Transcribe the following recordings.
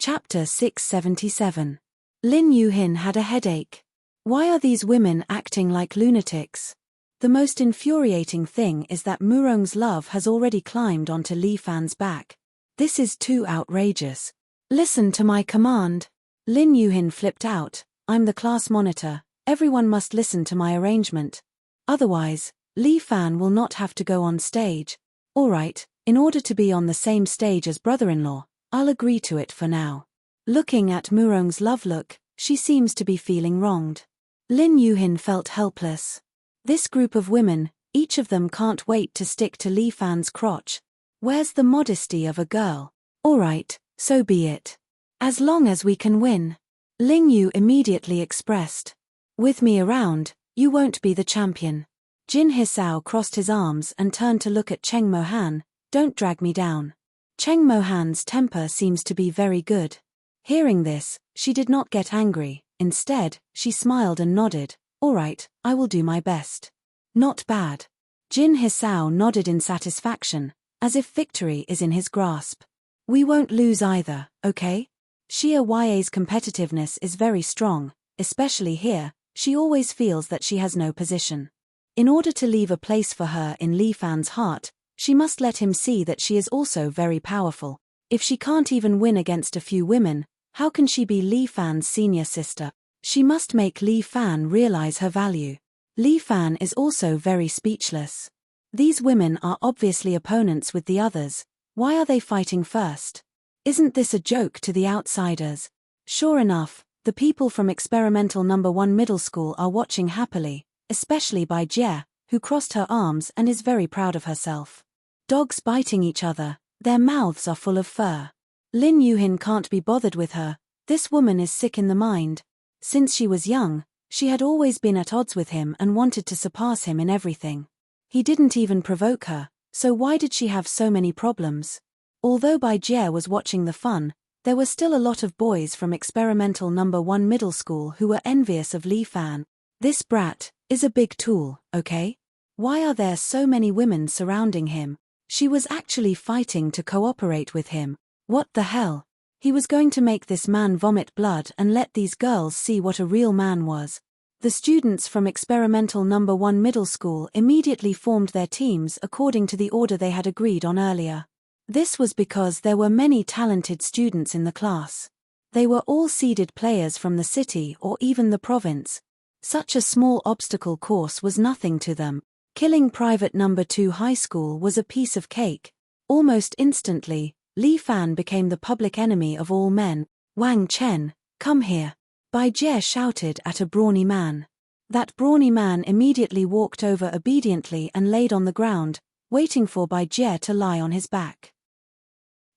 Chapter 677. Lin Yuhin had a headache. Why are these women acting like lunatics? The most infuriating thing is that Murong's love has already climbed onto Li Fan's back. This is too outrageous. Listen to my command. Lin Yuhin flipped out. I'm the class monitor. Everyone must listen to my arrangement. Otherwise, Li Fan will not have to go on stage. Alright, in order to be on the same stage as brother-in-law, I'll agree to it for now. Looking at Murong's love look, she seems to be feeling wronged. Lin Yuhin felt helpless. This group of women, each of them can't wait to stick to Li Fan's crotch. Where's the modesty of a girl? Alright, so be it. As long as we can win. Ling Yu immediately expressed. With me around, you won't be the champion. Jin Hisao crossed his arms and turned to look at Cheng Mohan. Don't drag me down. Cheng Mohan's temper seems to be very good. Hearing this, she did not get angry. Instead, she smiled and nodded. Alright, I will do my best. Not bad. Jin Hisao nodded in satisfaction, as if victory is in his grasp. We won't lose either, okay? Xia Ya's competitiveness is very strong, especially here. She always feels that she has no position. In order to leave a place for her in Li Fan's heart, she must let him see that she is also very powerful. If she can't even win against a few women, how can she be Li Fan's senior sister? She must make Li Fan realize her value. Li Fan is also very speechless. These women are obviously opponents with the others. Why are they fighting first? Isn't this a joke to the outsiders? Sure enough, the people from Experimental No. 1 Middle School are watching happily, especially Bai Jie, who crossed her arms and is very proud of herself. Dogs biting each other, their mouths are full of fur. Lin Yuhin can't be bothered with her. This woman is sick in the mind. Since she was young, she had always been at odds with him and wanted to surpass him in everything. He didn't even provoke her, so why did she have so many problems? Although Bai Jie was watching the fun, there were still a lot of boys from Experimental No. 1 Middle School who were envious of Li Fan. This brat is a big tool, okay? Why are there so many women surrounding him? She was actually fighting to cooperate with him. What the hell? He was going to make this man vomit blood and let these girls see what a real man was. The students from Experimental No. 1 Middle School immediately formed their teams according to the order they had agreed on earlier. This was because there were many talented students in the class. They were all seeded players from the city or even the province. Such a small obstacle course was nothing to them. Killing Private No. 2 High School was a piece of cake. Almost instantly, Li Fan became the public enemy of all men. Wang Chen, come here. Bai Jie shouted at a brawny man. That brawny man immediately walked over obediently and laid on the ground, waiting for Bai Jie to lie on his back.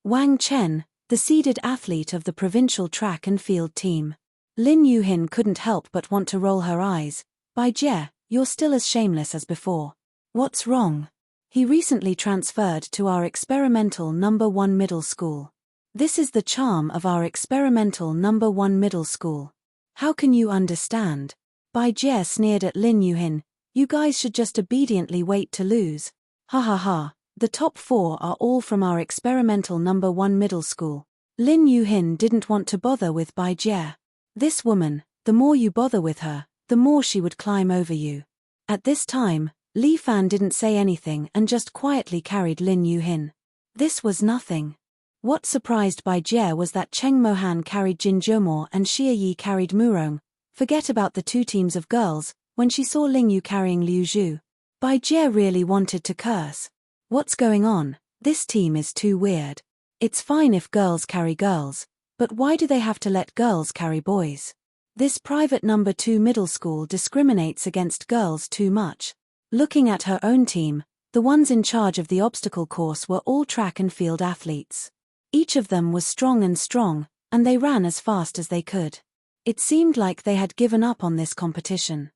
Wang Chen, the seeded athlete of the provincial track and field team. Lin Yuhin couldn't help but want to roll her eyes. Bai Jie, you're still as shameless as before. What's wrong? He recently transferred to our Experimental No. 1 Middle School. This is the charm of our Experimental No. 1 Middle School. How can you understand? Bai Jie sneered at Lin Yuhin. You guys should just obediently wait to lose. Ha ha ha, the top 4 are all from our Experimental No. 1 Middle School. Lin Yuhin didn't want to bother with Bai Jie. This woman, the more you bother with her, the more she would climb over you. At this time, Li Fan didn't say anything and just quietly carried Lin Yuhin. This was nothing. What surprised Bai Jie was that Cheng Mohan carried Jin Jiemo and Xia Yi carried Murong. Forget about the 2 teams of girls. When she saw Ling Yu carrying Liu Zhu, Bai Jie really wanted to curse. What's going on? This team is too weird. It's fine if girls carry girls, but why do they have to let girls carry boys? This private No. 2 middle school discriminates against girls too much. Looking at her own team, the ones in charge of the obstacle course were all track and field athletes. Each of them was strong, and they ran as fast as they could. It seemed like they had given up on this competition.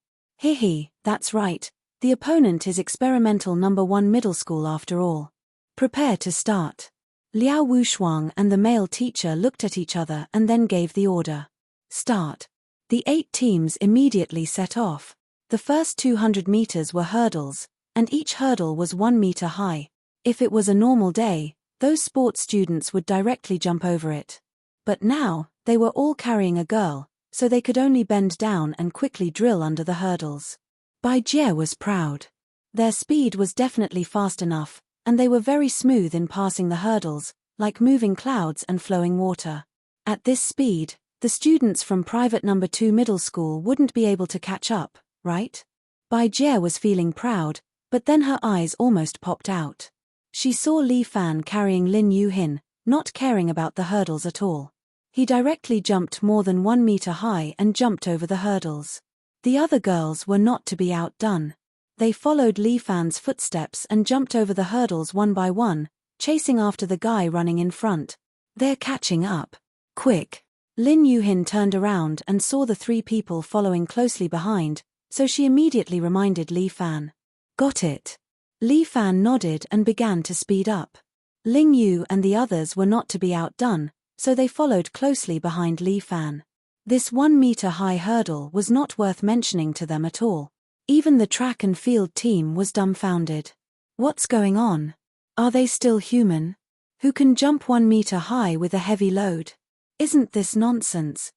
That's right. The opponent is Experimental No. 1 Middle School after all. Prepare to start. Liao Wushuang and the male teacher looked at each other and then gave the order. Start. The 8 teams immediately set off. The first 200 meters were hurdles, and each hurdle was 1 meter high. If it was a normal day, those sports students would directly jump over it. But now, they were all carrying a girl, so they could only bend down and quickly drill under the hurdles. Bai Jie was proud. Their speed was definitely fast enough, and they were very smooth in passing the hurdles, like moving clouds and flowing water. At this speed, the students from private number 2 middle school wouldn't be able to catch up, right? Bai Jie was feeling proud, but then her eyes almost popped out. She saw Li Fan carrying Lin Yuhin, not caring about the hurdles at all. He directly jumped more than 1 meter high and jumped over the hurdles. The other girls were not to be outdone. They followed Li Fan's footsteps and jumped over the hurdles one by one, chasing after the guy running in front. They're catching up. Quick! Lin Yuhin turned around and saw the 3 people following closely behind, so she immediately reminded Li Fan. Got it. Li Fan nodded and began to speed up. Ling Yu and the others were not to be outdone, so they followed closely behind Li Fan. This 1 meter high hurdle was not worth mentioning to them at all. Even the track and field team was dumbfounded. What's going on? Are they still human? Who can jump 1 meter high with a heavy load? Isn't this nonsense?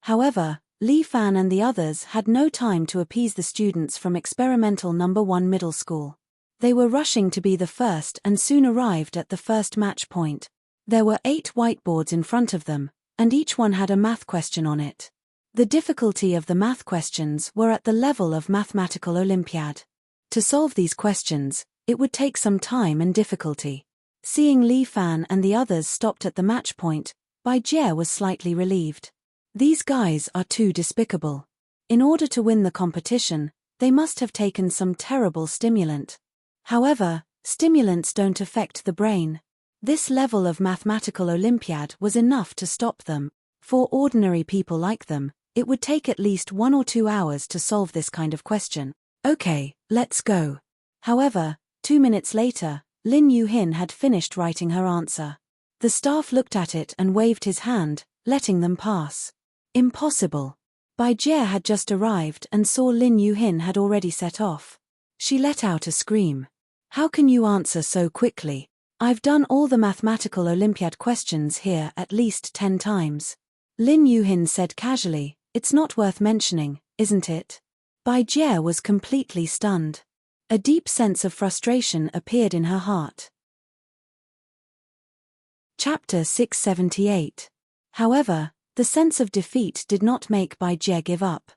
However, Li Fan and the others had no time to appease the students from experimental number 1 middle school. They were rushing to be the first and soon arrived at the first match point. There were 8 whiteboards in front of them, and each one had a math question on it. The difficulty of the math questions were at the level of mathematical Olympiad. To solve these questions, it would take some time and difficulty. Seeing Li Fan and the others stopped at the match point, Bai Jie was slightly relieved. These guys are too despicable. In order to win the competition, they must have taken some terrible stimulant. However, stimulants don't affect the brain. This level of mathematical Olympiad was enough to stop them. For ordinary people like them, it would take at least 1 or 2 hours to solve this kind of question. Okay, let's go. However, 2 minutes later, Lin Yuhin had finished writing her answer. The staff looked at it and waved his hand, letting them pass. Impossible. Bai Jie had just arrived and saw Lin Yuhin had already set off. She let out a scream. How can you answer so quickly? I've done all the mathematical Olympiad questions here at least 10 times. Lin Yuhin said casually, it's not worth mentioning, isn't it? Bai Jie was completely stunned. A deep sense of frustration appeared in her heart. Chapter 678. However, the sense of defeat did not make Bai Jie give up.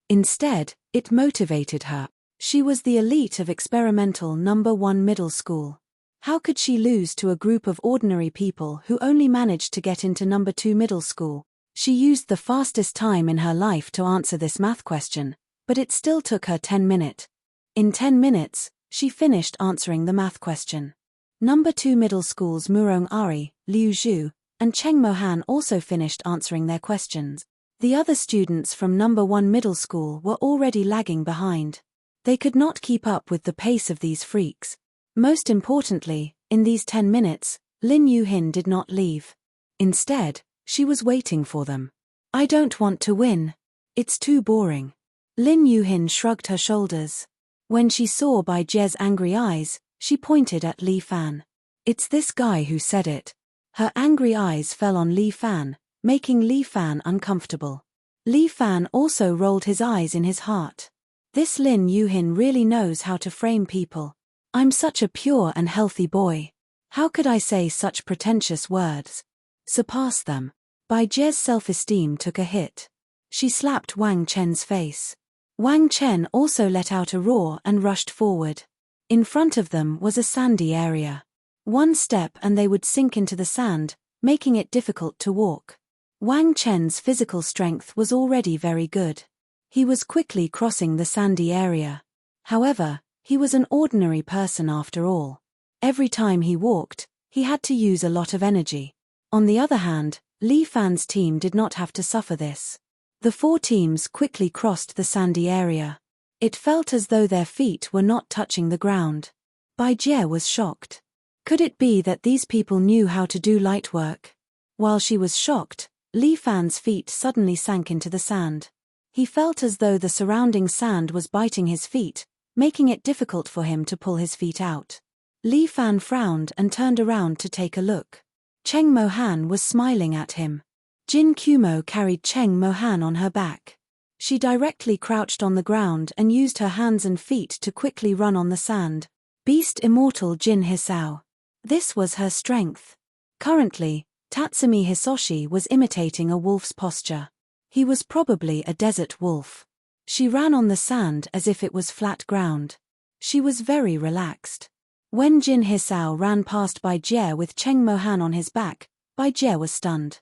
Instead, it motivated her. She was the elite of experimental number 1 middle school. How could she lose to a group of ordinary people who only managed to get into number 2 middle school? She used the fastest time in her life to answer this math question, but it still took her 10 minutes. In 10 minutes, she finished answering the math question. Number 2 middle school's Murong Ari, Liu Zhu, and Cheng Mohan also finished answering their questions. The other students from number 1 middle school were already lagging behind. They could not keep up with the pace of these freaks. Most importantly, in these 10 minutes, Lin Yuhin did not leave. Instead, she was waiting for them. I don't want to win. It's too boring. Lin Yuhin shrugged her shoulders. When she saw Bai Jie's angry eyes, she pointed at Li Fan. It's this guy who said it. Her angry eyes fell on Li Fan, making Li Fan uncomfortable. Li Fan also rolled his eyes in his heart. This Lin Yuhin really knows how to frame people. I'm such a pure and healthy boy. How could I say such pretentious words? Surpass them. Bai Jie's self-esteem took a hit. She slapped Wang Chen's face. Wang Chen also let out a roar and rushed forward. In front of them was a sandy area. One step and they would sink into the sand, making it difficult to walk. Wang Chen's physical strength was already very good. He was quickly crossing the sandy area. However, he was an ordinary person after all. Every time he walked, he had to use a lot of energy. On the other hand, Li Fan's team did not have to suffer this. The 4 teams quickly crossed the sandy area. It felt as though their feet were not touching the ground. Bai Jie was shocked. Could it be that these people knew how to do light work? While she was shocked, Li Fan's feet suddenly sank into the sand. He felt as though the surrounding sand was biting his feet, making it difficult for him to pull his feet out. Li Fan frowned and turned around to take a look. Cheng Mo-han was smiling at him. Jin Kumo carried Cheng Mo-han on her back. She directly crouched on the ground and used her hands and feet to quickly run on the sand. Beast immortal Jin Hisao. This was her strength. Currently, Tatsumi Hisoshi was imitating a wolf's posture. He was probably a desert wolf. She ran on the sand as if it was flat ground. She was very relaxed. When Jin Hisao ran past Bai Jie with Cheng Mo-han on his back, Bai Jie was stunned.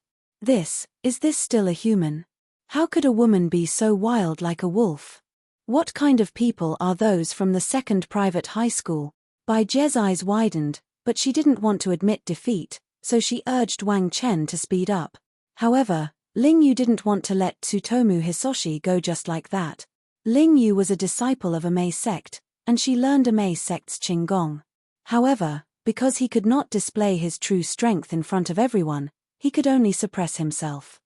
Is this still a human? How could a woman be so wild like a wolf? What kind of people are those from the second private high school? Bai Jie's eyes widened, but she didn't want to admit defeat, so she urged Wang Chen to speed up. However, Ling Yu didn't want to let Tsutomu Hisoshi go just like that. Ling Yu was a disciple of a Mei sect, and she learned a Mei sect's Qinggong. However, because he could not display his true strength in front of everyone, he could only suppress himself.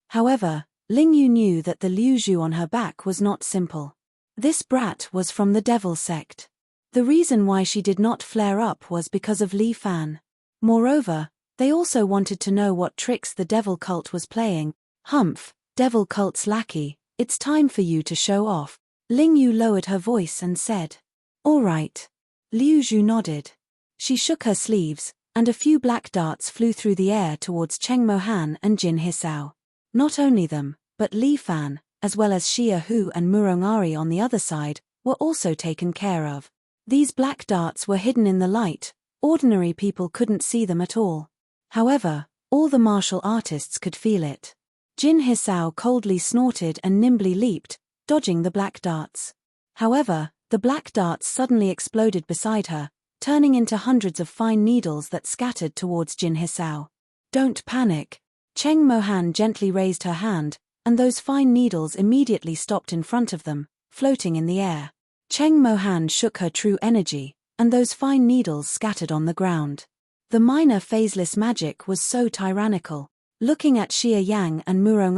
However, Ling Yu knew that the Liu Zhu on her back was not simple. This brat was from the devil sect. The reason why she did not flare up was because of Li Fan. Moreover, they also wanted to know what tricks the devil cult was playing. Humph, devil cult's lackey, it's time for you to show off. Ling Yu lowered her voice and said. All right. Liu Zhu nodded. She shook her sleeves, and a few black darts flew through the air towards Cheng Mo-han and Jin Hisao. Not only them, but Li Fan, as well as Xia Hu and Murong Ari on the other side, were also taken care of. These black darts were hidden in the light, ordinary people couldn't see them at all. However, all the martial artists could feel it. Jin Hisao coldly snorted and nimbly leaped, dodging the black darts. However, the black darts suddenly exploded beside her, turning into hundreds of fine needles that scattered towards Jin Hisao. Don't panic. Cheng Mo-han gently raised her hand, and those fine needles immediately stopped in front of them, floating in the air. Cheng Mo-han shook her true energy, and those fine needles scattered on the ground. The minor phaseless magic was so tyrannical. Looking at Xia Yang and Murong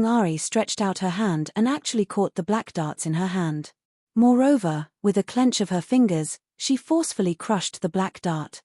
Ari stretched out her hand and actually caught the black darts in her hand. Moreover, with a clench of her fingers, she forcefully crushed the black dart.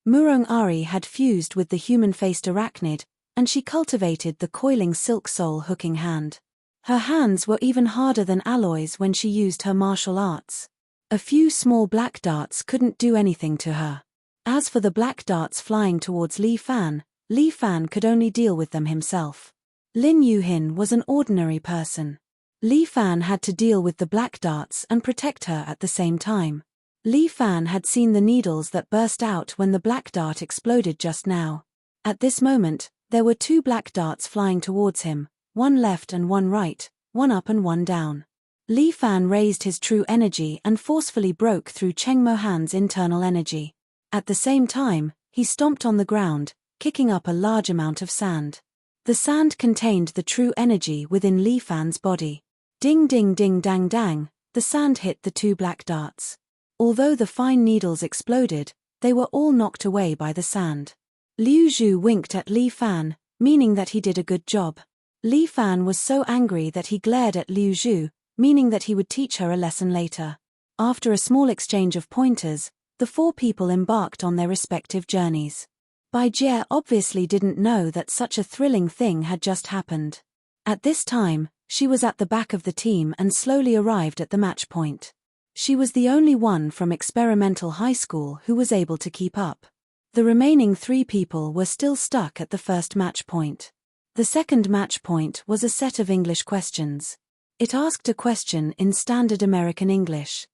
Murong Ari had fused with the human-faced arachnid, and she cultivated the coiling silk soul hooking hand. Her hands were even harder than alloys when she used her martial arts. A few small black darts couldn't do anything to her. As for the black darts flying towards Li Fan could only deal with them himself. Lin Yuhin was an ordinary person. Li Fan had to deal with the black darts and protect her at the same time. Li Fan had seen the needles that burst out when the black dart exploded just now. At this moment, there were two black darts flying towards him, one left and one right, one up and one down. Li Fan raised his true energy and forcefully broke through Cheng Mo-han's internal energy. At the same time, he stomped on the ground, kicking up a large amount of sand. The sand contained the true energy within Li Fan's body. Ding ding ding dang dang, the sand hit the two black darts. Although the fine needles exploded, they were all knocked away by the sand. Liu Zhu winked at Li Fan, meaning that he did a good job. Li Fan was so angry that he glared at Liu Zhu, meaning that he would teach her a lesson later. After a small exchange of pointers, the four people embarked on their respective journeys. Bai Jie obviously didn't know that such a thrilling thing had just happened. At this time, she was at the back of the team and slowly arrived at the match point. She was the only one from experimental high school who was able to keep up. The remaining three people were still stuck at the first match point. The second match point was a set of English questions. It asked a question in standard American English.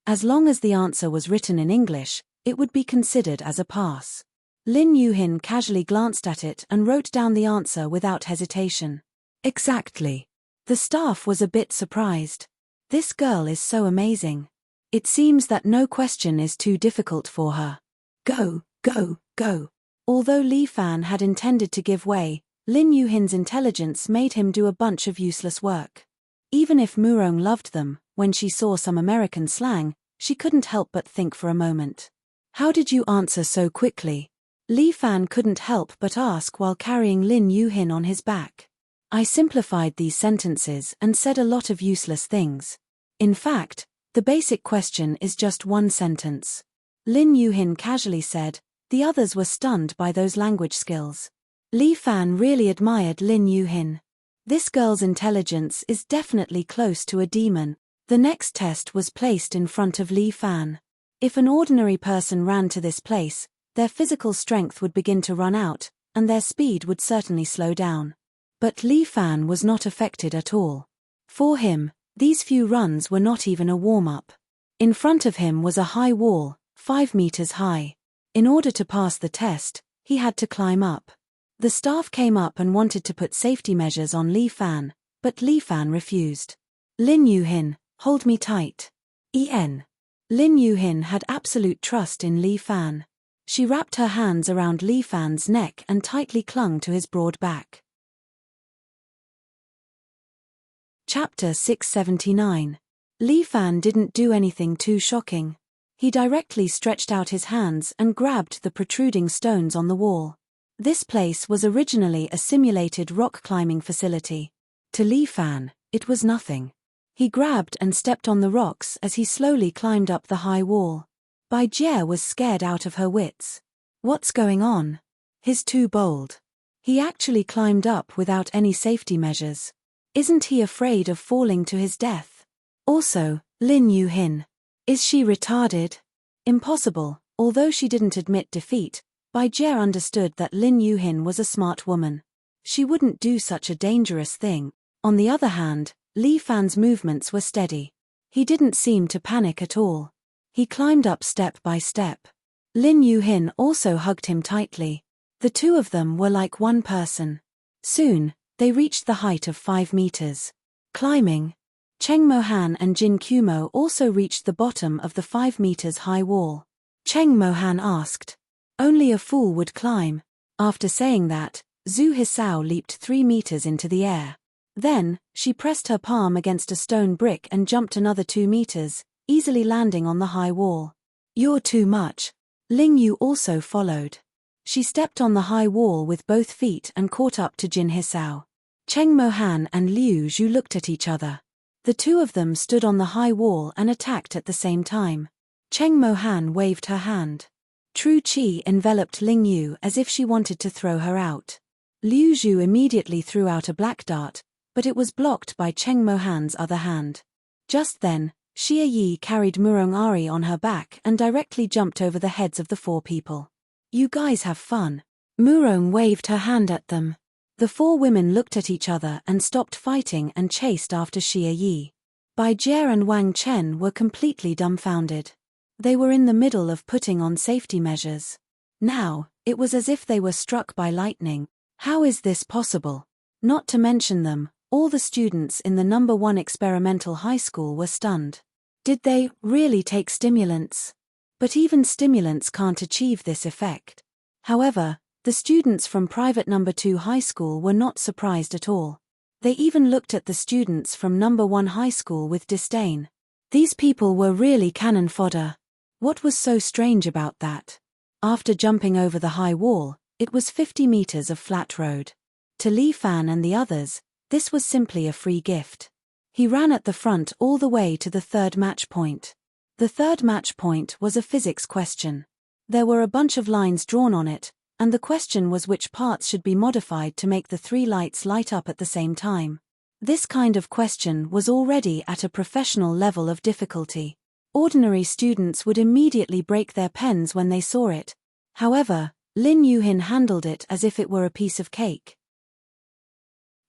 As long as the answer was written in English, it would be considered as a pass. Lin Yuhin casually glanced at it and wrote down the answer without hesitation. Exactly. The staff was a bit surprised. This girl is so amazing. It seems that no question is too difficult for her. Go, go, go. Although Li Fan had intended to give way, Lin Yuhin's intelligence made him do a bunch of useless work. Even if Murong loved them, when she saw some American slang, she couldn't help but think for a moment. How did you answer so quickly? Li Fan couldn't help but ask while carrying Lin Yuhin on his back. I simplified these sentences and said a lot of useless things. In fact, the basic question is just one sentence. Lin Yuhin casually said, The others were stunned by those language skills. Li Fan really admired Lin Yuhin. This girl's intelligence is definitely close to a demon. The next test was placed in front of Li Fan. If an ordinary person ran to this place, their physical strength would begin to run out, and their speed would certainly slow down. But Li Fan was not affected at all. For him, these few runs were not even a warm-up. In front of him was a high wall, 5 meters high. In order to pass the test, he had to climb up. The staff came up and wanted to put safety measures on Li Fan, but Li Fan refused. Lin Yuhin, hold me tight. Lin Yuhin had absolute trust in Li Fan. She wrapped her hands around Li Fan's neck and tightly clung to his broad back. Chapter 679. Li Fan didn't do anything too shocking. He directly stretched out his hands and grabbed the protruding stones on the wall. This place was originally a simulated rock climbing facility. To Li Fan, it was nothing. He grabbed and stepped on the rocks as he slowly climbed up the high wall. Bai Jie was scared out of her wits. What's going on? He's too bold. He actually climbed up without any safety measures. Isn't he afraid of falling to his death? Also, Lin Yuhin. Is she retarded? Impossible. Although she didn't admit defeat, Bai Jie understood that Lin Yuhin was a smart woman. She wouldn't do such a dangerous thing. On the other hand, Li Fan's movements were steady. He didn't seem to panic at all. He climbed up step by step. Lin Yuhin also hugged him tightly. The two of them were like one person. Soon, they reached the height of 5 meters. Climbing. Cheng Mohan and Jin Kumo also reached the bottom of the 5 meters high wall. Cheng Mohan asked. Only a fool would climb. After saying that, Zhu Hisao leaped 3 meters into the air. Then, she pressed her palm against a stone brick and jumped another 2 meters, easily landing on the high wall. You're too much. Ling Yu also followed. She stepped on the high wall with both feet and caught up to Jin Hisao. Cheng Mohan and Liu Zhu looked at each other. The two of them stood on the high wall and attacked at the same time. Cheng Mohan waved her hand. True Qi enveloped Ling Yu as if she wanted to throw her out. Liu Zhu immediately threw out a black dart, but it was blocked by Cheng Mohan's other hand. Just then, Xia Yi carried Murong Ari on her back and directly jumped over the heads of the 4 people. You guys have fun. Murong waved her hand at them. The 4 women looked at each other and stopped fighting and chased after Xia Yi. Bai Jie and Wang Chen were completely dumbfounded. They were in the middle of putting on safety measures. Now, it was as if they were struck by lightning. How is this possible? Not to mention them, all the students in the number 1 experimental high school were stunned. Did they really take stimulants? But even stimulants can't achieve this effect. However, the students from private number 2 high school were not surprised at all. They even looked at the students from number 1 high school with disdain. These people were really cannon fodder. What was so strange about that? After jumping over the high wall, it was 50 meters of flat road. To Li Fan and the others, this was simply a free gift. He ran at the front all the way to the 3rd match point. The 3rd match point was a physics question. There were a bunch of lines drawn on it, and the question was which parts should be modified to make the 3 lights light up at the same time. This kind of question was already at a professional level of difficulty. Ordinary students would immediately break their pens when they saw it. However, Lin Yuhin handled it as if it were a piece of cake.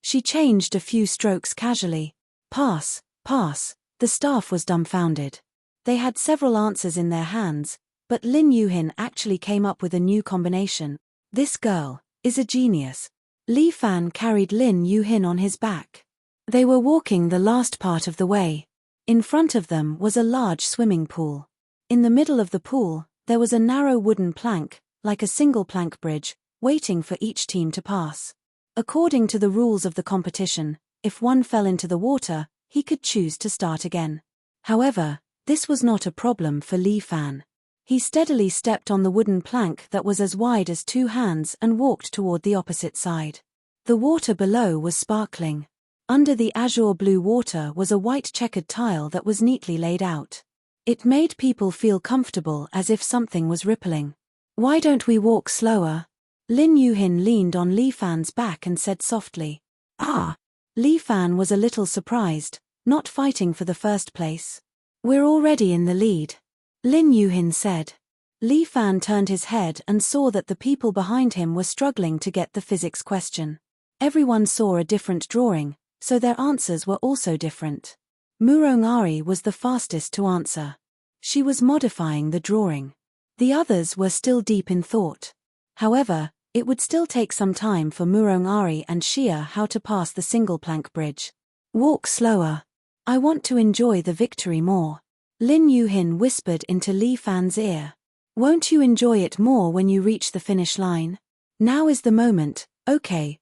She changed a few strokes casually. Pass, pass. The staff was dumbfounded. They had several answers in their hands, but Lin Yuhin actually came up with a new combination. This girl is a genius. Li Fan carried Lin Yuhin on his back. They were walking the last part of the way. In front of them was a large swimming pool. In the middle of the pool, there was a narrow wooden plank, like a single plank bridge, waiting for each team to pass. According to the rules of the competition, if one fell into the water, he could choose to start again. However, this was not a problem for Li Fan. He steadily stepped on the wooden plank that was as wide as 2 hands and walked toward the opposite side. The water below was sparkling. Under the azure blue water was a white checkered tile that was neatly laid out. It made people feel comfortable as if something was rippling. Why don't we walk slower? Lin Yuhin leaned on Li Fan's back and said softly. Ah! Li Fan was a little surprised, not fighting for the first place. We're already in the lead. Lin Yuhin said. Li Fan turned his head and saw that the people behind him were struggling to get the physics question. Everyone saw a different drawing, so their answers were also different. Murong Ari was the fastest to answer. She was modifying the drawing. The others were still deep in thought. However, it would still take some time for Murong Ari and Xia Hao to pass the single plank bridge. Walk slower. I want to enjoy the victory more. Lin Yuhin whispered into Li Fan's ear. Won't you enjoy it more when you reach the finish line? Now is the moment. Okay.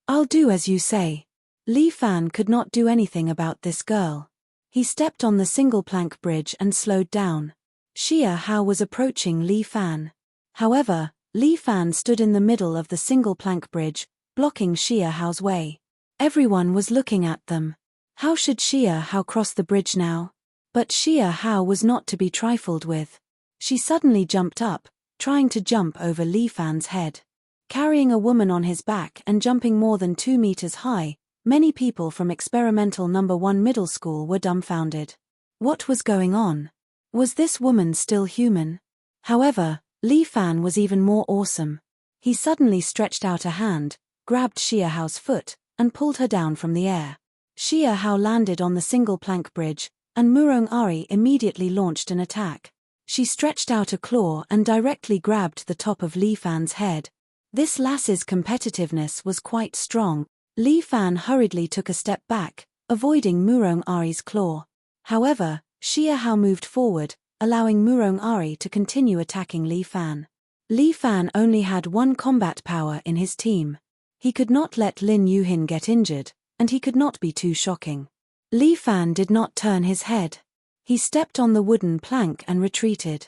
I'll do as you say. Li Fan could not do anything about this girl. He stepped on the single plank bridge and slowed down. Xia Hao was approaching Li Fan. However, Li Fan stood in the middle of the single plank bridge, blocking Xia Hao's way. Everyone was looking at them. How should Xia Hao cross the bridge now? But Xia Hao was not to be trifled with. She suddenly jumped up, trying to jump over Li Fan's head. Carrying a woman on his back and jumping more than 2 meters high, many people from experimental No. 1 middle school were dumbfounded. What was going on? Was this woman still human? However, Li Fan was even more awesome. He suddenly stretched out a hand, grabbed Xia Hao's foot, and pulled her down from the air. Xia Hao landed on the single plank bridge, and Murong Ari immediately launched an attack. She stretched out a claw and directly grabbed the top of Li Fan's head. This lass's competitiveness was quite strong. Li Fan hurriedly took a step back, avoiding Murong Ari's claw. However, Xia Hao moved forward, allowing Murong Ari to continue attacking Li Fan. Li Fan only had one combat power in his team. He could not let Lin Yuhin get injured, and he could not be too shocking. Li Fan did not turn his head. He stepped on the wooden plank and retreated.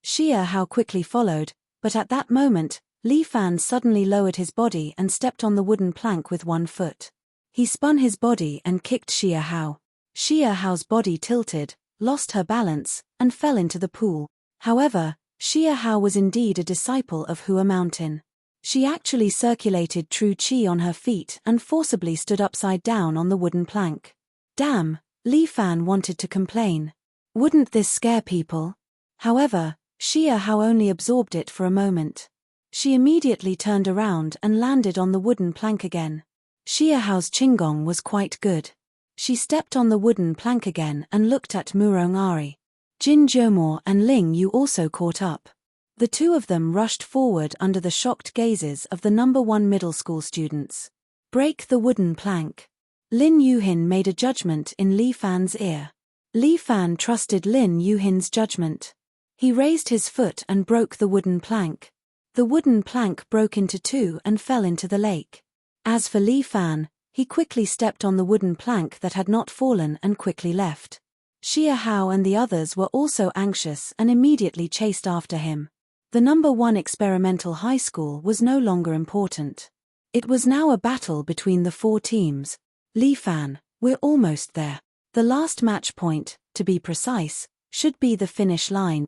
Xia Hao quickly followed, but at that moment, Li Fan suddenly lowered his body and stepped on the wooden plank with one foot. He spun his body and kicked Xia Hao. Xia Hao's body tilted, lost her balance, and fell into the pool. However, Xia Hao was indeed a disciple of Hua Mountain. She actually circulated true qi on her feet and forcibly stood upside down on the wooden plank. Damn, Li Fan wanted to complain. Wouldn't this scare people? However, Xia Hao only absorbed it for a moment. She immediately turned around and landed on the wooden plank again. Xia Hao's qigong was quite good. She stepped on the wooden plank again and looked at Murong Ari. Jin Jiemo and Ling Yu also caught up. The two of them rushed forward under the shocked gazes of the No. 1 middle school students. Break the wooden plank. Lin Yuhin made a judgment in Li Fan's ear. Li Fan trusted Lin Yuhin's judgment. He raised his foot and broke the wooden plank. The wooden plank broke into two and fell into the lake. As for Li Fan, he quickly stepped on the wooden plank that had not fallen and quickly left. Xia Hao and the others were also anxious and immediately chased after him. The No. 1 experimental high school was no longer important. It was now a battle between the four teams. Li Fan, we're almost there. The last match point, to be precise, should be the finish line.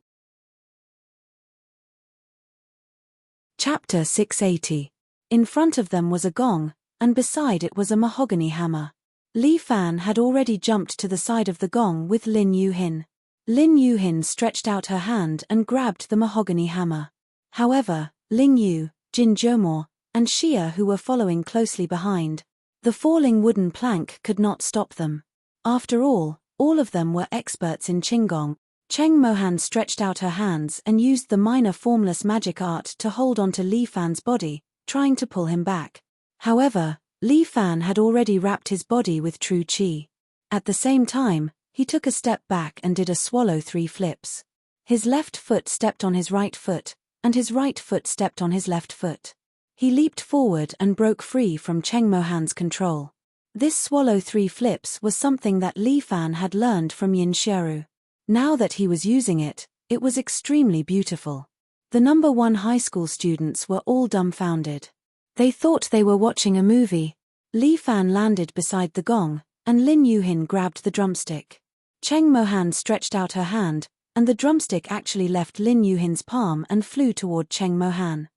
Chapter 680. In front of them was a gong, and beside it was a mahogany hammer. Li Fan had already jumped to the side of the gong with Lin Yuhin. Lin Yuhin stretched out her hand and grabbed the mahogany hammer. However, Ling Yu, Jin Jiemo, and Xia, who were following closely behind, the falling wooden plank could not stop them. After all of them were experts in qigong. Cheng Mohan stretched out her hands and used the minor formless magic art to hold onto Li Fan's body, trying to pull him back. However, Li Fan had already wrapped his body with true qi. At the same time, he took a step back and did a swallow 3 flips. His left foot stepped on his right foot, and his right foot stepped on his left foot. He leaped forward and broke free from Cheng Mohan's control. This swallow 3 flips was something that Li Fan had learned from Yin Xiaoru. Now that he was using it, it was extremely beautiful. The No. 1 high school students were all dumbfounded. They thought they were watching a movie. Li Fan landed beside the gong, and Lin Yuhin grabbed the drumstick. Cheng Mohan stretched out her hand, and the drumstick actually left Lin Yuhin's palm and flew toward Cheng Mohan.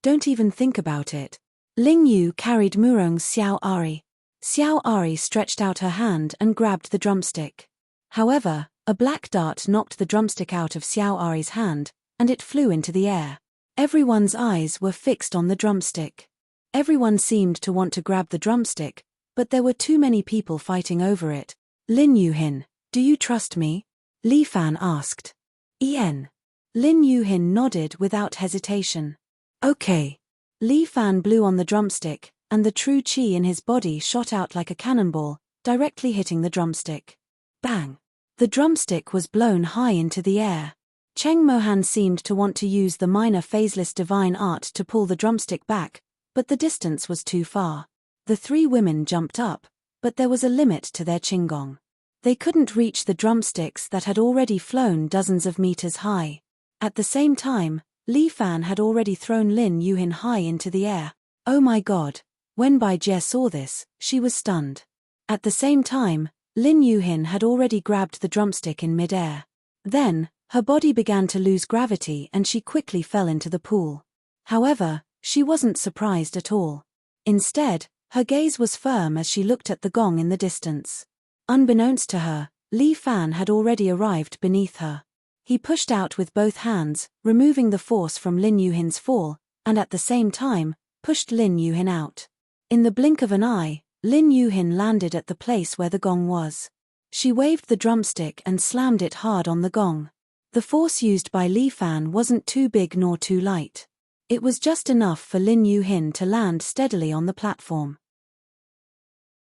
Don't even think about it. Ling Yu carried Murong's Xiao Ari. Xiao Ari stretched out her hand and grabbed the drumstick. However, a black dart knocked the drumstick out of Xiao Ari's hand, and it flew into the air. Everyone's eyes were fixed on the drumstick. Everyone seemed to want to grab the drumstick, but there were too many people fighting over it. Lin Yuhin, do you trust me? Li Fan asked. Lin Yuhin nodded without hesitation. Okay. Li Fan blew on the drumstick, and the true qi in his body shot out like a cannonball, directly hitting the drumstick. Bang! The drumstick was blown high into the air. Cheng Mohan seemed to want to use the minor phaseless divine art to pull the drumstick back, but the distance was too far. The three women jumped up, but there was a limit to their qinggong. They couldn't reach the drumsticks that had already flown dozens of meters high. At the same time, Li Fan had already thrown Lin Yuhin high into the air. Oh my god! When Bai Jie saw this, she was stunned. At the same time, Lin Yuhin had already grabbed the drumstick in mid-air. Then, her body began to lose gravity and she quickly fell into the pool. However, she wasn't surprised at all. Instead, her gaze was firm as she looked at the gong in the distance. Unbeknownst to her, Li Fan had already arrived beneath her. He pushed out with both hands, removing the force from Lin Yuhin's fall, and at the same time, pushed Lin Yuhin out. In the blink of an eye, Lin Yuhin landed at the place where the gong was. She waved the drumstick and slammed it hard on the gong. The force used by Li Fan wasn't too big nor too light. It was just enough for Lin Yuhin to land steadily on the platform.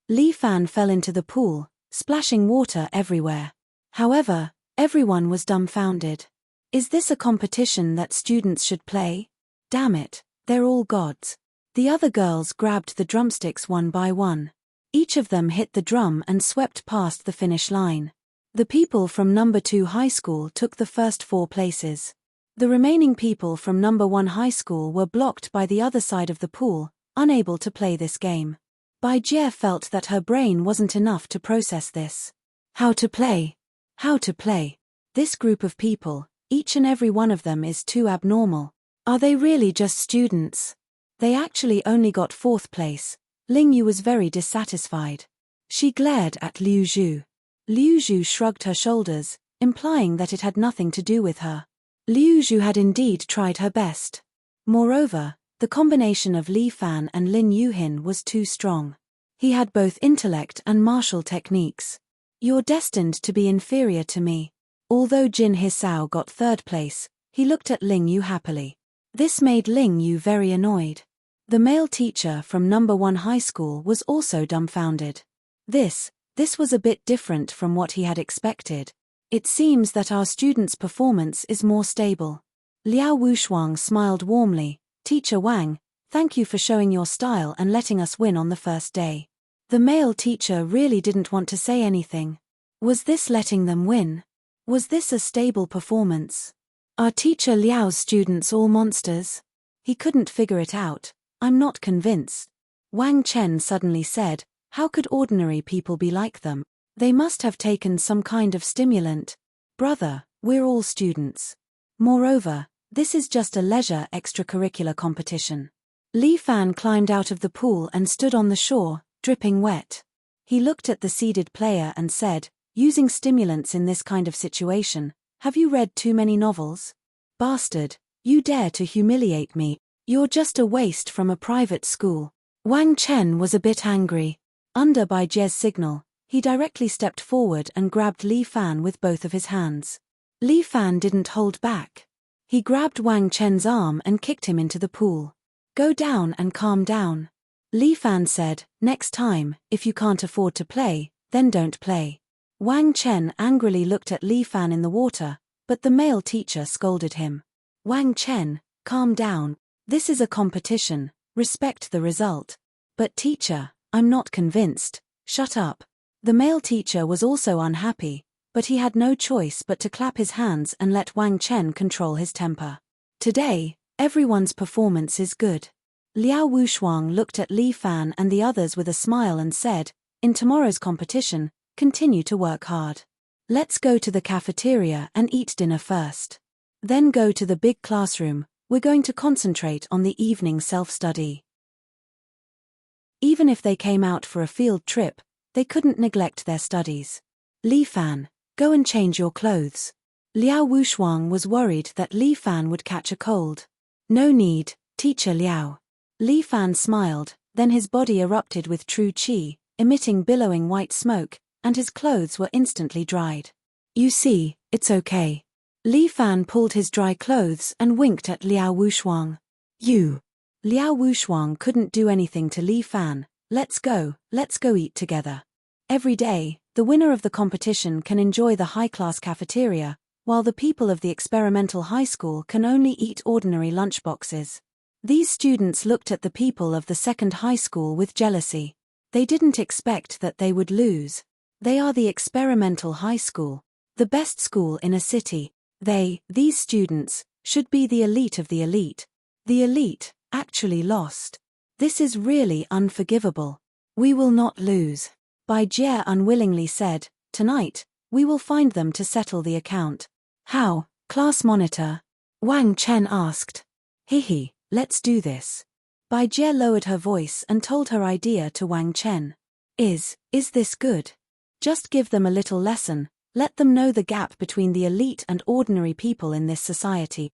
Li Fan fell into the pool, splashing water everywhere. However, everyone was dumbfounded. Is this a competition that students should play? Damn it, they're all gods. The other girls grabbed the drumsticks one by one. Each of them hit the drum and swept past the finish line. The people from number 2 high school took the first 4 places. The remaining people from number 1 high school were blocked by the other side of the pool, unable to play this game. Bai Jie felt that her brain wasn't enough to process this. How to play? How to play? This group of people, each and every one of them is too abnormal. Are they really just students? They actually only got 4th place. Ling Yu was very dissatisfied. She glared at Liu Zhu. Liu Zhu shrugged her shoulders, implying that it had nothing to do with her. Liu Zhu had indeed tried her best. Moreover, the combination of Li Fan and Lin Yuhin was too strong. He had both intellect and martial techniques. You're destined to be inferior to me. Although Jin Hisao got 3rd place, he looked at Ling Yu happily. This made Ling Yu very annoyed. The male teacher from number 1 high school was also dumbfounded. This was a bit different from what he had expected. It seems that our student's performance is more stable. Liao Wushuang smiled warmly. Teacher Wang, thank you for showing your style and letting us win on the first day. The male teacher really didn't want to say anything. Was this letting them win? Was this a stable performance? Are teacher Liao's students all monsters? He couldn't figure it out. I'm not convinced. Wang Chen suddenly said, how could ordinary people be like them? They must have taken some kind of stimulant. Brother, we're all students. Moreover, this is just a leisure extracurricular competition. Li Fan climbed out of the pool and stood on the shore, dripping wet. He looked at the seeded player and said, using stimulants in this kind of situation, have you read too many novels? Bastard, you dare to humiliate me. You're just a waste from a private school. Wang Chen was a bit angry. Under Bai Jie's signal, he directly stepped forward and grabbed Li Fan with both of his hands. Li Fan didn't hold back. He grabbed Wang Chen's arm and kicked him into the pool. Go down and calm down. Li Fan said, next time, if you can't afford to play, then don't play. Wang Chen angrily looked at Li Fan in the water, but the male teacher scolded him. Wang Chen, calm down. This is a competition, respect the result. But teacher, I'm not convinced. Shut up. The male teacher was also unhappy, but he had no choice but to clap his hands and let Wang Chen control his temper. Today, everyone's performance is good. Liao Wushuang looked at Li Fan and the others with a smile and said, in tomorrow's competition, continue to work hard. Let's go to the cafeteria and eat dinner first. Then go to the big classroom, we're going to concentrate on the evening self-study. Even if they came out for a field trip, they couldn't neglect their studies. Li Fan, go and change your clothes. Liao Wushuang was worried that Li Fan would catch a cold. No need, Teacher Liao. Li Fan smiled, then his body erupted with true qi, emitting billowing white smoke, and his clothes were instantly dried. You see, it's okay. Li Fan pulled his dry clothes and winked at Liao Wushuang. You. Liao Wushuang couldn't do anything to Li Fan. Let's go eat together. Every day, the winner of the competition can enjoy the high-class cafeteria, while the people of the experimental high school can only eat ordinary lunchboxes. These students looked at the people of the second high school with jealousy. They didn't expect that they would lose. They are the experimental high school, the best school in a city. These students, should be the elite of the elite. The elite actually lost. This is really unforgivable. We will not lose. Bai Jie unwillingly said, tonight, we will find them to settle the account. How, class monitor? Wang Chen asked. Hihi, let's do this. Bai Jie lowered her voice and told her idea to Wang Chen. Is this good? Just give them a little lesson, let them know the gap between the elite and ordinary people in this society.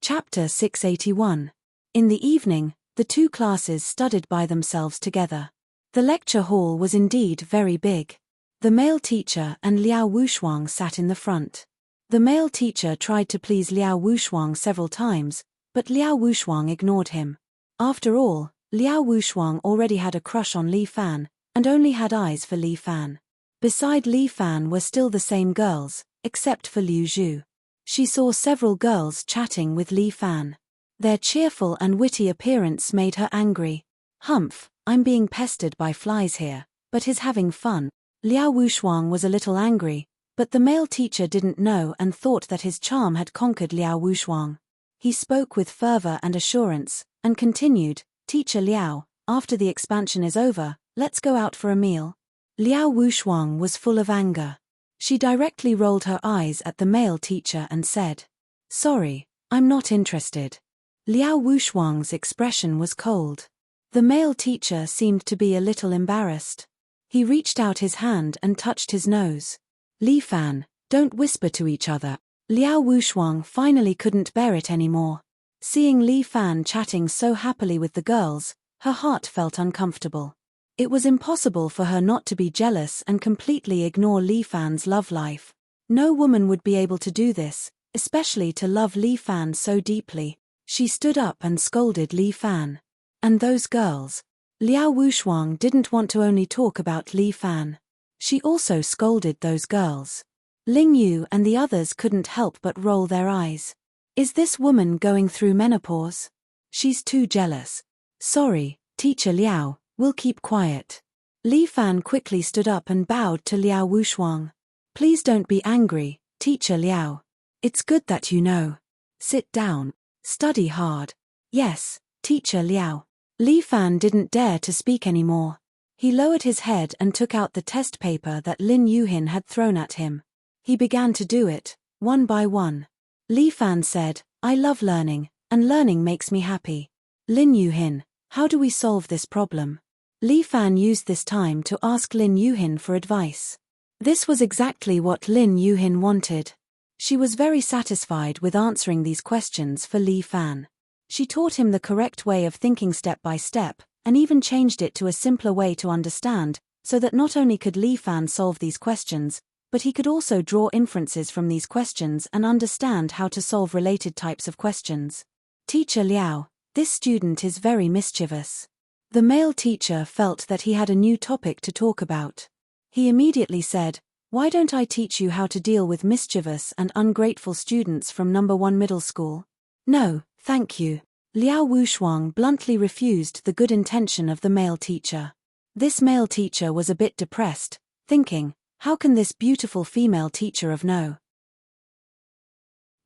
Chapter 681. In the evening, the two classes studied by themselves together. The lecture hall was indeed very big. The male teacher and Liao Wushuang sat in the front. The male teacher tried to please Liao Wushuang several times, but Liao Wushuang ignored him. After all, Liao Wushuang already had a crush on Li Fan, and only had eyes for Li Fan. Beside Li Fan were still the same girls, except for Liu Zhu. She saw several girls chatting with Li Fan. Their cheerful and witty appearance made her angry. Humph, I'm being pestered by flies here, but he's having fun. Liao Wushuang was a little angry, but the male teacher didn't know and thought that his charm had conquered Liao Wushuang. He spoke with fervor and assurance, and continued, Teacher Liao, after the expansion is over, let's go out for a meal. Liao Wushuang was full of anger. She directly rolled her eyes at the male teacher and said, Sorry, I'm not interested. Liao Wushuang's expression was cold. The male teacher seemed to be a little embarrassed. He reached out his hand and touched his nose. Li Fan, don't whisper to each other. Liao Wushuang finally couldn't bear it anymore. Seeing Li Fan chatting so happily with the girls, her heart felt uncomfortable. It was impossible for her not to be jealous and completely ignore Li Fan's love life. No woman would be able to do this, especially to love Li Fan so deeply. She stood up and scolded Li Fan. And those girls. Liao Wushuang didn't want to only talk about Li Fan. She also scolded those girls. Ling Yu and the others couldn't help but roll their eyes. Is this woman going through menopause? She's too jealous. Sorry, Teacher Liao. We'll keep quiet. Li Fan quickly stood up and bowed to Liao Wushuang. Please don't be angry, Teacher Liao. It's good that you know. Sit down. Study hard. Yes, Teacher Liao. Li Fan didn't dare to speak anymore. He lowered his head and took out the test paper that Lin Yuhin had thrown at him. He began to do it, one by one. Li Fan said, I love learning, and learning makes me happy. Lin Yuhin, how do we solve this problem? Li Fan used this time to ask Lin Yuhin for advice. This was exactly what Lin Yuhin wanted. She was very satisfied with answering these questions for Li Fan. She taught him the correct way of thinking step by step, and even changed it to a simpler way to understand, so that not only could Li Fan solve these questions, but he could also draw inferences from these questions and understand how to solve related types of questions. Teacher Liao, this student is very mischievous. The male teacher felt that he had a new topic to talk about. He immediately said, Why don't I teach you how to deal with mischievous and ungrateful students from number 1 middle school? No, thank you. Liao Wushuang bluntly refused the good intention of the male teacher. This male teacher was a bit depressed, thinking, how can this beautiful female teacher of no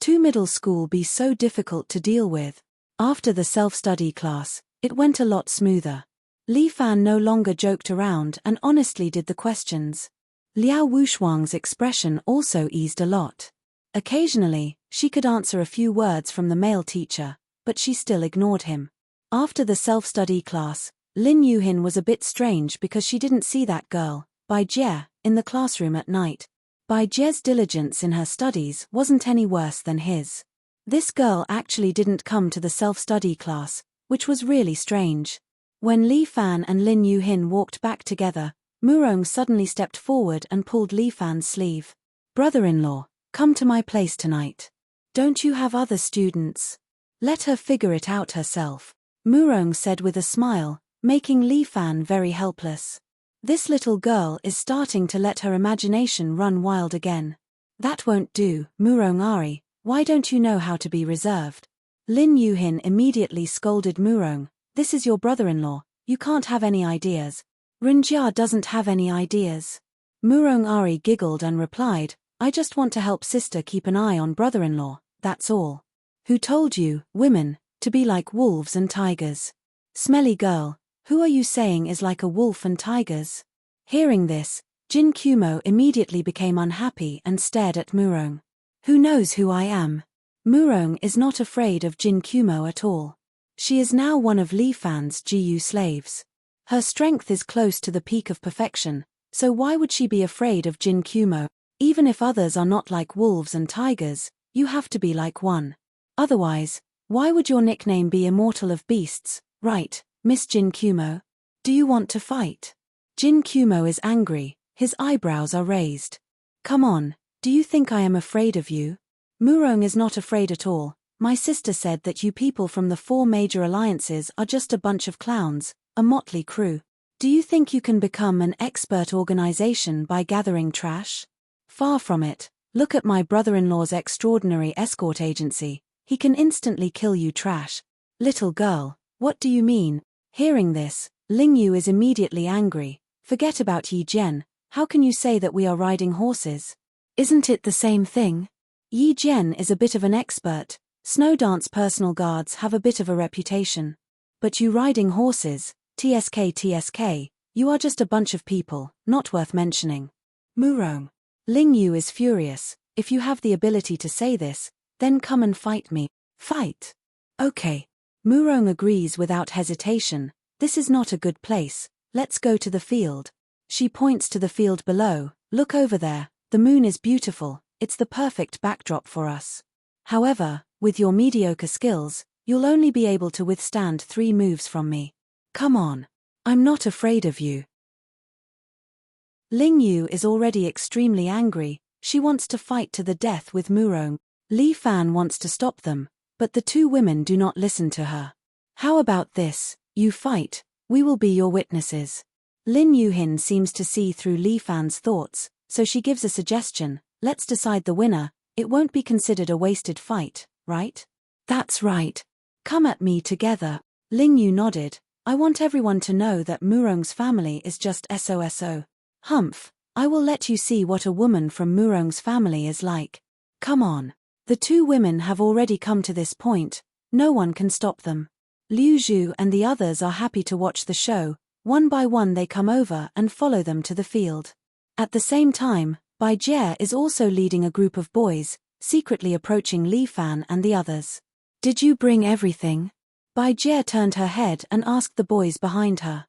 2 middle school be so difficult to deal with? After the self-study class, it went a lot smoother. Li Fan no longer joked around and honestly did the questions. Liao Wushuang's expression also eased a lot. Occasionally, she could answer a few words from the male teacher, but she still ignored him. After the self-study class, Lin Yuhin was a bit strange because she didn't see that girl, Bai Jie, in the classroom at night. Bai Jie's diligence in her studies wasn't any worse than his. This girl actually didn't come to the self-study class, which was really strange. When Li Fan and Lin Yuhin walked back together, Murong suddenly stepped forward and pulled Li Fan's sleeve. "Brother-in-law, come to my place tonight. Don't you have other students? Let her figure it out herself," Murong said with a smile, making Li Fan very helpless. This little girl is starting to let her imagination run wild again. "That won't do, Murong Ari, why don't you know how to be reserved?" Lin Yuhin immediately scolded Murong. "This is your brother-in-law, you can't have any ideas." "Renjia doesn't have any ideas." Murong Ari giggled and replied, "I just want to help sister keep an eye on brother-in-law, that's all." "Who told you, women, to be like wolves and tigers?" "Smelly girl, who are you saying is like a wolf and tigers?" Hearing this, Jin Kumo immediately became unhappy and stared at Murong. "Who knows who I am?" Murong is not afraid of Jin Kumo at all. She is now one of Li Fan's GU slaves. Her strength is close to the peak of perfection, so why would she be afraid of Jin Kumo? Even if others are not like wolves and tigers, you have to be like one. Otherwise, why would your nickname be Immortal of Beasts, right, Miss Jin Kumo? Do you want to fight? Jin Kumo is angry, his eyebrows are raised. "Come on, do you think I am afraid of you?" Murong is not afraid at all. "My sister said that you people from the 4 major alliances are just a bunch of clowns, a motley crew. Do you think you can become an expert organization by gathering trash? Far from it. Look at my brother-in-law's extraordinary escort agency, he can instantly kill you trash." "Little girl, what do you mean?" Hearing this, Ling Yu is immediately angry. "Forget Yi Jian, how can you say that we are riding horses? Isn't it the same thing? Yi Jian is a bit of an expert, snow dance personal guards have a bit of a reputation. But you riding horses, TSK, you are just a bunch of people, not worth mentioning." Murong. Ling Yu is furious. "If you have the ability to say this, then come and fight me." "Fight? Okay." Murong agrees without hesitation. "This is not a good place, let's go to the field." She points to the field below. "Look over there, the moon is beautiful, it's the perfect backdrop for us. However, with your mediocre skills, you'll only be able to withstand 3 moves from me. Come on. I'm not afraid of you." Ling Yu is already extremely angry, she wants to fight to the death with Murong. Li Fan wants to stop them, but the 2 women do not listen to her. "How about this, you fight, we will be your witnesses." Lin Yuhin seems to see through Li Fan's thoughts, so she gives a suggestion. "Let's decide the winner, it won't be considered a wasted fight, right?" "That's right. Come at me together." Ling Yu nodded. "I want everyone to know that Murong's family is just SOSO. Humph, I will let you see what a woman from Murong's family is like. Come on." The 2 women have already come to this point, no one can stop them. Liu Zhu and the others are happy to watch the show, one by one they come over and follow them to the field. At the same time, Bai Jie is also leading a group of boys, secretly approaching Li Fan and the others. "Did you bring everything?" Bai Jie turned her head and asked the boys behind her.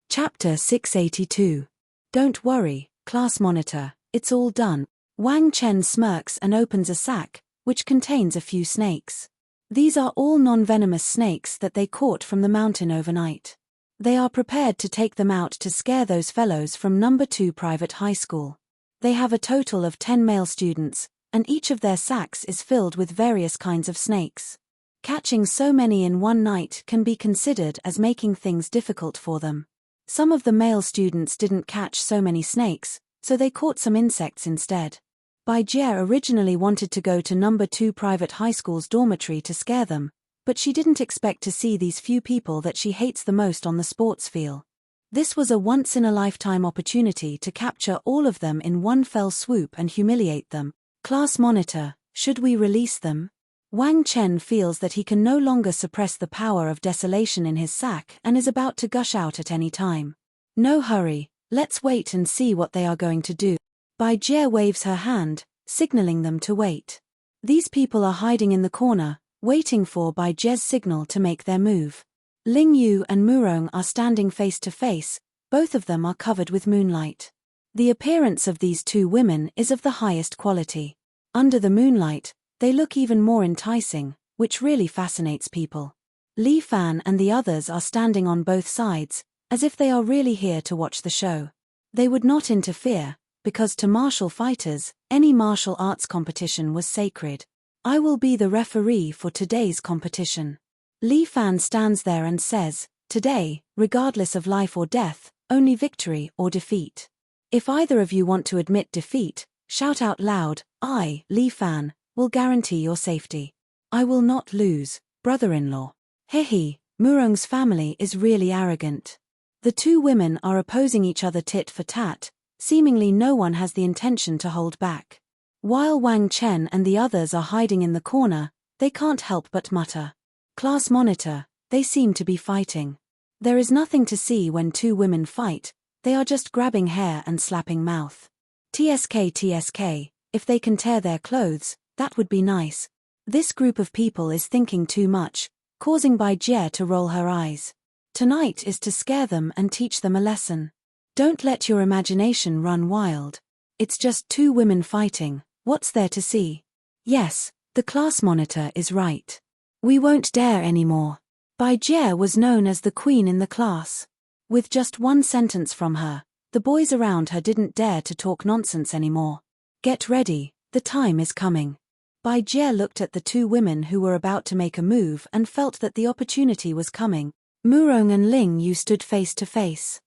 Chapter 682. Don't worry, class monitor, it's all done. Wang Chen smirks and opens a sack, which contains a few snakes. These are all non-venomous snakes that they caught from the mountain overnight. They are prepared to take them out to scare those fellows from No. 2 private high school. They have a total of 10 male students, and each of their sacks is filled with various kinds of snakes. Catching so many in one night can be considered as making things difficult for them. Some of the male students didn't catch so many snakes, so they caught some insects instead. Bai Jie originally wanted to go to No. 2 private high school's dormitory to scare them, but she didn't expect to see these few people that she hates the most on the sports field. This was a once-in-a-lifetime opportunity to capture all of them in one fell swoop and humiliate them. "Class monitor, should we release them?" Wang Chen feels that he can no longer suppress the power of desolation in his sack and is about to gush out at any time. No hurry, let's wait and see what they are going to do. Bai Jie waves her hand, signaling them to wait. These people are hiding in the corner, waiting for Bai Jie's signal to make their move. Ling Yu and Murong are standing face to face, both of them are covered with moonlight. The appearance of these two women is of the highest quality. Under the moonlight, they look even more enticing, which really fascinates people. Li Fan and the others are standing on both sides, as if they are really here to watch the show. They would not interfere, because to martial fighters, any martial arts competition was sacred. I will be the referee for today's competition. Li Fan stands there and says, today, regardless of life or death, only victory or defeat. If either of you want to admit defeat, shout out loud, I, Li Fan, will guarantee your safety. I will not lose, brother-in-law. Hehe, Murong's family is really arrogant. The two women are opposing each other tit for tat, seemingly no one has the intention to hold back. While Wang Chen and the others are hiding in the corner, they can't help but mutter. Class monitor, they seem to be fighting. There is nothing to see when two women fight, they are just grabbing hair and slapping mouth. TSK, if they can tear their clothes, that would be nice. This group of people is thinking too much, causing Bai Jie to roll her eyes. Tonight is to scare them and teach them a lesson. Don't let your imagination run wild. It's just two women fighting, what's there to see? Yes, the class monitor is right. We won't dare anymore. Bai Jie was known as the queen in the class. With just one sentence from her, the boys around her didn't dare to talk nonsense anymore. Get ready, the time is coming. Bai Jie looked at the two women who were about to make a move and felt that the opportunity was coming. Murong and Ling Yu stood face to face.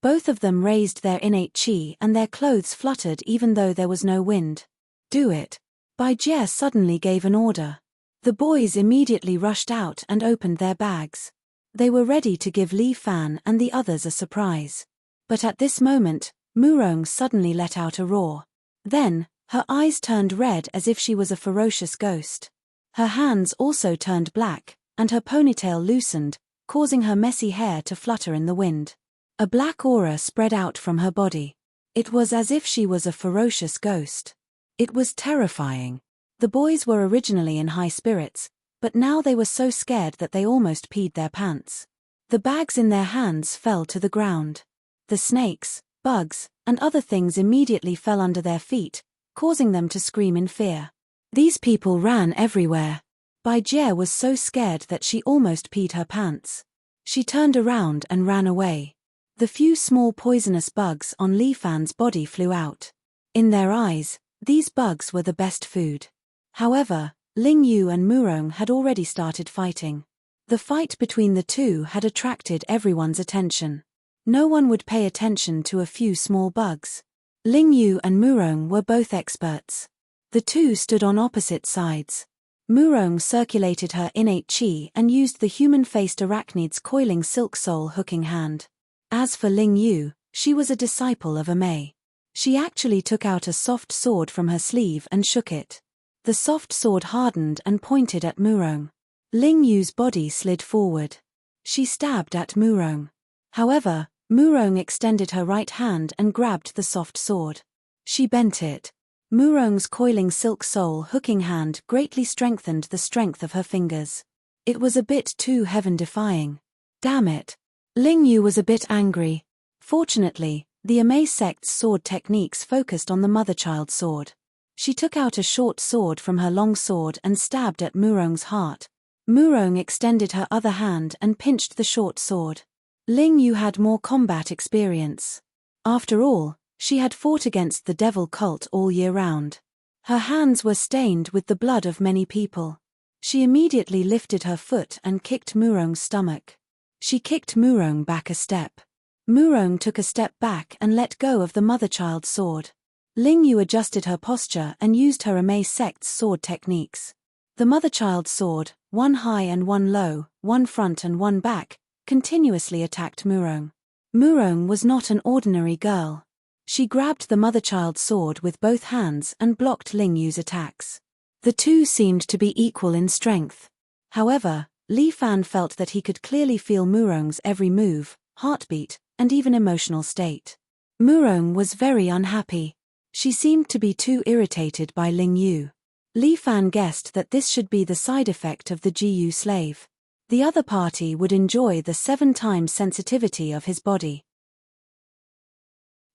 Both of them raised their innate qi and their clothes fluttered even though there was no wind. Do it. Bai Jie suddenly gave an order. The boys immediately rushed out and opened their bags. They were ready to give Li Fan and the others a surprise. But at this moment, Murong suddenly let out a roar. Then, her eyes turned red as if she was a ferocious ghost. Her hands also turned black, and her ponytail loosened, causing her messy hair to flutter in the wind. A black aura spread out from her body. It was as if she was a ferocious ghost. It was terrifying. The boys were originally in high spirits, but now they were so scared that they almost peed their pants. The bags in their hands fell to the ground. The snakes, bugs, and other things immediately fell under their feet, causing them to scream in fear. These people ran everywhere. Bai Jie was so scared that she almost peed her pants. She turned around and ran away. The few small poisonous bugs on Li Fan's body flew out. In their eyes, these bugs were the best food. However, Ling Yu and Murong had already started fighting. The fight between the two had attracted everyone's attention. No one would pay attention to a few small bugs. Ling Yu and Murong were both experts. The two stood on opposite sides. Murong circulated her innate qi and used the human-faced arachnide's coiling silk soul hooking hand. As for Ling Yu, she was a disciple of Immerse. She actually took out a soft sword from her sleeve and shook it. The soft sword hardened and pointed at Murong. Ling Yu's body slid forward. She stabbed at Murong. However, Murong extended her right hand and grabbed the soft sword. She bent it. Murong's coiling silk soul hooking hand greatly strengthened the strength of her fingers. It was a bit too heaven-defying. Damn it. Ling Yu was a bit angry. Fortunately, the Immerse sect's sword techniques focused on the mother-child sword. She took out a short sword from her long sword and stabbed at Murong's heart. Murong extended her other hand and pinched the short sword. Ling Yu had more combat experience. After all, she had fought against the devil cult all year round. Her hands were stained with the blood of many people. She immediately lifted her foot and kicked Murong's stomach. She kicked Murong back a step. Murong took a step back and let go of the mother-child sword. Ling Yu adjusted her posture and used her Immerse sect's sword techniques. The mother-child sword, one high and one low, one front and one back, continuously attacked Murong. Murong was not an ordinary girl. She grabbed the mother-child sword with both hands and blocked Ling Yu's attacks. The two seemed to be equal in strength. However, Li Fan felt that he could clearly feel Murong's every move, heartbeat, and even emotional state. Murong was very unhappy. She seemed to be too irritated by Ling Yu. Li Fan guessed that this should be the side effect of the Jiyu slave. The other party would enjoy the 7 times sensitivity of his body.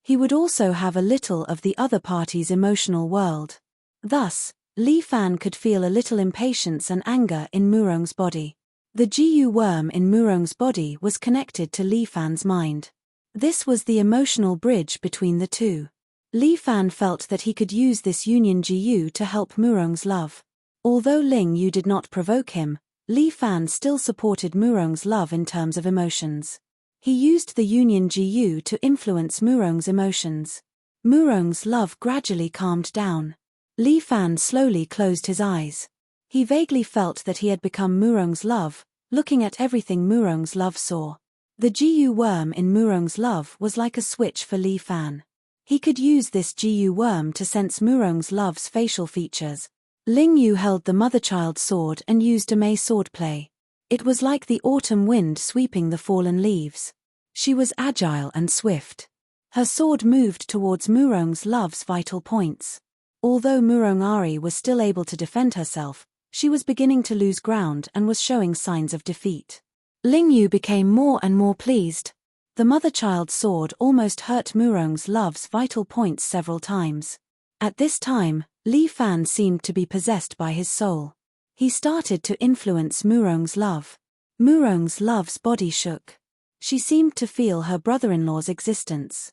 He would also have a little of the other party's emotional world. Thus, Li Fan could feel a little impatience and anger in Murong's body. The Jiyu worm in Murong's body was connected to Li Fan's mind. This was the emotional bridge between the two. Li Fan felt that he could use this union Jiyu to help Murong's love. Although Ling Yu did not provoke him, Li Fan still supported Murong's love in terms of emotions. He used the union Jiyu to influence Murong's emotions. Murong's love gradually calmed down. Li Fan slowly closed his eyes. He vaguely felt that he had become Murong's love, looking at everything Murong's love saw. The Jiyu worm in Murong's love was like a switch for Li Fan. He could use this Jiyu worm to sense Murong's love's facial features. Ling Yu held the mother-child sword and used a Mei swordplay. It was like the autumn wind sweeping the fallen leaves. She was agile and swift. Her sword moved towards Murong's love's vital points. Although Murong Ari was still able to defend herself, she was beginning to lose ground and was showing signs of defeat. Ling Yu became more and more pleased. The mother-child sword almost hurt Murong's love's vital points several times. At this time, Li Fan seemed to be possessed by his soul. He started to influence Murong's love. Murong's love's body shook. She seemed to feel her brother-in-law's existence.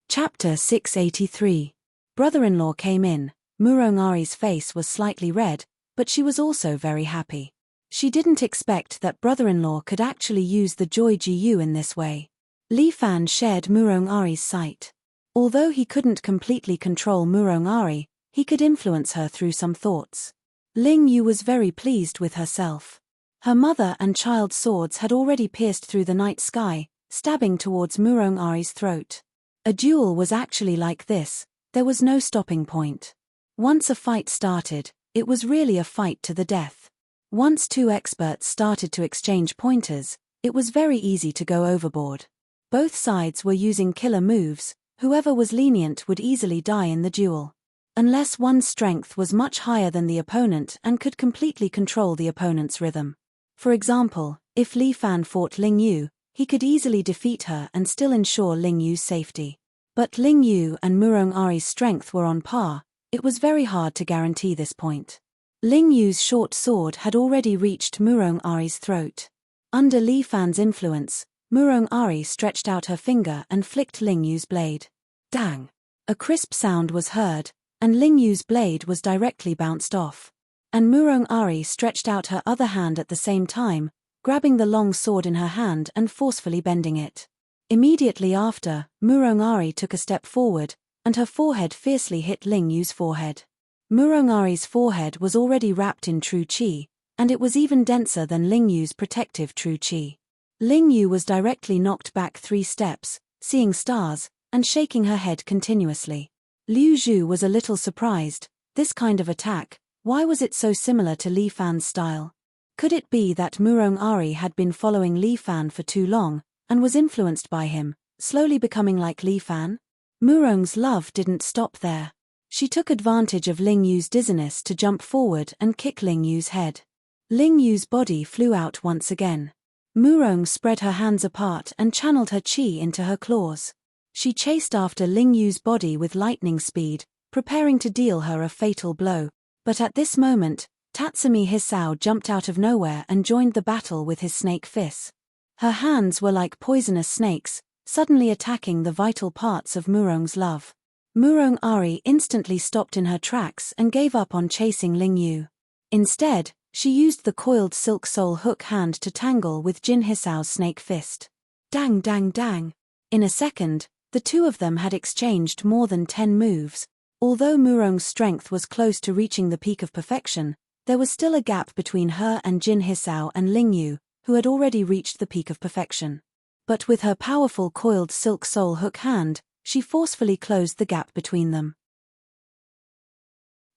Chapter 683. Brother-in-law came in. Murong Ari's face was slightly red, but she was also very happy. She didn't expect that brother-in-law could actually use the Joy Jiyu in this way. Li Fan shared Murong Ari's sight. Although he couldn't completely control Murong Ari, he could influence her through some thoughts. Ling Yu was very pleased with herself. Her mother and child swords had already pierced through the night sky, stabbing towards Murong Ari's throat. A duel was actually like this, there was no stopping point. Once a fight started, it was really a fight to the death. Once two experts started to exchange pointers, it was very easy to go overboard. Both sides were using killer moves, whoever was lenient would easily die in the duel. Unless one's strength was much higher than the opponent and could completely control the opponent's rhythm. For example, if Li Fan fought Ling Yu, he could easily defeat her and still ensure Ling Yu's safety. But Ling Yu and Murong Ari's strength were on par, it was very hard to guarantee this point. Ling Yu's short sword had already reached Murong Ari's throat. Under Li Fan's influence, Murong Ari stretched out her finger and flicked Ling Yu's blade. Dang! A crisp sound was heard, and Ling Yu's blade was directly bounced off. And Murong Ari stretched out her other hand at the same time, grabbing the long sword in her hand and forcefully bending it. Immediately after, Murong Ari took a step forward, and her forehead fiercely hit Ling Yu's forehead. Murong Ari's forehead was already wrapped in true qi, and it was even denser than Ling Yu's protective true qi. Ling Yu was directly knocked back 3 steps, seeing stars, and shaking her head continuously. Liu Zhu was a little surprised. This kind of attack, why was it so similar to Li Fan's style? Could it be that Murong Ari had been following Li Fan for too long, and was influenced by him, slowly becoming like Li Fan? Murong's love didn't stop there. She took advantage of Ling Yu's dizziness to jump forward and kick Ling Yu's head. Ling Yu's body flew out once again. Murong spread her hands apart and channeled her qi into her claws. She chased after Ling Yu's body with lightning speed, preparing to deal her a fatal blow. But at this moment, Tatsumi Hisao jumped out of nowhere and joined the battle with his snake fists. Her hands were like poisonous snakes, suddenly attacking the vital parts of Murong's love. Murong Ari instantly stopped in her tracks and gave up on chasing Ling Yu. Instead, she used the coiled silk soul hook hand to tangle with Jin Hisao's snake fist. Dang dang dang. In a second, the two of them had exchanged more than 10 moves. Although Murong's strength was close to reaching the peak of perfection, there was still a gap between her and Jin Hisao and Ling Yu, who had already reached the peak of perfection. But with her powerful coiled silk soul hook hand, she forcefully closed the gap between them.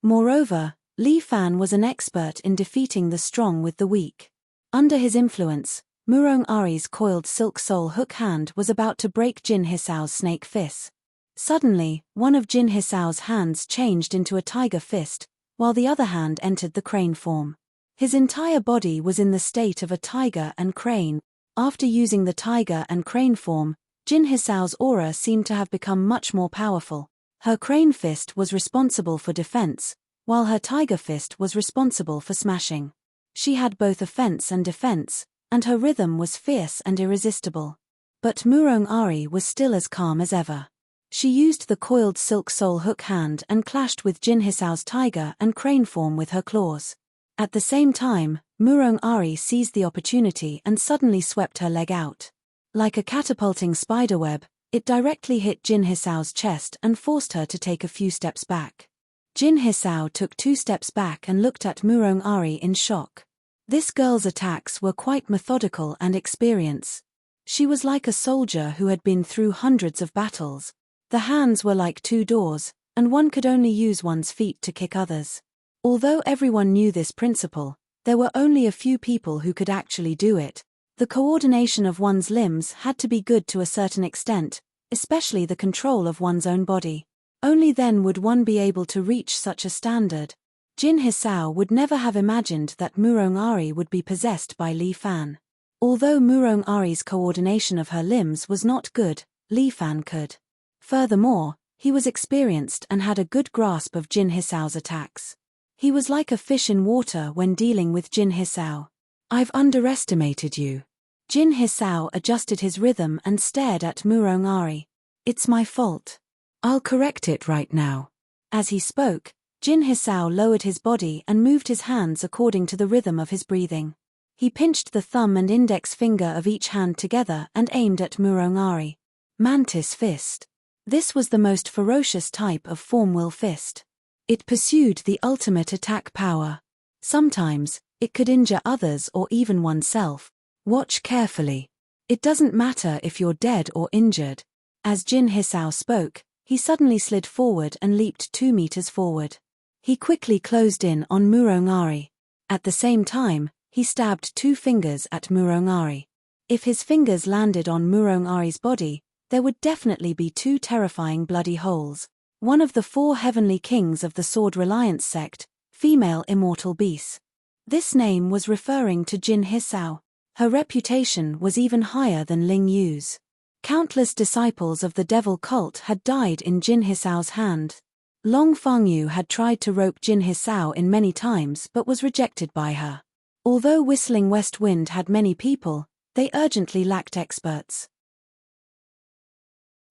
Moreover, Li Fan was an expert in defeating the strong with the weak. Under his influence, Murong Ari's coiled silk soul hook hand was about to break Jin Hisao's snake fist. Suddenly, one of Jin Hisao's hands changed into a tiger fist, while the other hand entered the crane form. His entire body was in the state of a tiger and crane. After using the tiger and crane form, Jin Hisao's aura seemed to have become much more powerful. Her crane fist was responsible for defense, while her tiger fist was responsible for smashing. She had both offense and defense, and her rhythm was fierce and irresistible. But Murong Ari was still as calm as ever. She used the coiled silk soul hook hand and clashed with Jin Hisao's tiger and crane form with her claws. At the same time, Murong Ari seized the opportunity and suddenly swept her leg out. Like a catapulting spiderweb, it directly hit Jin Hisao's chest and forced her to take a few steps back. Jin Hisao took 2 steps back and looked at Murong Ari in shock. This girl's attacks were quite methodical and experienced. She was like a soldier who had been through hundreds of battles. The hands were like 2 doors, and one could only use one's feet to kick others. Although everyone knew this principle, there were only a few people who could actually do it. The coordination of one's limbs had to be good to a certain extent, especially the control of one's own body. Only then would one be able to reach such a standard. Jin Hisao would never have imagined that Murong Ari would be possessed by Li Fan. Although Murong Ari's coordination of her limbs was not good, Li Fan could. Furthermore, he was experienced and had a good grasp of Jin Hisao's attacks. He was like a fish in water when dealing with Jin Hisao. "I've underestimated you." Jin Hisao adjusted his rhythm and stared at Murong Ari. "It's my fault. I'll correct it right now." As he spoke, Jin Hisao lowered his body and moved his hands according to the rhythm of his breathing. He pinched the thumb and index finger of each hand together and aimed at Murong Ari. Mantis fist. This was the most ferocious type of form will fist. It pursued the ultimate attack power. Sometimes, it could injure others or even oneself. Watch carefully. It doesn't matter if you're dead or injured. As Jin Hisao spoke, he suddenly slid forward and leaped 2 meters forward. He quickly closed in on Murong Ari. At the same time, he stabbed 2 fingers at Murong Ari. If his fingers landed on Murong Ari's body, there would definitely be 2 terrifying bloody holes. One of the 4 heavenly kings of the Sword Reliance sect, female immortal beasts. This name was referring to Jin Hisao. Her reputation was even higher than Ling Yu's. Countless disciples of the devil cult had died in Jin Hisao's hand. Long Fangyu had tried to rope Jin Hisao in many times but was rejected by her. Although Whistling West Wind had many people, they urgently lacked experts.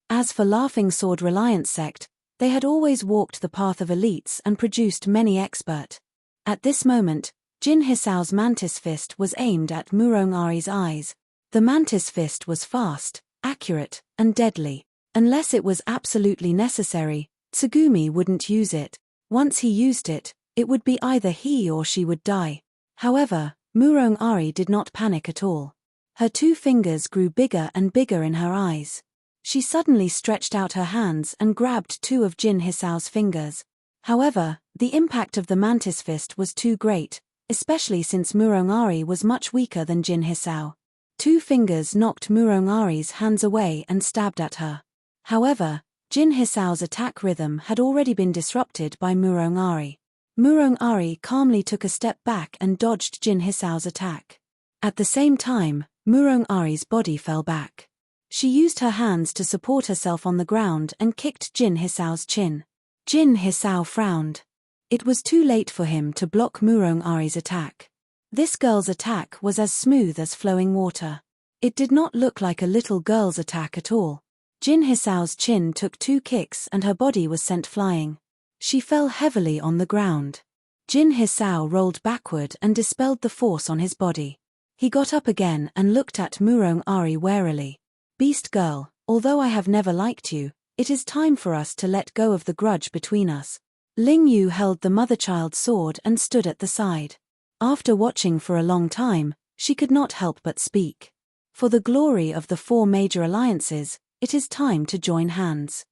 As for Laughing Sword Reliance sect, they had always walked the path of elites and produced many expert. At this moment, Jin Hisao's mantis fist was aimed at Murong Ari's eyes. The mantis fist was fast, accurate, and deadly. Unless it was absolutely necessary, Tsugumi wouldn't use it. Once he used it, it would be either he or she would die. However, Murong Ari did not panic at all. Her 2 fingers grew bigger and bigger in her eyes. She suddenly stretched out her hands and grabbed 2 of Jin Hisao's fingers. However, the impact of the mantis fist was too great, especially since Murong Ari was much weaker than Jin Hisao. 2 fingers knocked Murong Ari's hands away and stabbed at her. However, Jin Hisao's attack rhythm had already been disrupted by Murong Ari. Murong Ari calmly took a step back and dodged Jin Hisao's attack. At the same time, Murong Ari's body fell back. She used her hands to support herself on the ground and kicked Jin Hisao's chin. Jin Hisao frowned. It was too late for him to block Murong Ari's attack. This girl's attack was as smooth as flowing water. It did not look like a little girl's attack at all. Jin Hisao's chin took 2 kicks and her body was sent flying. She fell heavily on the ground. Jin Hisao rolled backward and dispelled the force on his body. He got up again and looked at Murong Ari warily. "Beast girl, although I have never liked you, it is time for us to let go of the grudge between us." Ling Yu held the mother-child sword and stood at the side. After watching for a long time, she could not help but speak. For the glory of the 4 major alliances, it is time to join hands.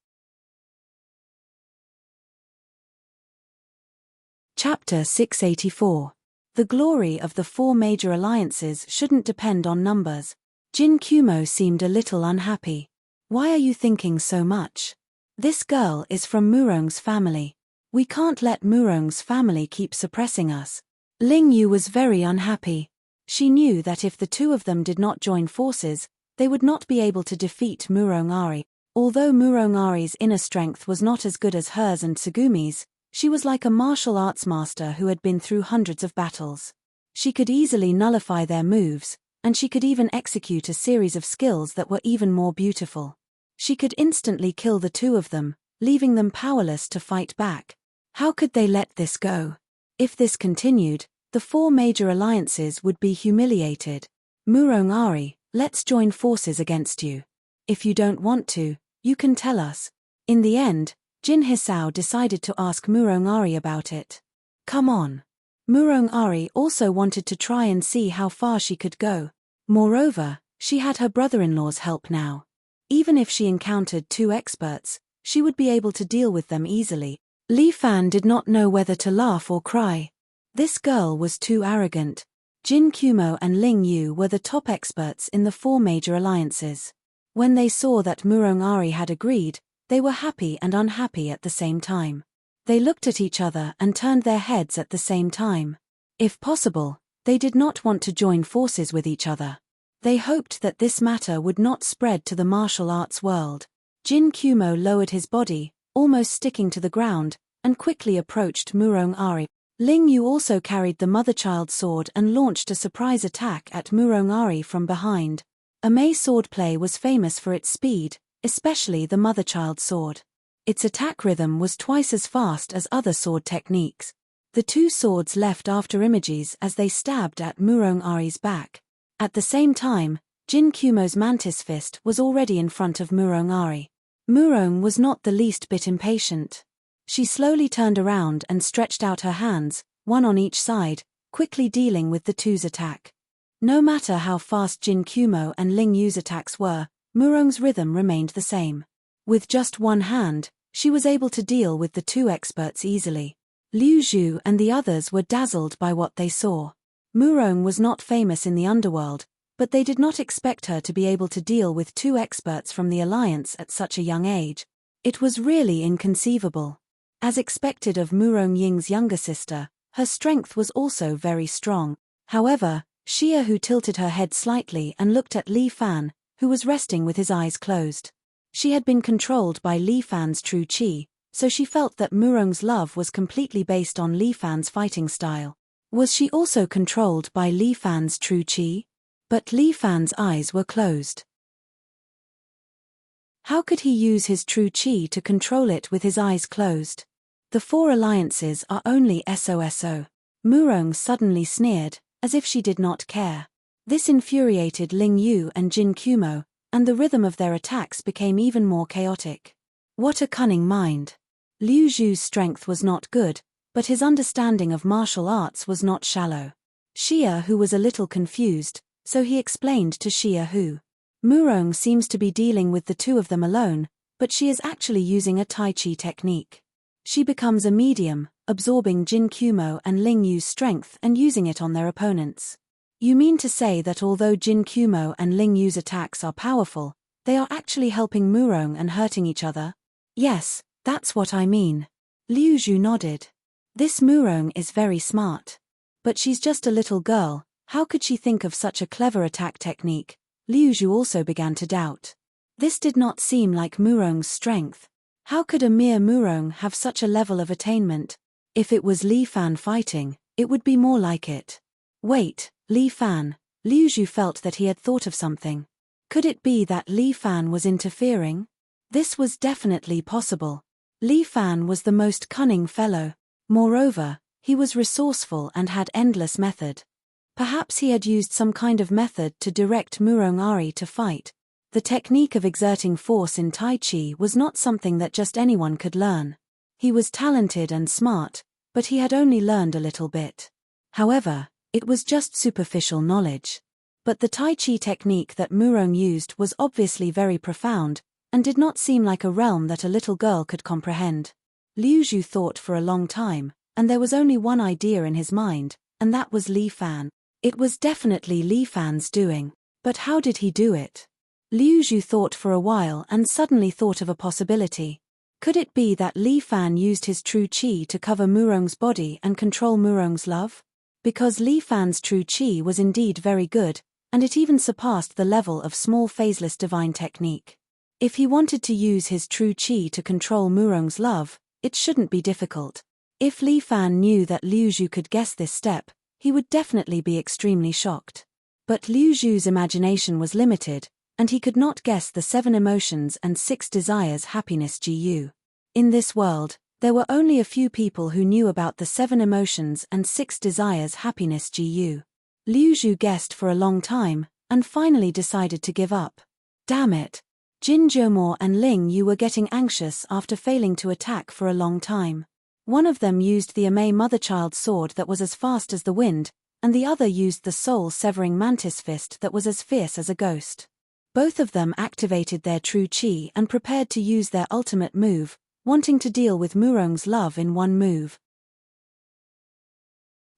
Chapter 684. The glory of the four major alliances shouldn't depend on numbers. Jin Kumo seemed a little unhappy. Why are you thinking so much? This girl is from Murong's family. We can't let Murong's family keep suppressing us. Ling Yu was very unhappy. She knew that if the two of them did not join forces, they would not be able to defeat Murong Ari. Although Murong Ari's inner strength was not as good as hers and Tsugumi's, she was like a martial arts master who had been through hundreds of battles. She could easily nullify their moves, and she could even execute a series of skills that were even more beautiful. She could instantly kill the two of them, leaving them powerless to fight back. How could they let this go? If this continued, the four major alliances would be humiliated. Murong Ari, let's join forces against you. If you don't want to, you can tell us. In the end, Jin Hisao decided to ask Murong Ari about it. Come on. Murong Ari also wanted to try and see how far she could go. Moreover, she had her brother-in-law's help now. Even if she encountered two experts, she would be able to deal with them easily. Li Fan did not know whether to laugh or cry. This girl was too arrogant. Jin Kumo and Ling Yu were the top experts in the four major alliances. When they saw that Murong Ari had agreed, they were happy and unhappy at the same time. They looked at each other and turned their heads at the same time. If possible, they did not want to join forces with each other. They hoped that this matter would not spread to the martial arts world. Jin Kumo lowered his body, almost sticking to the ground, and quickly approached Murong Ari. Ling Yu also carried the mother-child sword and launched a surprise attack at Murong Ari from behind. Immerse swordplay was famous for its speed, especially the mother-child sword. Its attack rhythm was twice as fast as other sword techniques. The two swords left after images as they stabbed at Murong Ari's back. At the same time, Jin Kumo's mantis fist was already in front of Murong Ari. Murong was not the least bit impatient. She slowly turned around and stretched out her hands, one on each side, quickly dealing with the two's attack. No matter how fast Jin Kumo and Ling Yu's attacks were, Murong's rhythm remained the same. With just one hand, she was able to deal with the two experts easily. Liu Zhu and the others were dazzled by what they saw. Murong was not famous in the underworld, but they did not expect her to be able to deal with two experts from the Alliance at such a young age. It was really inconceivable. As expected of Murong Ying's younger sister, her strength was also very strong. However, Xia Hu tilted her head slightly and looked at Li Fan, who was resting with his eyes closed. She had been controlled by Li Fan's true qi, so she felt that Murong's love was completely based on Li Fan's fighting style. Was she also controlled by Li Fan's true qi? But Li Fan's eyes were closed. How could he use his true qi to control it with his eyes closed? The four alliances are only SOSO. Murong suddenly sneered, as if she did not care. This infuriated Ling Yu and Jin Kumo, and the rhythm of their attacks became even more chaotic. What a cunning mind. Liu Zhu's strength was not good, but his understanding of martial arts was not shallow. Xia Hu was a little confused, so he explained to Xia Hu. Murong seems to be dealing with the two of them alone, but she is actually using a Tai Chi technique. She becomes a medium, absorbing Jin Kumo and Ling Yu's strength and using it on their opponents. You mean to say that although Jin Kumo and Ling Yu's attacks are powerful, they are actually helping Murong and hurting each other? Yes, that's what I mean. Liu Zhu nodded. This Murong is very smart. But she's just a little girl, how could she think of such a clever attack technique? Liu Zhu also began to doubt. This did not seem like Murong's strength. How could a mere Murong have such a level of attainment? If it was Li Fan fighting, it would be more like it. Wait, Li Fan. Liu Zhu felt that he had thought of something. Could it be that Li Fan was interfering? This was definitely possible. Li Fan was the most cunning fellow. Moreover, he was resourceful and had endless method. Perhaps he had used some kind of method to direct Murong Ari to fight. The technique of exerting force in Tai Chi was not something that just anyone could learn. He was talented and smart, but he had only learned a little bit. However, it was just superficial knowledge. But the Tai Chi technique that Murong used was obviously very profound, and did not seem like a realm that a little girl could comprehend. Liu Zhu thought for a long time, and there was only one idea in his mind, and that was Li Fan. It was definitely Li Fan's doing. But how did he do it? Liu Zhu thought for a while and suddenly thought of a possibility. Could it be that Li Fan used his true qi to cover Murong's body and control Murong's love? Because Li Fan's true qi was indeed very good, and it even surpassed the level of small phaseless divine technique. If he wanted to use his true qi to control Murong's love, it shouldn't be difficult. If Li Fan knew that Liu Zhu could guess this step, he would definitely be extremely shocked. But Liu Zhu's imagination was limited, and he could not guess the 7 emotions and 6 desires happiness Gu. In this world, there were only a few people who knew about the 7 emotions and 6 desires happiness Gu. Liu Zhu guessed for a long time, and finally decided to give up. Damn it! Jin Jiamo and Ling Yu were getting anxious after failing to attack for a long time. One of them used the Amei mother-child sword that was as fast as the wind, and the other used the soul-severing mantis fist that was as fierce as a ghost. Both of them activated their true qi and prepared to use their ultimate move, wanting to deal with Murong's love in one move.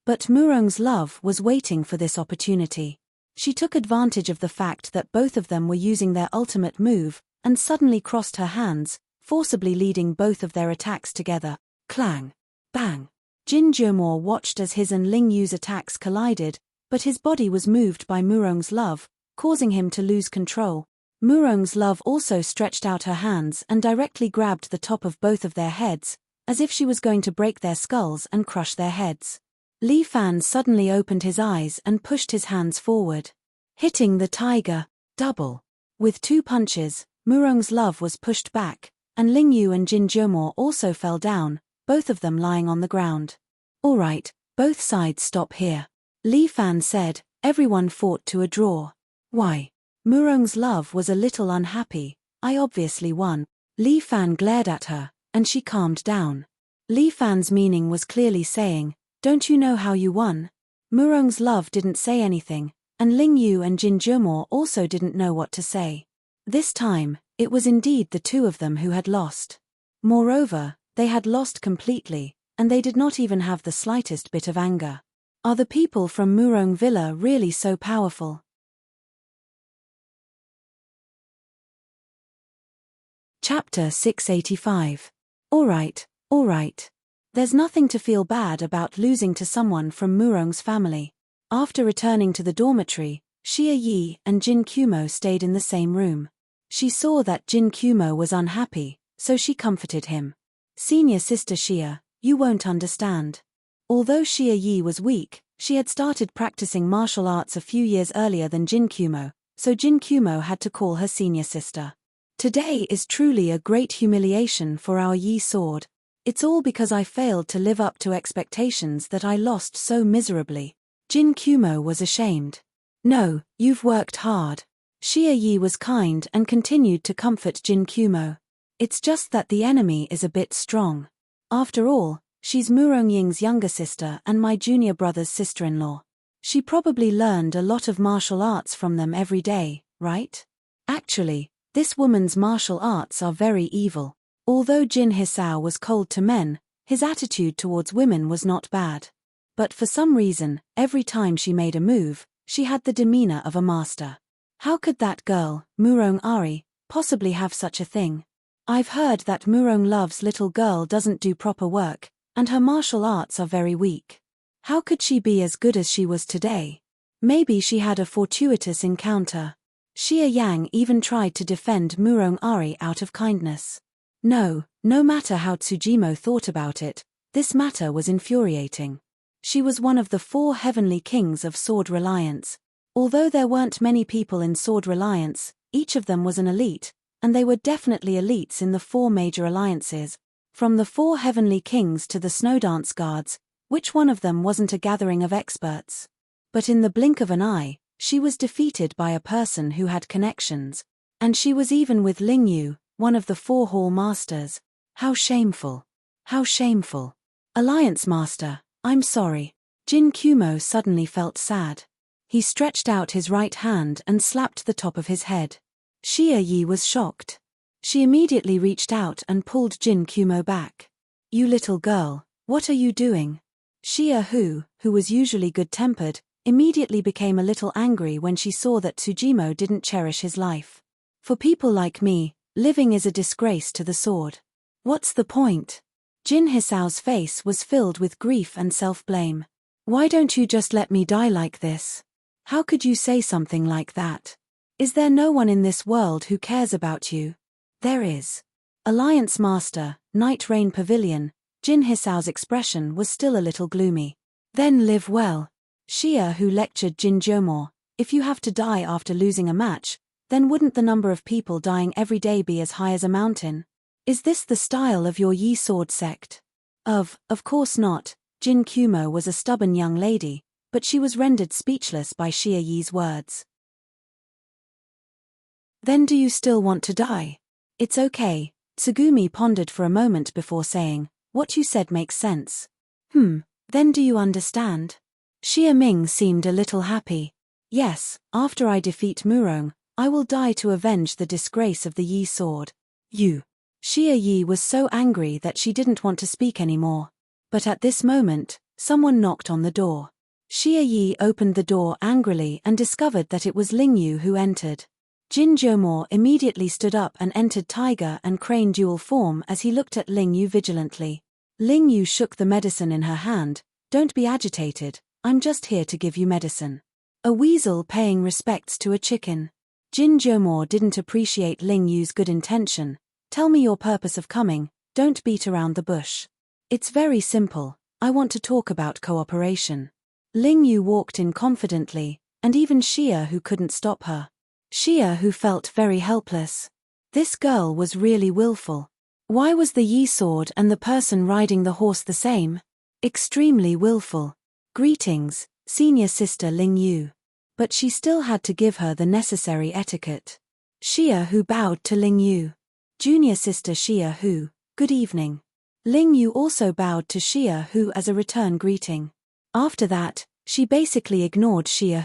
But Murong's love was waiting for this opportunity. She took advantage of the fact that both of them were using their ultimate move, and suddenly crossed her hands, forcibly leading both of their attacks together. Clang! Bang! Jin Jiamo watched as his and Ling Yu's attacks collided, but his body was moved by Murong's love, causing him to lose control. Murong's love also stretched out her hands and directly grabbed the top of both of their heads, as if she was going to break their skulls and crush their heads. Li Fan suddenly opened his eyes and pushed his hands forward, hitting the tiger. Double. With 2 punches, Murong's love was pushed back, and Ling Yu and Jin Jiamo also fell down, both of them lying on the ground. All right, both sides stop here. Li Fan said, everyone fought to a draw. Why? Murong's love was a little unhappy. I obviously won. Li Fan glared at her, and she calmed down. Li Fan's meaning was clearly saying, don't you know how you won? Murong's love didn't say anything, and Ling Yu and Jin Jiamo also didn't know what to say. This time, it was indeed the 2 of them who had lost. Moreover, they had lost completely, and they did not even have the slightest bit of anger. Are the people from Murong Villa really so powerful? Chapter 685. Alright. There's nothing to feel bad about losing to someone from Murong's family. After returning to the dormitory, Xia Yi and Jin Kumo stayed in the same room. She saw that Jin Kumo was unhappy, so she comforted him. Senior sister Xia, you won't understand. Although Xia Yi was weak, she had started practicing martial arts a few years earlier than Jin Kumo, so Jin Kumo had to call her senior sister. Today is truly a great humiliation for our Yi sword. It's all because I failed to live up to expectations that I lost so miserably. Jin Kumo was ashamed. No, you've worked hard. Xia Yi was kind and continued to comfort Jin Kumo. It's just that the enemy is a bit strong. After all, she's Murong Ying's younger sister and my junior brother's sister-in-law. She probably learned a lot of martial arts from them every day, right? Actually, this woman's martial arts are very evil. Although Jin Hisao was cold to men, his attitude towards women was not bad. But for some reason, every time she made a move, she had the demeanor of a master. How could that girl, Murong Ari, possibly have such a thing? I've heard that Murong Love's little girl doesn't do proper work, and her martial arts are very weak. How could she be as good as she was today? Maybe she had a fortuitous encounter. Xia Yang even tried to defend Murong Ari out of kindness. No matter how Tsujimo thought about it, this matter was infuriating. She was one of the 4 heavenly kings of Sword Reliance. Although there weren't many people in Sword Reliance, each of them was an elite, and they were definitely elites in the 4 major alliances. From the 4 heavenly kings to the Snowdance Guards, which one of them wasn't a gathering of experts? But in the blink of an eye, she was defeated by a person who had connections. And she was even with Ling Yu, one of the 4 hall masters. How shameful. How shameful. Alliance Master, I'm sorry. Jin Kumo suddenly felt sad. He stretched out his right hand and slapped the top of his head. Xia Yi was shocked. She immediately reached out and pulled Jin Kumo back. You little girl, What are you doing? Xia who was usually good-tempered, immediately became a little angry when she saw that Tsujimo didn't cherish his life. For people like me, living is a disgrace to the sword. What's the point? Jin Hisao's face was filled with grief and self-blame. Why don't you just let me die like this? How could you say something like that? Is there no one in this world who cares about you? There is. Alliance Master, Night Rain Pavilion. Jin Hisao's expression was still a little gloomy. Then live well. Xia who lectured Jin Jomor, if you have to die after losing a match, then wouldn't the number of people dying every day be as high as a mountain? Is this the style of your Yi sword sect? Of course not. Jin Kumo was a stubborn young lady, but she was rendered speechless by Xia Yi's words. Then do you still want to die? It's okay. Tsugumi pondered for a moment before saying, what you said makes sense. Then do you understand? Xia Ming seemed a little happy. Yes, after I defeat Murong, I will die to avenge the disgrace of the Yi sword. You. Xia Yi was so angry that she didn't want to speak anymore. But at this moment, someone knocked on the door. Xia Yi opened the door angrily and discovered that it was Ling Yu who entered. Jin Jomor immediately stood up and entered tiger and crane dual form as he looked at Ling Yu vigilantly. Ling Yu shook the medicine in her hand. Don't be agitated, I'm just here to give you medicine. A weasel paying respects to a chicken. Jin Jomor didn't appreciate Ling Yu's good intention. Tell me your purpose of coming, don't beat around the bush. It's very simple, I want to talk about cooperation. Ling Yu walked in confidently, and even Xia who couldn't stop her. Xia who felt very helpless. This girl was really willful. Why was the Yi sword and the person riding the horse the same? Extremely willful. Greetings, senior sister Ling Yu. But she still had to give her the necessary etiquette. Xia who bowed to Ling Yu. Junior sister Xia who, good evening. Ling Yu also bowed to Xia who as a return greeting. After that, she basically ignored Xia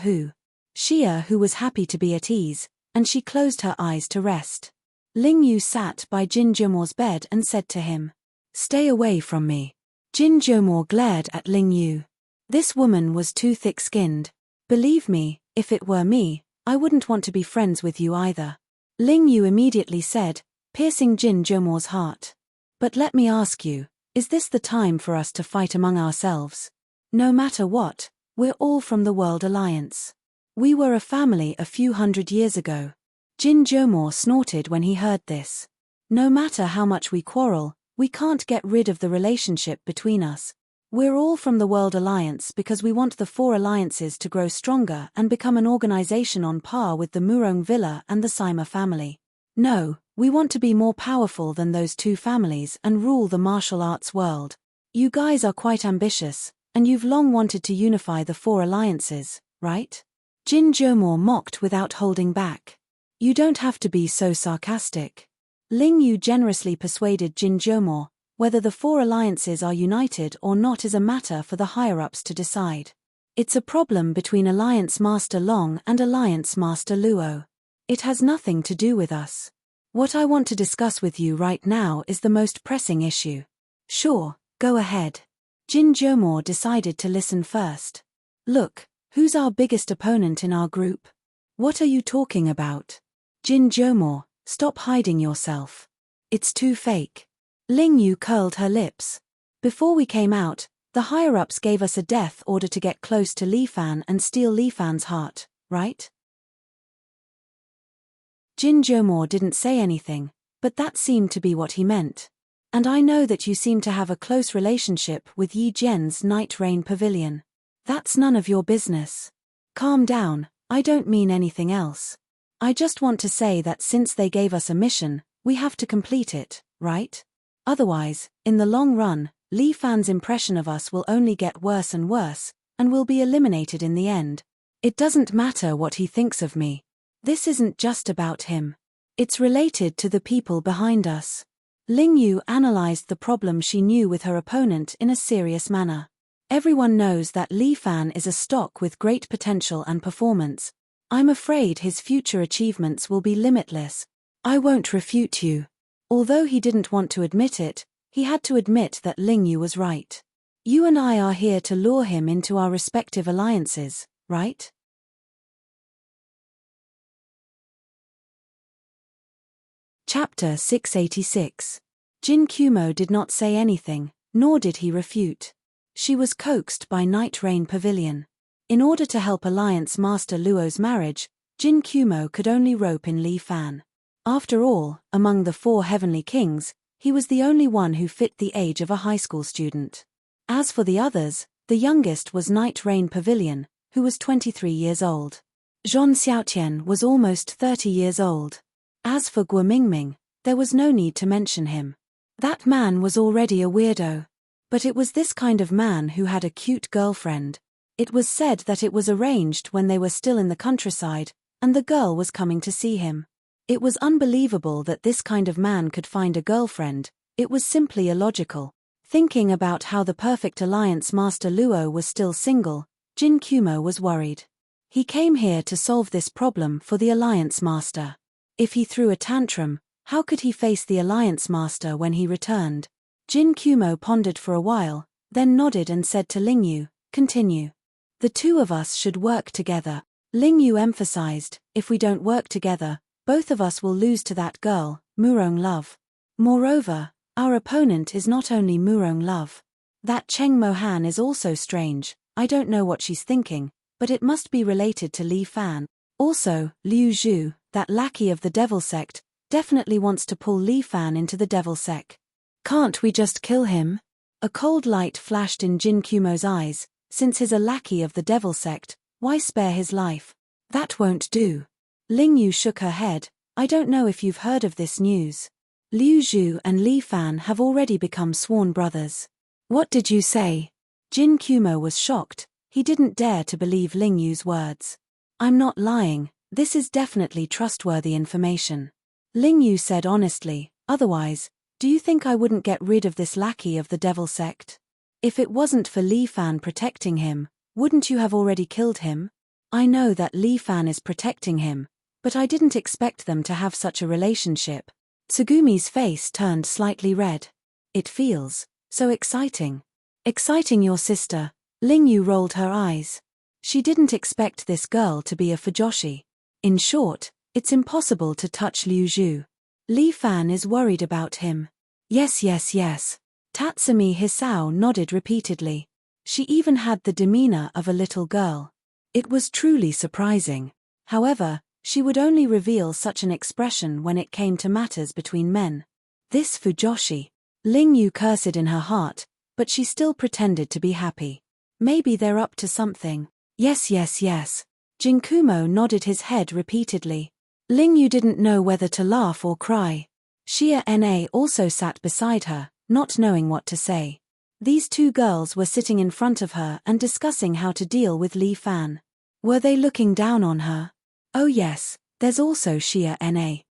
who was happy to be at ease, and she closed her eyes to rest. Ling Yu sat by Jin Jomor's bed and said to him, "Stay away from me." Jin Jomor glared at Ling Yu. This woman was too thick-skinned. Believe me, if it were me, I wouldn't want to be friends with you either. Ling Yu immediately said, piercing Jin Jomor's heart. But let me ask you, is this the time for us to fight among ourselves? No matter what, we're all from the World Alliance. We were a family a few hundred years ago. Jin Jomor snorted when he heard this. No matter how much we quarrel, we can't get rid of the relationship between us. We're all from the World Alliance because we want the four alliances to grow stronger and become an organization on par with the Murong Villa and the Sima family. No, we want to be more powerful than those two families and rule the martial arts world. You guys are quite ambitious, and you've long wanted to unify the four alliances, right? Jin Jomor mocked without holding back. You don't have to be so sarcastic. Ling Yu generously persuaded Jin Jomor, whether the four alliances are united or not is a matter for the higher-ups to decide. It's a problem between Alliance Master Long and Alliance Master Luo. It has nothing to do with us. What I want to discuss with you right now is the most pressing issue. Sure, go ahead. Jin Jomor decided to listen first. Look, who's our biggest opponent in our group? What are you talking about? Jin Jomor, stop hiding yourself. It's too fake. Ling Yu curled her lips. Before we came out, the higher-ups gave us a death order to get close to Li Fan and steal Li Fan's heart, right? Jin Jomor didn't say anything, but that seemed to be what he meant. And I know that you seem to have a close relationship with Yi Jian's Night Rain Pavilion. That's none of your business. Calm down, I don't mean anything else. I just want to say that since they gave us a mission, we have to complete it, right? Otherwise, in the long run, Li Fan's impression of us will only get worse and worse, and we'll be eliminated in the end. It doesn't matter what he thinks of me. This isn't just about him. It's related to the people behind us. Ling Yu analyzed the problem she knew with her opponent in a serious manner. Everyone knows that Li Fan is a stock with great potential and performance. I'm afraid his future achievements will be limitless. I won't refute you. Although he didn't want to admit it, he had to admit that Ling Yu was right. You and I are here to lure him into our respective alliances, right? Chapter 686. Jin Kumo did not say anything, nor did he refute. She was coaxed by Night Rain Pavilion. In order to help Alliance Master Luo's marriage, Jin Kumo could only rope in Li Fan. After all, among the 4 heavenly kings, he was the only one who fit the age of a high school student. As for the others, the youngest was Night Rain Pavilion, who was 23 years old. Zhong Xiaotian was almost 30 years old. As for Guo Mingming, there was no need to mention him. That man was already a weirdo. But it was this kind of man who had a cute girlfriend. It was said that it was arranged when they were still in the countryside, and the girl was coming to see him. It was unbelievable that this kind of man could find a girlfriend. It was simply illogical. Thinking about how the perfect Alliance Master Luo was still single, Jin Kumo was worried. He came here to solve this problem for the Alliance Master. If he threw a tantrum, how could he face the Alliance Master when he returned? Jin Kumo pondered for a while, then nodded and said to Lingyu, "Continue. The 2 of us should work together." Lingyu emphasized, "If we don't work together, both of us will lose to that girl, Murong Love. Moreover, our opponent is not only Murong Love. That Cheng Mohan is also strange. I don't know what she's thinking, but it must be related to Li Fan. Also, Liu Zhu, that lackey of the Devil Sect, definitely wants to pull Li Fan into the Devil Sect. Can't we just kill him?" A cold light flashed in Jin Kumo's eyes. Since he's a lackey of the Devil Sect, why spare his life? That won't do. Lingyu shook her head. "I don't know if you've heard of this news. Liu Zhu and Li Fan have already become sworn brothers." "What did you say?" Jin Kumo was shocked. He didn't dare to believe Lingyu's words. "I'm not lying, this is definitely trustworthy information." Lingyu said honestly, "Otherwise, do you think I wouldn't get rid of this lackey of the Devil Sect? If it wasn't for Li Fan protecting him, wouldn't you have already killed him? I know that Li Fan is protecting him, but I didn't expect them to have such a relationship." Tsugumi's face turned slightly red. "It feels so exciting." "Exciting your sister?" Lingyu rolled her eyes. She didn't expect this girl to be a fujoshi. In short, it's impossible to touch Liu Zhu. Li Fan is worried about him. Yes. Tatsumi Hisao nodded repeatedly. She even had the demeanor of a little girl. It was truly surprising. However, she would only reveal such an expression when it came to matters between men. This fujoshi. Lingyu cursed in her heart, but she still pretended to be happy. Maybe they're up to something. Yes. Jin Kumo nodded his head repeatedly. Lingyu didn't know whether to laugh or cry. Xia Na also sat beside her, not knowing what to say. These 2 girls were sitting in front of her and discussing how to deal with Li Fan. Were they looking down on her? Oh yes, there's also Xia Na.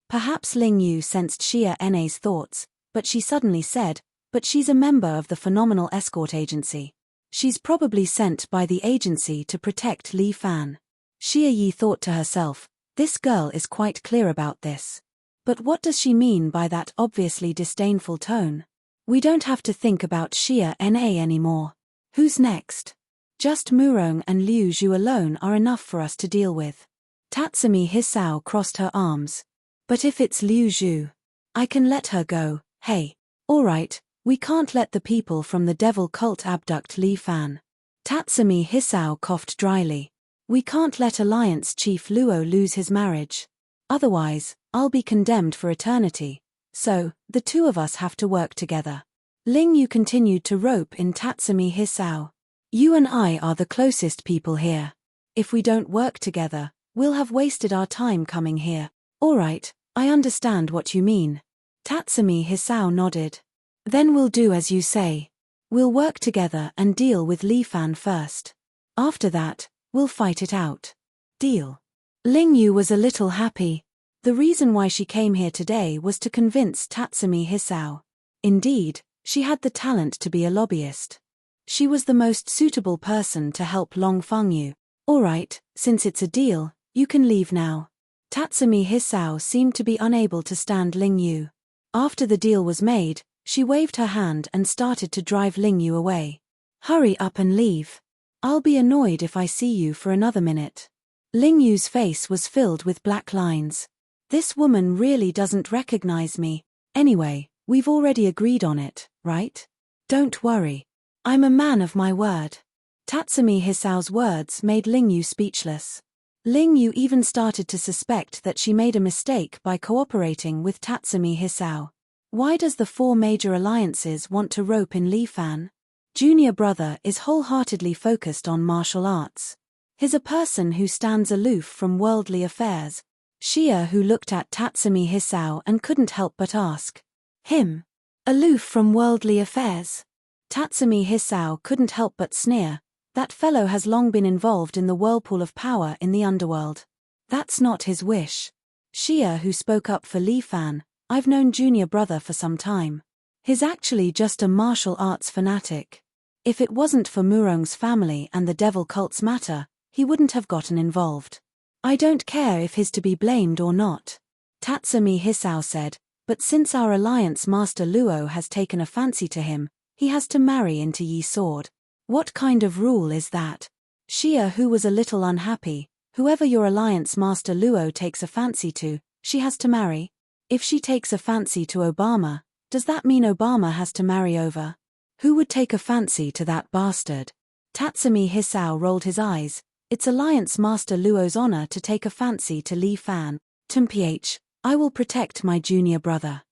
Perhaps Lingyu sensed Xia Na's thoughts, but she suddenly said, "But she's a member of the Phenomenal Escort Agency. She's probably sent by the agency to protect Li Fan." Xia Yi thought to herself, "This girl is quite clear about this. But what does she mean by that obviously disdainful tone? We don't have to think about Xia Na anymore. Who's next? Just Murong and Liu Zhu alone are enough for us to deal with." Tatsumi Hisao crossed her arms. "But if it's Liu Zhu, I can let her go, hey." "Alright, we can't let the people from the devil cult abduct Li Fan." Tatsumi Hisao coughed dryly. "We can't let Alliance Chief Luo lose his marriage. Otherwise, I'll be condemned for eternity. So, the 2 of us have to work together." Lingyu continued to rope in Tatsumi Hisao. "You and I are the closest people here. If we don't work together, we'll have wasted our time coming here." "Alright, I understand what you mean." Tatsumi Hisao nodded. "Then we'll do as you say. We'll work together and deal with Li Fan first. After that, we'll fight it out. Deal." Lingyu was a little happy. The reason why she came here today was to convince Tatsumi Hisao. Indeed, she had the talent to be a lobbyist. She was the most suitable person to help Long Fengyu. "Alright, since it's a deal, you can leave now." Tatsumi Hisao seemed to be unable to stand Lingyu. After the deal was made, She waved her hand and started to drive Ling Yu away. Hurry up and leave. I'll be annoyed if I see you for another minute. Ling Yu's face was filled with black lines. This woman really doesn't recognize me. Anyway, we've already agreed on it, right? Don't worry. I'm a man of my word. Tatsumi Hisao's words made Ling Yu speechless. Ling Yu even started to suspect that she made a mistake by cooperating with Tatsumi Hisao. Why does the four major alliances want to rope in Li Fan? Junior brother is wholeheartedly focused on martial arts. He's a person who stands aloof from worldly affairs. Shia, who looked at Tatsumi Hisao and couldn't help but ask. Him? Aloof from worldly affairs? Tatsumi Hisao couldn't help but sneer. That fellow has long been involved in the whirlpool of power in the underworld. That's not his wish. Shia, who spoke up for Li Fan, I've known junior brother for some time. He's actually just a martial arts fanatic. If it wasn't for Murong's family and the devil cult's matter, he wouldn't have gotten involved. I don't care if he's to be blamed or not. Tatsumi Hisao said, but since our alliance master Luo has taken a fancy to him, he has to marry into Yi Sword. What kind of rule is that? Shia, who was a little unhappy, whoever your alliance master Luo takes a fancy to, she has to marry. If she takes a fancy to Obama, does that mean Obama has to marry over? Who would take a fancy to that bastard? Tatsumi Hisao rolled his eyes. It's alliance master Luo's honor to take a fancy to Li Fan. Mph, I will protect my junior brother.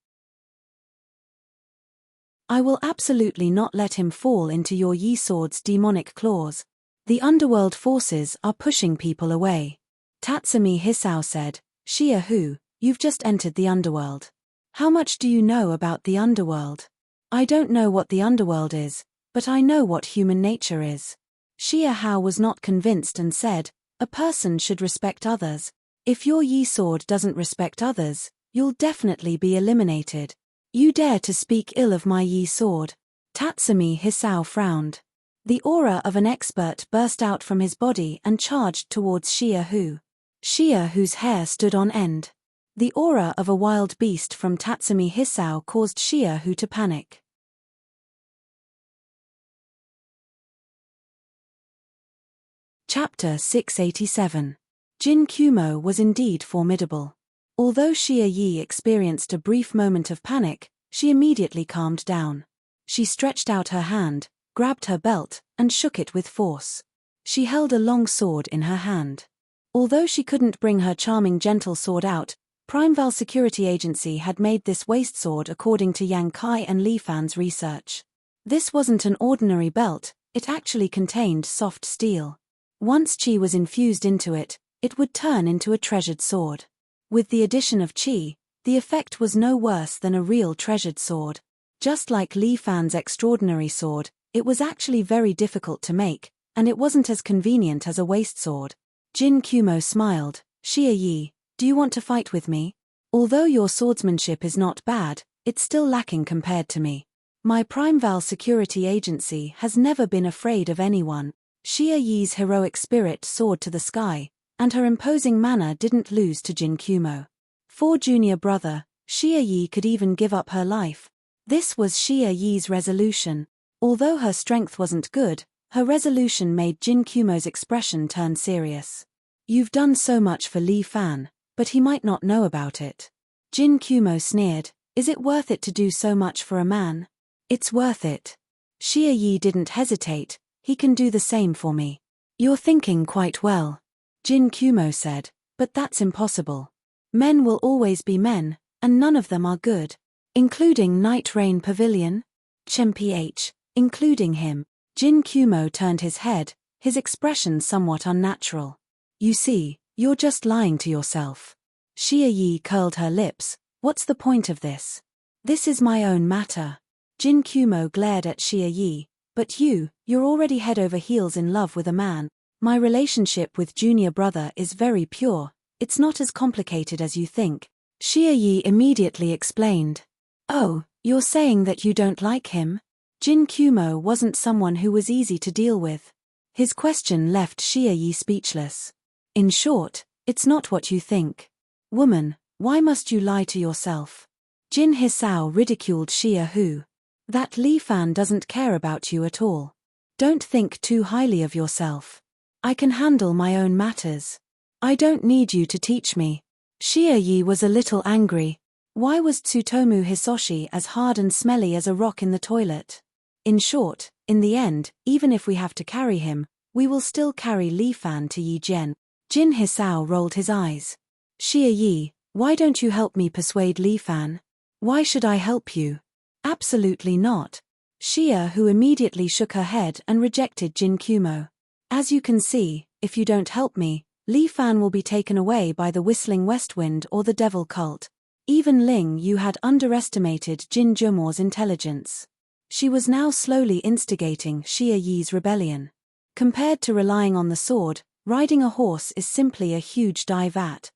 I will absolutely not let him fall into your Yi Sword's demonic claws. The underworld forces are pushing people away. Tatsumi Hisao said, Shia, who, you've just entered the underworld. How much do you know about the underworld? I don't know what the underworld is, but I know what human nature is. Shia Hao was not convinced and said, a person should respect others. If your Yi Sword doesn't respect others, you'll definitely be eliminated. You dare to speak ill of my Yi Sword? Tatsumi Hisao frowned. The aura of an expert burst out from his body and charged towards Shia Hu. Shia Hu's hair stood on end. The aura of a wild beast from Tatsumi Hisao caused Shia Hu to panic. Chapter 687. Jin Kumo was indeed formidable. Although Xia Yi experienced a brief moment of panic, she immediately calmed down. She stretched out her hand, grabbed her belt, and shook it with force. She held a long sword in her hand. Although she couldn't bring her charming gentle sword out, Primeval Security Agency had made this waist sword according to Yang Kai and Li Fan's research. This wasn't an ordinary belt, it actually contained soft steel. Once qi was infused into it, it would turn into a treasured sword. With the addition of qi, the effect was no worse than a real treasured sword. Just like Li Fan's extraordinary sword, it was actually very difficult to make, and it wasn't as convenient as a waist sword. Jin Kumo smiled. Xia Yi, do you want to fight with me? Although your swordsmanship is not bad, it's still lacking compared to me. My Primeval Security Agency has never been afraid of anyone. Xia Yi's heroic spirit soared to the sky, and her imposing manner didn't lose to Jin Kumo. For junior brother, Xia Yi could even give up her life. This was Xia Yi's resolution. Although her strength wasn't good, her resolution made Jin Kumo's expression turn serious. You've done so much for Li Fan, but he might not know about it. Jin Kumo sneered, is it worth it to do so much for a man? It's worth it. Xia Yi didn't hesitate, he can do the same for me. You're thinking quite well. Jin Kumo said, but that's impossible. Men will always be men, and none of them are good. Including Night Rain Pavilion? Mph, including him. Jin Kumo turned his head, his expression somewhat unnatural. You see, you're just lying to yourself. Xia Yi curled her lips, what's the point of this? This is my own matter. Jin Kumo glared at Xia Yi, but you're already head over heels in love with a man. My relationship with junior brother is very pure, it's not as complicated as you think. Xia Yi immediately explained. Oh, you're saying that you don't like him? Jin Kumo wasn't someone who was easy to deal with. His question left Xia Yi speechless. In short, it's not what you think. Woman, why must you lie to yourself? Jin Hisao ridiculed Xia Hu. That Li Fan doesn't care about you at all. Don't think too highly of yourself. I can handle my own matters. I don't need you to teach me. Xia Yi was a little angry. Why was Tsutomu Hisoshi as hard and smelly as a rock in the toilet? In short, in the end, even if we have to carry him, we will still carry Li Fan to Yi Jian. Jin Hisao rolled his eyes. Xia Yi, why don't you help me persuade Li Fan? Why should I help you? Absolutely not. Xia Hu immediately shook her head and rejected Jin Kumo. As you can see, if you don't help me, Li Fan will be taken away by the Whistling West Wind or the Devil Cult. Even Ling Yu had underestimated Jin Jumo's intelligence. She was now slowly instigating Xia Yi's rebellion. Compared to relying on the sword, riding a horse is simply a huge divat.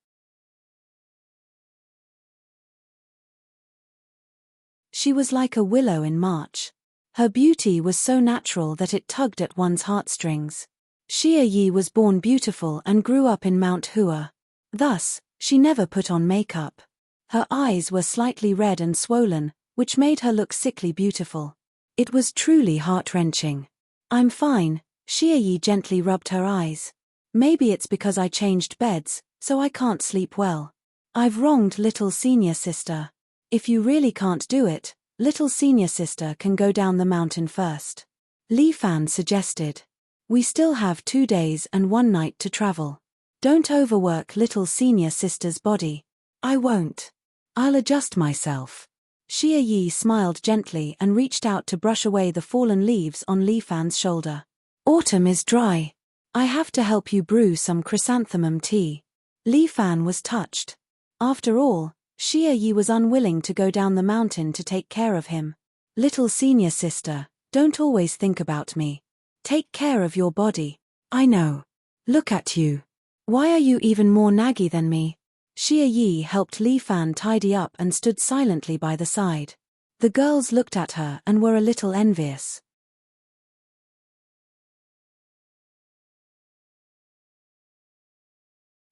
She was like a willow in March. Her beauty was so natural that it tugged at one's heartstrings. Xia Yi was born beautiful and grew up in Mount Hua. Thus, she never put on makeup. Her eyes were slightly red and swollen, which made her look sickly beautiful. It was truly heart-wrenching. I'm fine, Xia Yi gently rubbed her eyes. Maybe it's because I changed beds, so I can't sleep well. I've wronged little senior sister. If you really can't do it, little senior sister can go down the mountain first. Li Fan suggested. We still have 2 days and 1 night to travel. Don't overwork little senior sister's body. I won't. I'll adjust myself. Xia Yi smiled gently and reached out to brush away the fallen leaves on Li Fan's shoulder. Autumn is dry. I have to help you brew some chrysanthemum tea. Li Fan was touched. After all, Xia Yi was unwilling to go down the mountain to take care of him. Little senior sister, don't always think about me. Take care of your body. I know. Look at you. Why are you even more naggy than me? Xia Yi helped Li Fan tidy up and stood silently by the side. The girls looked at her and were a little envious.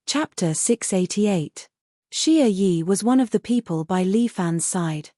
Chapter 688. Xia Yi was one of the people by Li Fan's side.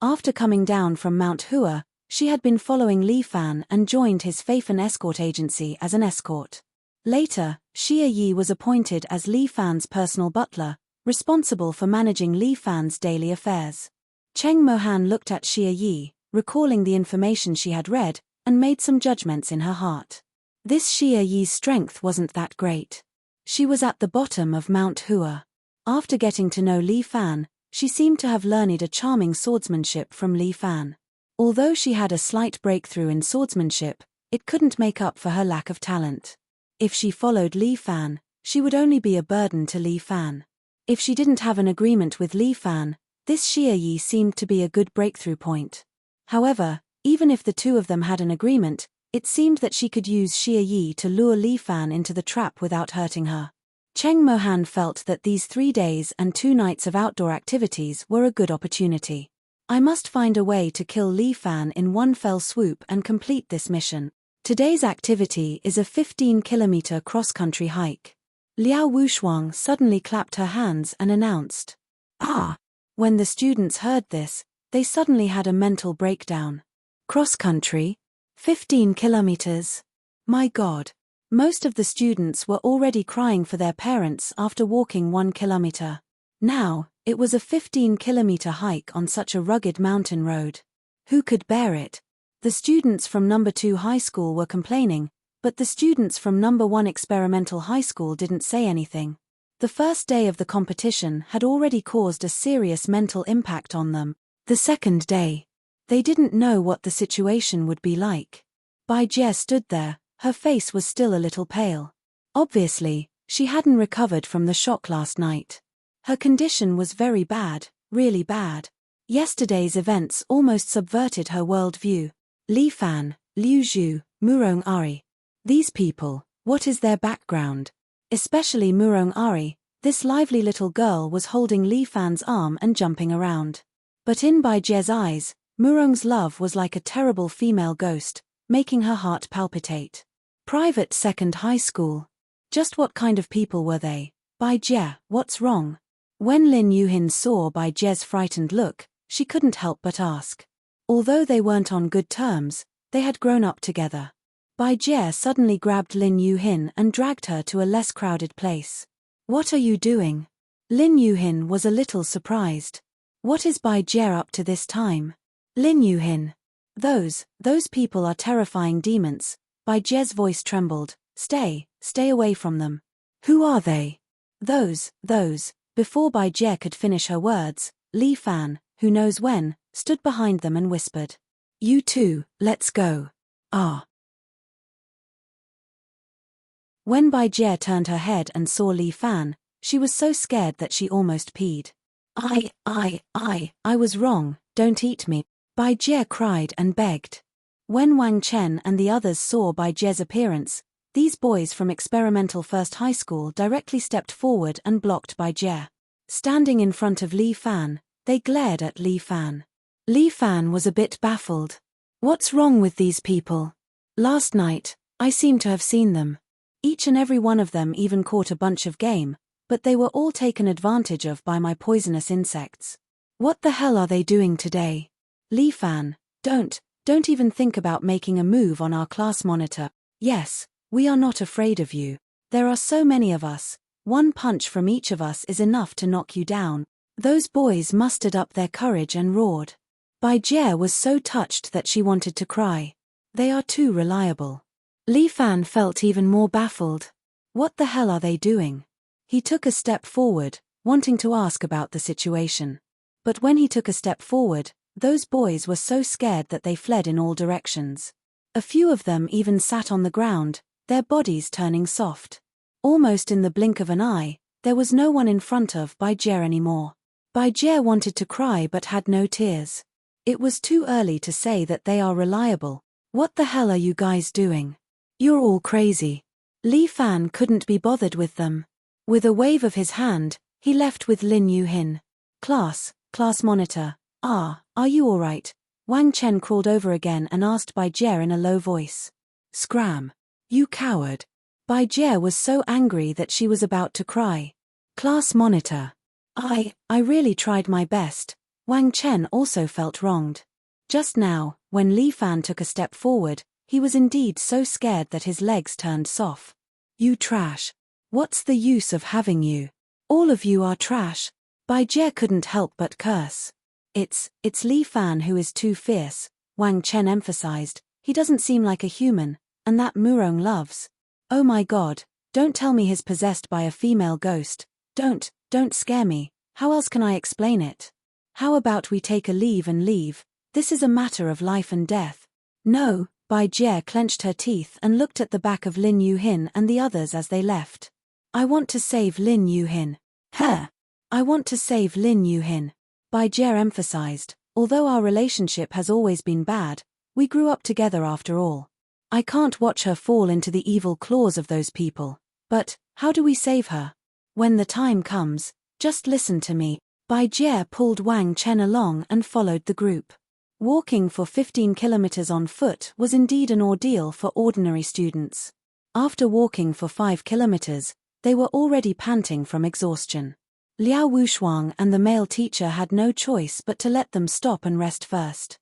After coming down from Mount Hua, she had been following Li Fan and joined his Faifan escort agency as an escort. Later, Xia Yi was appointed as Li Fan's personal butler, responsible for managing Li Fan's daily affairs. Cheng Mohan looked at Xia Yi, recalling the information she had read, and made some judgments in her heart. This Xia Yi's strength wasn't that great. She was at the bottom of Mount Hua. After getting to know Li Fan, she seemed to have learned a charming swordsmanship from Li Fan. Although she had a slight breakthrough in swordsmanship, it couldn't make up for her lack of talent. If she followed Li Fan, she would only be a burden to Li Fan. If she didn't have an agreement with Li Fan, this Xia Yi seemed to be a good breakthrough point. However, even if the two of them had an agreement, it seemed that she could use Xia Yi to lure Li Fan into the trap without hurting her. Cheng Mohan felt that these 3 days and 2 nights of outdoor activities were a good opportunity. I must find a way to kill Li Fan in one fell swoop and complete this mission. Today's activity is a 15-kilometer cross-country hike. Liao Wushuang suddenly clapped her hands and announced, "Ah!" When the students heard this, they suddenly had a mental breakdown. Cross-country? 15 kilometers? My God! Most of the students were already crying for their parents after walking 1 kilometer. Now, it was a 15-kilometer hike on such a rugged mountain road. Who could bear it? The students from number 2 high school were complaining, but the students from number 1 experimental high school didn't say anything. The first day of the competition had already caused a serious mental impact on them. The second day, they didn't know what the situation would be like. Bai Jie stood there, her face was still a little pale. Obviously, she hadn't recovered from the shock last night. Her condition was very bad, really bad. Yesterday's events almost subverted her worldview. Li Fan, Liu Zhu, Murong Ari. These people, what is their background? Especially Murong Ari, this lively little girl was holding Li Fan's arm and jumping around. But in Bai Jie's eyes, Murong's love was like a terrible female ghost, making her heart palpitate. Private second high school. Just what kind of people were they? Bai Jie, what's wrong? When Lin Yuhin saw Bai Jie's frightened look, she couldn't help but ask. Although they weren't on good terms, they had grown up together. Bai Jie suddenly grabbed Lin Yuhin and dragged her to a less crowded place. "What are you doing?" Lin Yuhin was a little surprised. "What is Bai Jie up to this time?" Lin Yuhin. Those people are terrifying demons." Bai Jie's voice trembled. Stay away from them." "Who are they?" Those. Before Bai Jie could finish her words, Li Fan, who knows when, stood behind them and whispered. "You two, let's go." "Ah." When Bai Jie turned her head and saw Li Fan, she was so scared that she almost peed. I was wrong, don't eat me," Bai Jie cried and begged. When Wang Chen and the others saw Bai Jie's appearance, these boys from Experimental First High School directly stepped forward and blocked Bai Jie. Standing in front of Li Fan, they glared at Li Fan. Li Fan was a bit baffled. "What's wrong with these people? Last night, I seem to have seen them. Each and every one of them even caught a bunch of game, but they were all taken advantage of by my poisonous insects. What the hell are they doing today? Li Fan, don't even think about making a move on our class monitor. Yes, we are not afraid of you. There are so many of us, one punch from each of us is enough to knock you down." Those boys mustered up their courage and roared. Bai Jie was so touched that she wanted to cry. They are too reliable. Li Fan felt even more baffled. What the hell are they doing? He took a step forward, wanting to ask about the situation. But when he took a step forward, those boys were so scared that they fled in all directions. A few of them even sat on the ground, their bodies turning soft. Almost in the blink of an eye, there was no one in front of Bai Jie anymore. Bai Jie wanted to cry but had no tears. It was too early to say that they are reliable. "What the hell are you guys doing? You're all crazy." Li Fan couldn't be bothered with them. With a wave of his hand, he left with Lin Yuhin. Class monitor. Are you alright?" Wang Chen crawled over again and asked Bai Jie in a low voice. "Scram. You coward." Bai Jie was so angry that she was about to cry. "Class monitor. I really tried my best." Wang Chen also felt wronged. Just now, when Li Fan took a step forward, he was indeed so scared that his legs turned soft. "You trash. What's the use of having you? All of you are trash." Bai Jie couldn't help but curse. It's Li Fan who is too fierce," Wang Chen emphasized. "He doesn't seem like a human, and that Murong loves. Oh my god, don't tell me he's possessed by a female ghost. Don't scare me. How else can I explain it? How about we take a leave and leave? This is a matter of life and death." "No." Bai Jie clenched her teeth and looked at the back of Lin Yuhin and the others as they left. "I want to save Lin Yuhin." "Huh? I want to save Lin Yuhin," Bai Jie emphasized. "Although our relationship has always been bad, we grew up together after all. I can't watch her fall into the evil claws of those people. But, how do we save her? When the time comes, just listen to me." Bai Jie pulled Wang Chen along and followed the group. Walking for 15 kilometers on foot was indeed an ordeal for ordinary students. After walking for 5 kilometers, they were already panting from exhaustion. Liao Wushuang and the male teacher had no choice but to let them stop and rest first.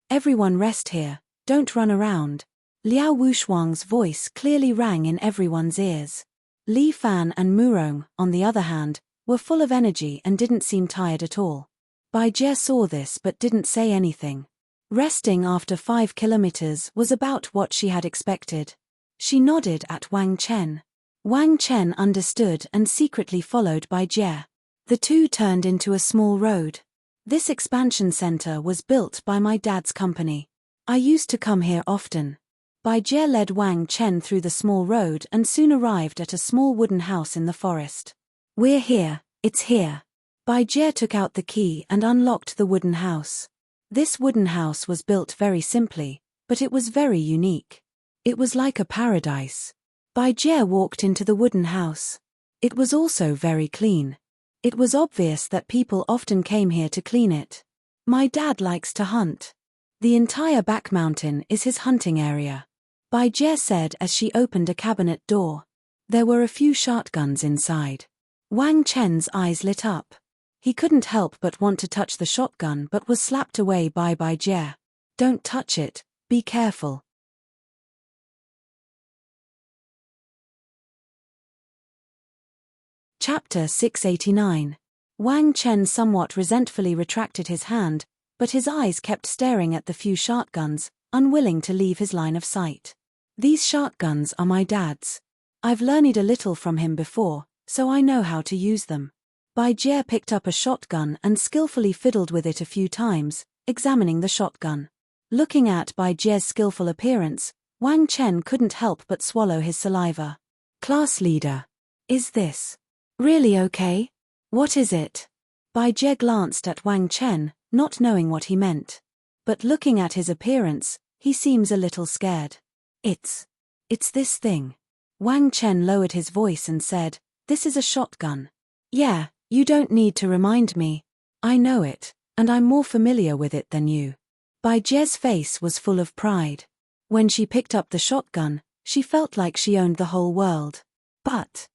"Everyone rest here, don't run around." Liao Wushuang's voice clearly rang in everyone's ears. Li Fan and Murong, on the other hand, were full of energy and didn't seem tired at all. Bai Jie saw this but didn't say anything. Resting after 5 kilometers was about what she had expected. She nodded at Wang Chen. Wang Chen understood and secretly followed Bai Jie. The two turned into a small road. "This expansion center was built by my dad's company. I used to come here often." Bai Jie led Wang Chen through the small road and soon arrived at a small wooden house in the forest. "We're here, it's here." Bai Jie took out the key and unlocked the wooden house. This wooden house was built very simply, but it was very unique. It was like a paradise. Bai Jie walked into the wooden house. It was also very clean. It was obvious that people often came here to clean it. "My dad likes to hunt. The entire back mountain is his hunting area," Bai Jie said as she opened a cabinet door. There were a few shotguns inside. Wang Chen's eyes lit up. He couldn't help but want to touch the shotgun but was slapped away by Jie. Don't touch it, be careful. Chapter 689. Wang Chen somewhat resentfully retracted his hand, but his eyes kept staring at the few shotguns, unwilling to leave his line of sight. These shotguns are my dad's. I've learned a little from him before, so I know how to use them. Jie picked up a shotgun and skillfully fiddled with it a few times, examining the shotgun. Looking at Jie's skillful appearance, Wang Chen couldn't help but swallow his saliva. Class leader. Is this really okay? What is it? Jie glanced at Wang Chen, not knowing what he meant. But looking at his appearance, he seems a little scared. It's this thing. Wang Chen lowered his voice and said, this is a shotgun. Yeah, you don't need to remind me. I know it, and I'm more familiar with it than you. Jie's face was full of pride. When she picked up the shotgun, she felt like she owned the whole world. But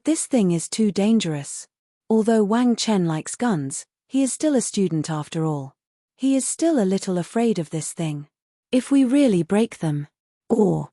this thing is too dangerous. Although Wang Chen likes guns, he is still a student after all. He is still a little afraid of this thing. If we really break them, or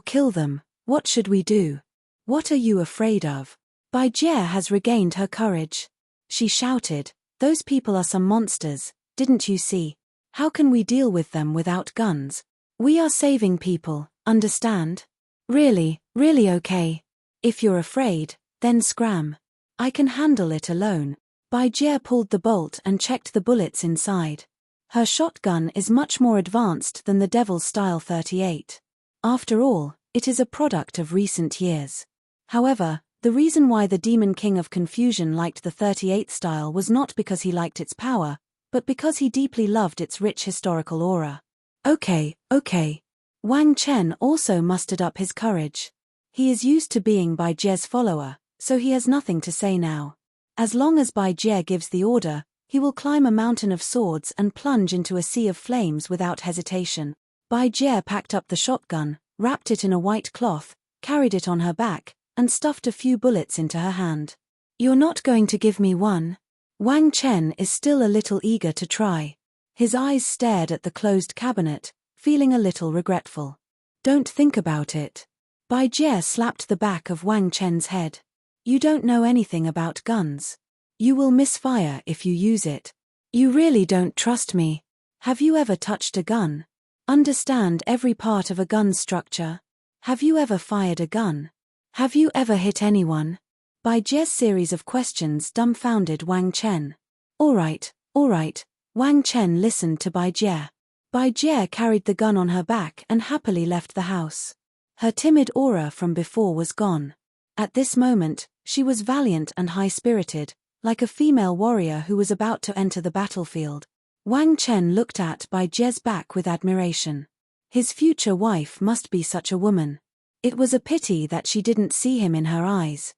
kill them, what should we do? What are you afraid of? Jie has regained her courage. She shouted, those people are some monsters, didn't you see? How can we deal with them without guns? We are saving people, understand? Really okay. If you're afraid, then scram. I can handle it alone. Jie pulled the bolt and checked the bullets inside. Her shotgun is much more advanced than the Devil's Style 38. After all, it is a product of recent years. However, the reason why the Demon King of Confusion liked the 38 style was not because he liked its power, but because he deeply loved its rich historical aura. Okay. Wang Chen also mustered up his courage. He is used to being Jie's follower, so he has nothing to say now. As long as Jie gives the order, he will climb a mountain of swords and plunge into a sea of flames without hesitation. Jie packed up the shotgun, wrapped it in a white cloth, carried it on her back, and stuffed a few bullets into her hand. You're not going to give me one? Wang Chen is still a little eager to try. His eyes stared at the closed cabinet, feeling a little regretful. Don't think about it. Jie slapped the back of Wang Chen's head. You don't know anything about guns. You will misfire if you use it. You really don't trust me. Have you ever touched a gun? Understand every part of a gun's structure? Have you ever fired a gun? Have you ever hit anyone? Jie's series of questions dumbfounded Wang Chen. All right. Wang Chen listened to Jie. Jie carried the gun on her back and happily left the house. Her timid aura from before was gone. At this moment, she was valiant and high-spirited, like a female warrior who was about to enter the battlefield. Wang Chen looked at Jie's back with admiration. His future wife must be such a woman. It was a pity that she didn't see him in her eyes.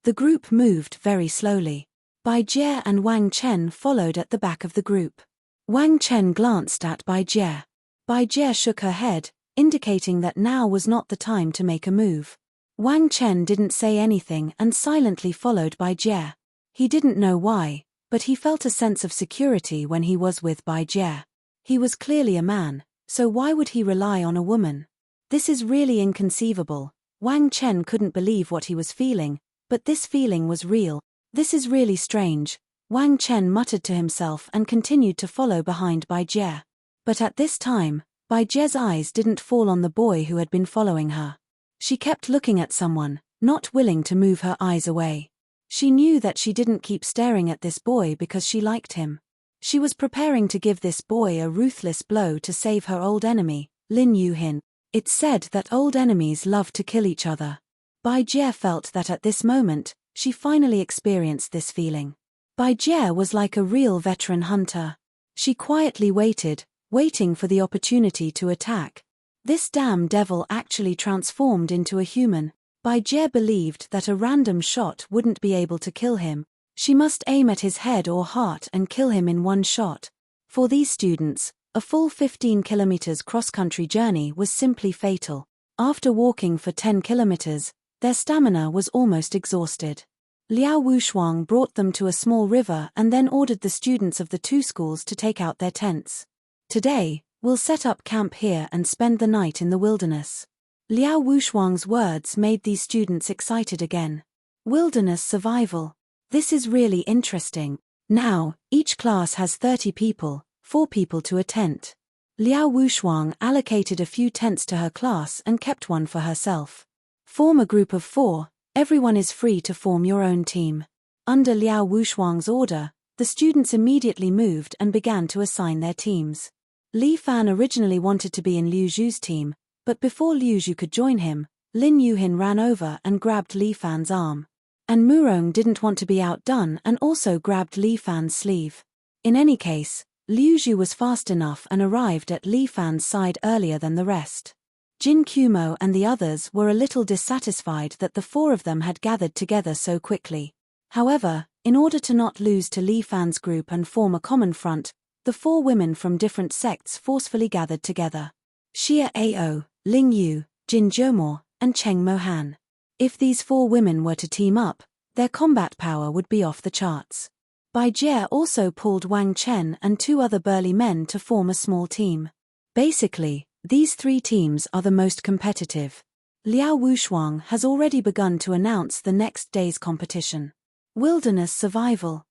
The group moved very slowly. Jie and Wang Chen followed at the back of the group. Wang Chen glanced at Jie. Jie shook her head, indicating that now was not the time to make a move. Wang Chen didn't say anything and silently followed Jie. He didn't know why, but he felt a sense of security when he was with Jie. He was clearly a man, so why would he rely on a woman? This is really inconceivable. Wang Chen couldn't believe what he was feeling, but this feeling was real. This is really strange, Wang Chen muttered to himself and continued to follow behind Jie. But at this time, Jie's eyes didn't fall on the boy who had been following her. She kept looking at someone, not willing to move her eyes away. She knew that she didn't keep staring at this boy because she liked him. She was preparing to give this boy a ruthless blow to save her old enemy, Lin Yuhin. It's said that old enemies love to kill each other. Jie felt that at this moment, she finally experienced this feeling. Jie was like a real veteran hunter. She quietly waiting for the opportunity to attack. This damn devil actually transformed into a human. Jie believed that a random shot wouldn't be able to kill him. She must aim at his head or heart and kill him in one shot. For these students, a full 15 kilometers cross-country journey was simply fatal. After walking for 10 kilometers, their stamina was almost exhausted. Liao Wushuang brought them to a small river and then ordered the students of the two schools to take out their tents. Today, we'll set up camp here and spend the night in the wilderness. Liao Wushuang's words made these students excited again. Wilderness survival. This is really interesting. Now, each class has 30 people, 4 people to a tent. Liao Wushuang allocated a few tents to her class and kept one for herself. Form a group of 4. Everyone is free to form your own team. Under Liao Wushuang's order, the students immediately moved and began to assign their teams. Li Fan originally wanted to be in Liu Zhu's team, but before Liu Zhu could join him, Lin Yuhin ran over and grabbed Li Fan's arm. And Murong didn't want to be outdone and also grabbed Li Fan's sleeve. In any case, Liu Zhu was fast enough and arrived at Li Fan's side earlier than the rest. Jin Kumo and the others were a little dissatisfied that the 4 of them had gathered together so quickly. However, in order to not lose to Li Fan's group and form a common front, the 4 women from different sects forcefully gathered together. Xia Ao, Ling Yu, Jin Zhemo, and Cheng Mohan. If these 4 women were to team up, their combat power would be off the charts. Bai Jie also pulled Wang Chen and 2 other burly men to form a small team. Basically, these 3 teams are the most competitive. Liao Wushuang has already begun to announce the next day's competition. Wilderness survival.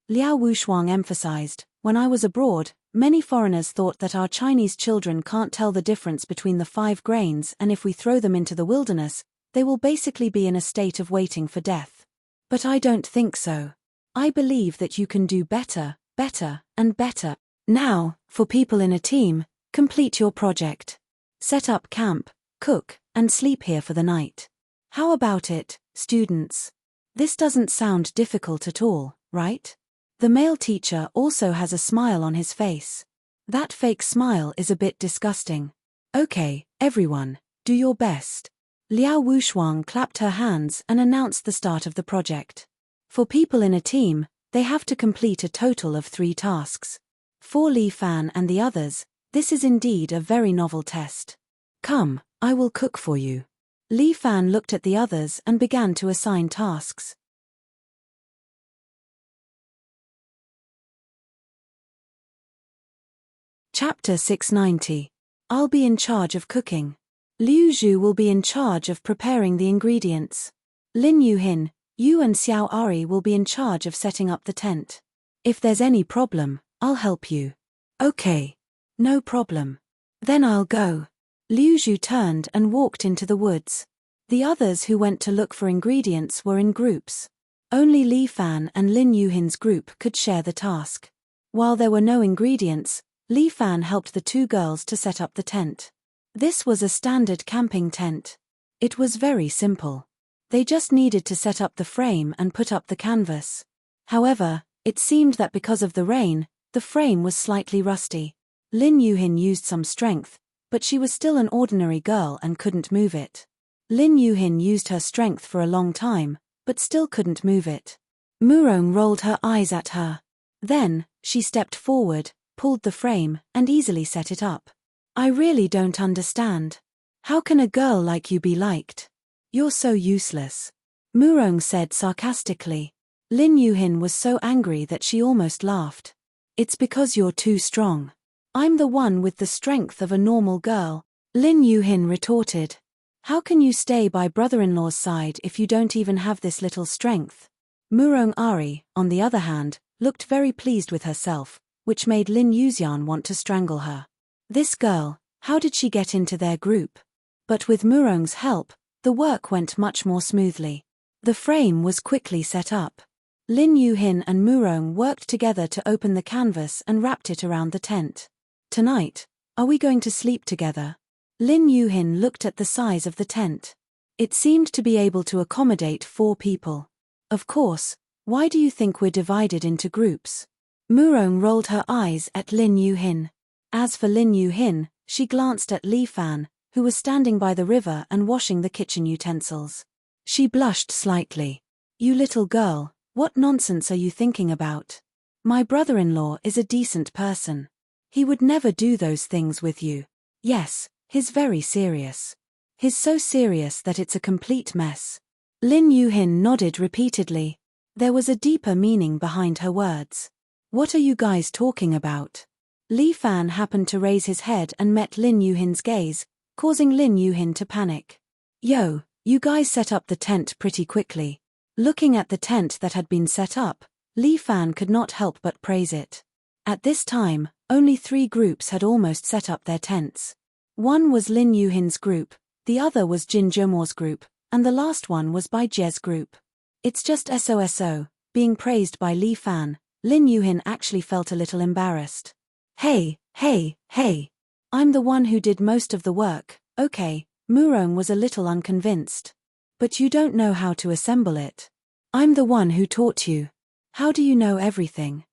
Liao Wushuang emphasized, "When I was abroad, many foreigners thought that our Chinese children can't tell the difference between the 5 grains, and if we throw them into the wilderness, they will basically be in a state of waiting for death. But I don't think so. I believe that you can do better, better, and better. Now, for people in a team, complete your project. Set up camp, cook, and sleep here for the night. How about it, students? This doesn't sound difficult at all, right?" The male teacher also has a smile on his face. That fake smile is a bit disgusting. "Okay, everyone, do your best." Liao Wushuang clapped her hands and announced the start of the project. For people in a team, they have to complete a total of 3 tasks. For Li Fan and the others, this is indeed a very novel test. "Come, I will cook for you." Li Fan looked at the others and began to assign tasks. Chapter 690. I'll be in charge of cooking. Liu Zhu will be in charge of preparing the ingredients. Lin Yuhin, you and Xiao Ari will be in charge of setting up the tent. If there's any problem, I'll help you. Okay. No problem. Then I'll go. Liu Zhu turned and walked into the woods. The others who went to look for ingredients were in groups. Only Li Fan and Lin Yuhin's group could share the task. While there were no ingredients, Li Fan helped the 2 girls to set up the tent. This was a standard camping tent. It was very simple. They just needed to set up the frame and put up the canvas. However, it seemed that because of the rain, the frame was slightly rusty. Lin Yuhin used some strength, but she was still an ordinary girl and couldn't move it. Lin Yuhin used her strength for a long time, but still couldn't move it. Murong rolled her eyes at her. Then, she stepped forward, pulled the frame, and easily set it up. "I really don't understand. How can a girl like you be liked? You're so useless," Murong said sarcastically. Lin Yuhin was so angry that she almost laughed. "It's because you're too strong. I'm the one with the strength of a normal girl," Lin Yuhin retorted. "How can you stay by brother-in-law's side if you don't even have this little strength?" Murong Ari, on the other hand, looked very pleased with herself, which made Lin Yuxian want to strangle her. This girl, how did she get into their group? But with Murong's help, the work went much more smoothly. The frame was quickly set up. Lin Yuhin and Murong worked together to open the canvas and wrapped it around the tent. "Tonight, are we going to sleep together?" Lin Yuhin looked at the size of the tent. It seemed to be able to accommodate 4 people. "Of course, why do you think we're divided into groups?" Murong rolled her eyes at Lin Yuhin. As for Lin Yuhin, she glanced at Li Fan, who was standing by the river and washing the kitchen utensils. She blushed slightly. "You little girl, what nonsense are you thinking about? My brother-in-law is a decent person. He would never do those things with you. Yes, he's very serious. He's so serious that it's a complete mess. Lin Yuhin nodded repeatedly. There was a deeper meaning behind her words. What are you guys talking about? Li Fan happened to raise his head and met Lin Yuhin's gaze, causing Lin Yuhin to panic. Yo, you guys set up the tent pretty quickly. Looking at the tent that had been set up, Li Fan could not help but praise it. At this time, only 3 groups had almost set up their tents. One was Lin Yuhin's group, the other was Jin Zhemo's group, and the last one was Bai Jie's group. It's just SOSO, being praised by Li Fan. Lin Yuhin actually felt a little embarrassed. Hey, I'm the one who did most of the work, okay. Murong was a little unconvinced. But you don't know how to assemble it. I'm the one who taught you. How do you know everything?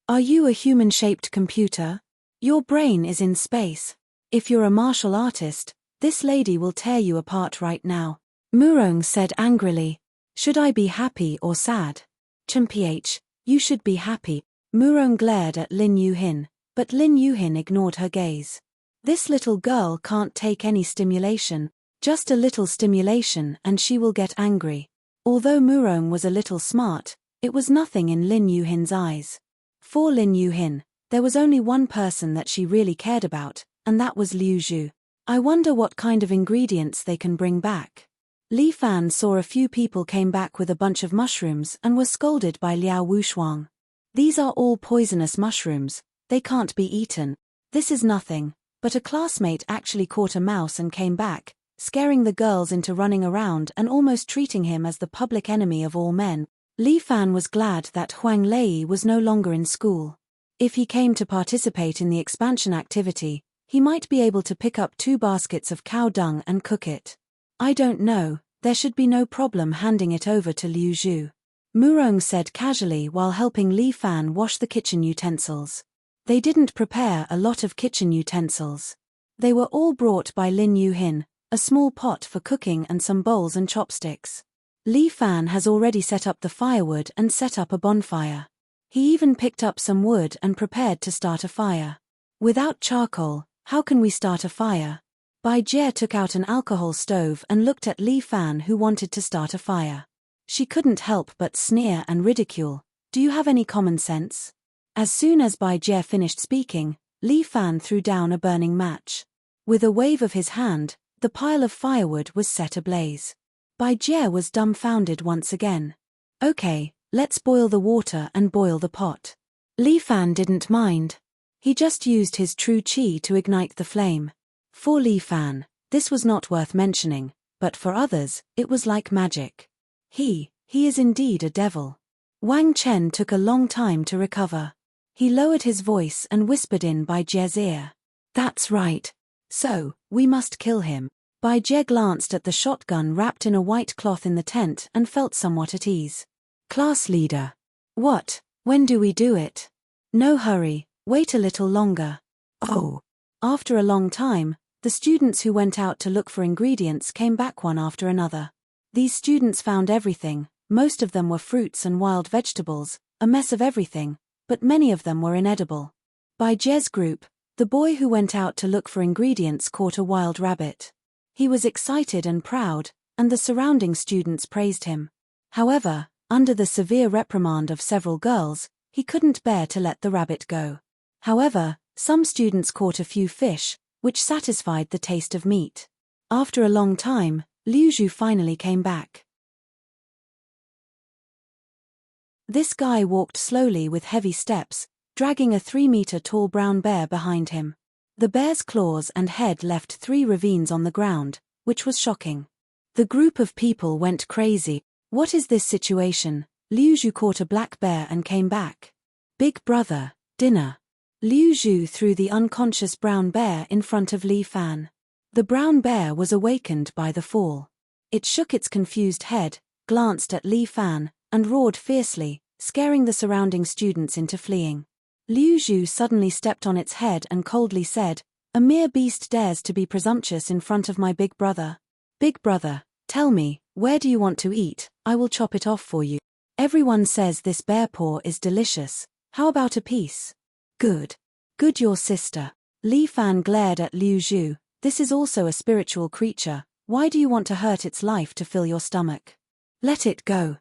Are you a human-shaped computer? Your brain is in space. If you're a martial artist, this lady will tear you apart right now. Murong said angrily. Should I be happy or sad? Mph, you should be happy. Murong glared at Lin Yuhin, but Lin Yuhin ignored her gaze. This little girl can't take any stimulation, just a little stimulation and she will get angry. Although Murong was a little smart, it was nothing in Lin Yuhin's eyes. For Lin Yuhin, there was only one person that she really cared about, and that was Liu Zhu. I wonder what kind of ingredients they can bring back. Li Fan saw a few people came back with a bunch of mushrooms and were scolded by Liao Wushuang. These are all poisonous mushrooms, they can't be eaten. This is nothing, but a classmate actually caught a mouse and came back, scaring the girls into running around and almost treating him as the public enemy of all men. Li Fan was glad that Huang Lei was no longer in school. If he came to participate in the expansion activity, he might be able to pick up 2 baskets of cow dung and cook it. I don't know, there should be no problem handing it over to Liu Zhu. Murong said casually while helping Li Fan wash the kitchen utensils. They didn't prepare a lot of kitchen utensils. They were all brought by Lin Yuhin, a small pot for cooking and some bowls and chopsticks. Li Fan has already set up the firewood and set up a bonfire. He even picked up some wood and prepared to start a fire. Without charcoal, how can we start a fire? Bai Jie took out an alcohol stove and looked at Li Fan who wanted to start a fire. She couldn't help but sneer and ridicule. Do you have any common sense? As soon as Bai Jie finished speaking, Li Fan threw down a burning match. With a wave of his hand, the pile of firewood was set ablaze. Bai Jie was dumbfounded once again. Okay, let's boil the water and boil the pot. Li Fan didn't mind. He just used his true qi to ignite the flame. For Li Fan, this was not worth mentioning, but for others, it was like magic. He is indeed a devil. Wang Chen took a long time to recover. He lowered his voice and whispered in Bai Jie's ear. That's right. So, we must kill him. Bai Jie glanced at the shotgun wrapped in a white cloth in the tent and felt somewhat at ease. Class leader. What? When do we do it? No hurry, wait a little longer. Oh. After a long time, the students who went out to look for ingredients came back one after another. These students found everything, most of them were fruits and wild vegetables, a mess of everything, but many of them were inedible. Bai Jie's group, the boy who went out to look for ingredients caught a wild rabbit. He was excited and proud, and the surrounding students praised him. However, under the severe reprimand of several girls, he couldn't bear to let the rabbit go. However, some students caught a few fish, which satisfied the taste of meat. After a long time, Liu Zhu finally came back. This guy walked slowly with heavy steps, dragging a 3-meter-tall brown bear behind him. The bear's claws and head left 3 ravines on the ground, which was shocking. The group of people went crazy. What is this situation? Liu Zhu caught a black bear and came back. Big brother, dinner. Liu Zhu threw the unconscious brown bear in front of Li Fan. The brown bear was awakened by the fall. It shook its confused head, glanced at Li Fan, and roared fiercely, scaring the surrounding students into fleeing. Liu Zhu suddenly stepped on its head and coldly said, "A mere beast dares to be presumptuous in front of my big brother. Big brother, tell me, where do you want to eat? I will chop it off for you. Everyone says this bear paw is delicious. How about a piece?" Good. Good, your sister. Li Fan glared at Liu Zhu. This is also a spiritual creature. Why do you want to hurt its life to fill your stomach? Let it go.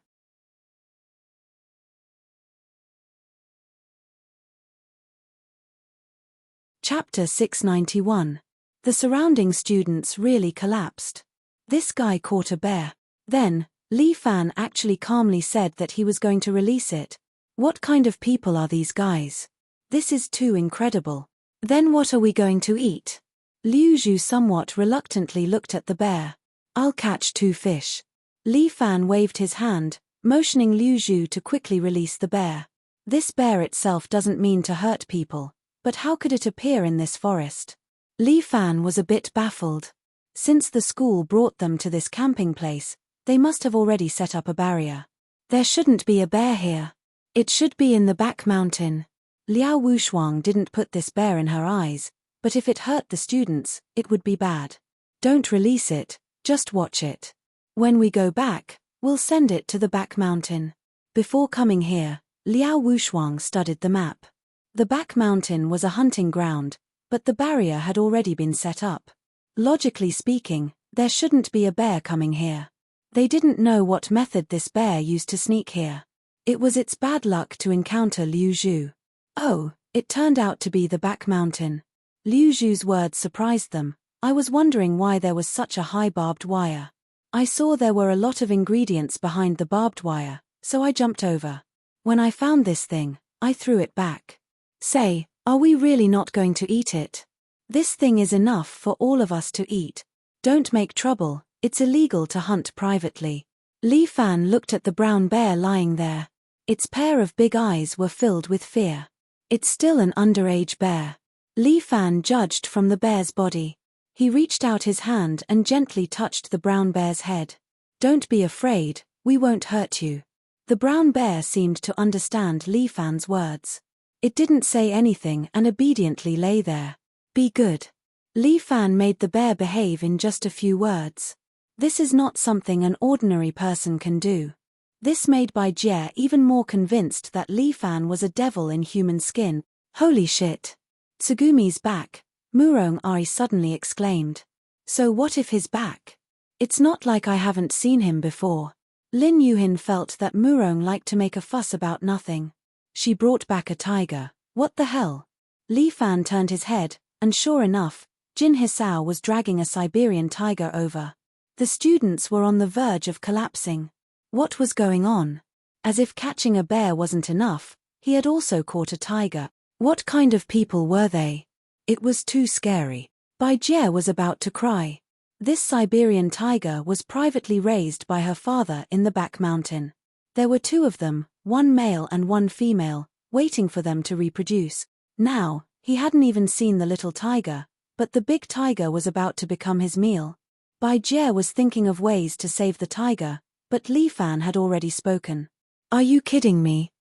Chapter 691. The surrounding students really collapsed. This guy caught a bear. Then, Li Fan actually calmly said that he was going to release it. What kind of people are these guys? This is too incredible. Then what are we going to eat? Liu Zhu somewhat reluctantly looked at the bear. I'll catch 2 fish. Li Fan waved his hand, motioning Liu Zhu to quickly release the bear. This bear itself doesn't mean to hurt people, but how could it appear in this forest? Li Fan was a bit baffled. Since the school brought them to this camping place, they must have already set up a barrier. There shouldn't be a bear here. It should be in the back mountain. Liao Wushuang didn't put this bear in her eyes, but if it hurt the students, it would be bad. Don't release it, just watch it. When we go back, we'll send it to the back mountain. Before coming here, Liao Wushuang studied the map. The back mountain was a hunting ground, but the barrier had already been set up. Logically speaking, there shouldn't be a bear coming here. They didn't know what method this bear used to sneak here. It was its bad luck to encounter Liu Zhu. Oh, it turned out to be the back mountain. Liu Zhu's words surprised them. I was wondering why there was such a high barbed wire. I saw there were a lot of ingredients behind the barbed wire, so I jumped over. When I found this thing, I threw it back. Say, are we really not going to eat it? This thing is enough for all of us to eat. Don't make trouble, it's illegal to hunt privately. Li Fan looked at the brown bear lying there. Its pair of big eyes were filled with fear. It's still an underage bear. Li Fan judged from the bear's body. He reached out his hand and gently touched the brown bear's head. Don't be afraid, we won't hurt you. The brown bear seemed to understand Li Fan's words. It didn't say anything and obediently lay there. Be good. Li Fan made the bear behave in just a few words. This is not something an ordinary person can do. This made Bai Jie even more convinced that Li Fan was a devil in human skin. Holy shit. Tsugumi's back, Murong Ari suddenly exclaimed. So what if he's back? It's not like I haven't seen him before. Lin Yuhin felt that Murong liked to make a fuss about nothing. She brought back a tiger. What the hell? Li Fan turned his head, and sure enough, Jin Hisao was dragging a Siberian tiger over. The students were on the verge of collapsing. What was going on? As if catching a bear wasn't enough, he had also caught a tiger. What kind of people were they? It was too scary. Bai Jie was about to cry. This Siberian tiger was privately raised by her father in the back mountain. There were 2 of them, 1 male and 1 female, waiting for them to reproduce. Now, he hadn't even seen the little tiger, but the big tiger was about to become his meal. Bai Jie was thinking of ways to save the tiger, but Li Fan had already spoken. Are you kidding me?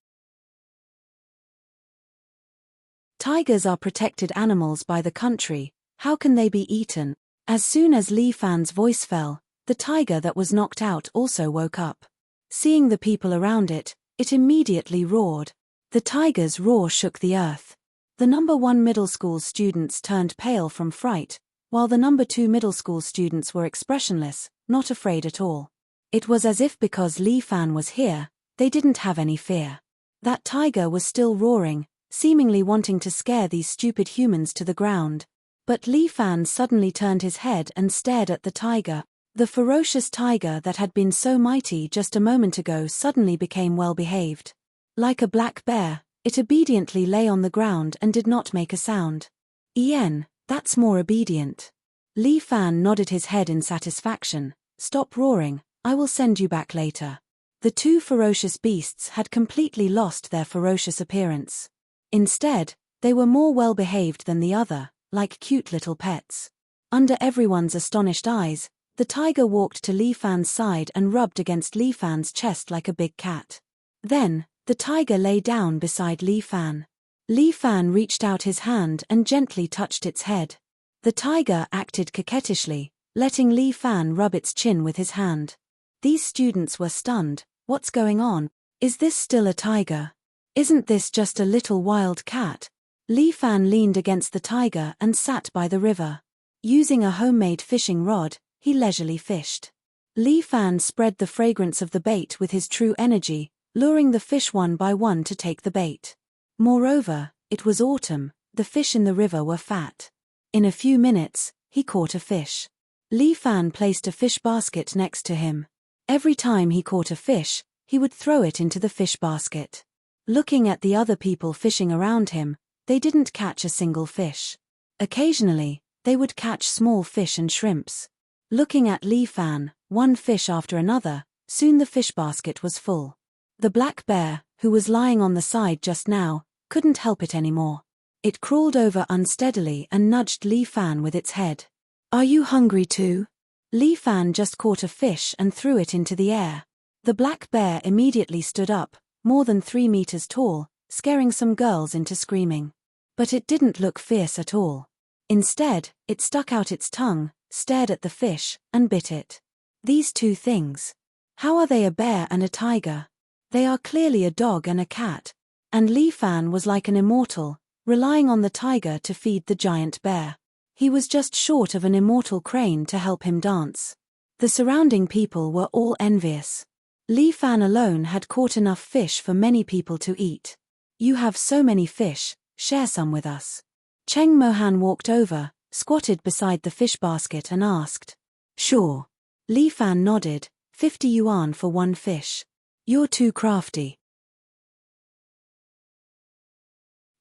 Tigers are protected animals by the country, how can they be eaten? As soon as Li Fan's voice fell, the tiger that was knocked out also woke up. Seeing the people around it, it immediately roared. The tiger's roar shook the earth. The number 1 middle school students turned pale from fright, while the number 2 middle school students were expressionless, not afraid at all. It was as if because Li Fan was here, they didn't have any fear. That tiger was still roaring, seemingly wanting to scare these stupid humans to the ground. But Li Fan suddenly turned his head and stared at the tiger. The ferocious tiger that had been so mighty just a moment ago suddenly became well-behaved. Like a black bear, it obediently lay on the ground and did not make a sound. Ien, that's more obedient. Li Fan nodded his head in satisfaction. Stop roaring, I will send you back later. The 2 ferocious beasts had completely lost their ferocious appearance. Instead, they were more well-behaved than the other, like cute little pets. Under everyone's astonished eyes, the tiger walked to Li Fan's side and rubbed against Li Fan's chest like a big cat. Then, the tiger lay down beside Li Fan. Li Fan reached out his hand and gently touched its head. The tiger acted coquettishly, letting Li Fan rub its chin with his hand. These students were stunned. What's going on? Is this still a tiger? Isn't this just a little wild cat? Li Fan leaned against the tiger and sat by the river. Using a homemade fishing rod, he leisurely fished. Li Fan spread the fragrance of the bait with his true energy, luring the fish one by one to take the bait. Moreover, it was autumn, the fish in the river were fat. In a few minutes, he caught a fish. Li Fan placed a fish basket next to him. Every time he caught a fish, he would throw it into the fish basket. Looking at the other people fishing around him, they didn't catch a single fish. Occasionally, they would catch small fish and shrimps. Looking at Li Fan, one fish after another, soon the fish basket was full. The black bear, who was lying on the side just now, couldn't help it anymore. It crawled over unsteadily and nudged Li Fan with its head. "Are you hungry too?" Li Fan just caught a fish and threw it into the air. The black bear immediately stood up, more than 3 meters tall, scaring some girls into screaming. But it didn't look fierce at all. Instead, it stuck out its tongue, stared at the fish, and bit it. These two things. How are they a bear and a tiger? They are clearly a dog and a cat. And Li Fan was like an immortal, relying on the tiger to feed the giant bear. He was just short of an immortal crane to help him dance. The surrounding people were all envious. Li Fan alone had caught enough fish for many people to eat. "You have so many fish, share some with us." Cheng Mohan walked over, squatted beside the fish basket and asked. "Sure." Li Fan nodded, 50 yuan for one fish. "You're too crafty."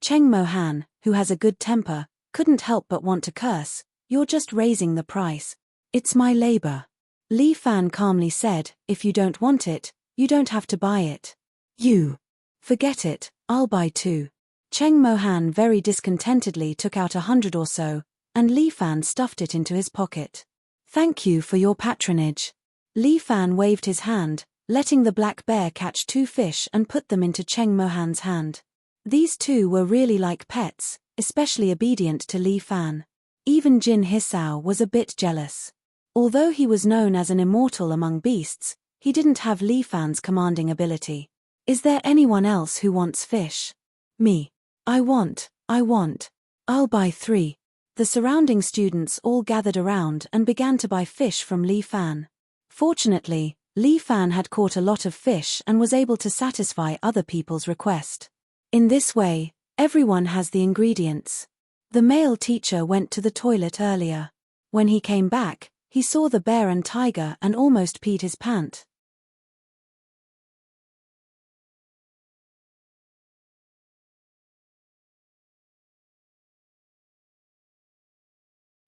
Cheng Mohan, who has a good temper, couldn't help but want to curse. "You're just raising the price. It's my labor." Li Fan calmly said, "If you don't want it, you don't have to buy it." "You." "Forget it, I'll buy 2. Cheng Mohan very discontentedly took out 100 or so, and Li Fan stuffed it into his pocket. "Thank you for your patronage." Li Fan waved his hand, letting the black bear catch 2 fish and put them into Cheng Mohan's hand. These two were really like pets, especially obedient to Li Fan. Even Jin Hisao was a bit jealous. Although he was known as an immortal among beasts, he didn't have Li Fan's commanding ability. "Is there anyone else who wants fish?" "Me. I want. I'll buy 3. The surrounding students all gathered around and began to buy fish from Li Fan. Fortunately, Li Fan had caught a lot of fish and was able to satisfy other people's request. In this way, everyone has the ingredients. The male teacher went to the toilet earlier. When he came back, he saw the bear and tiger and almost peed his pant.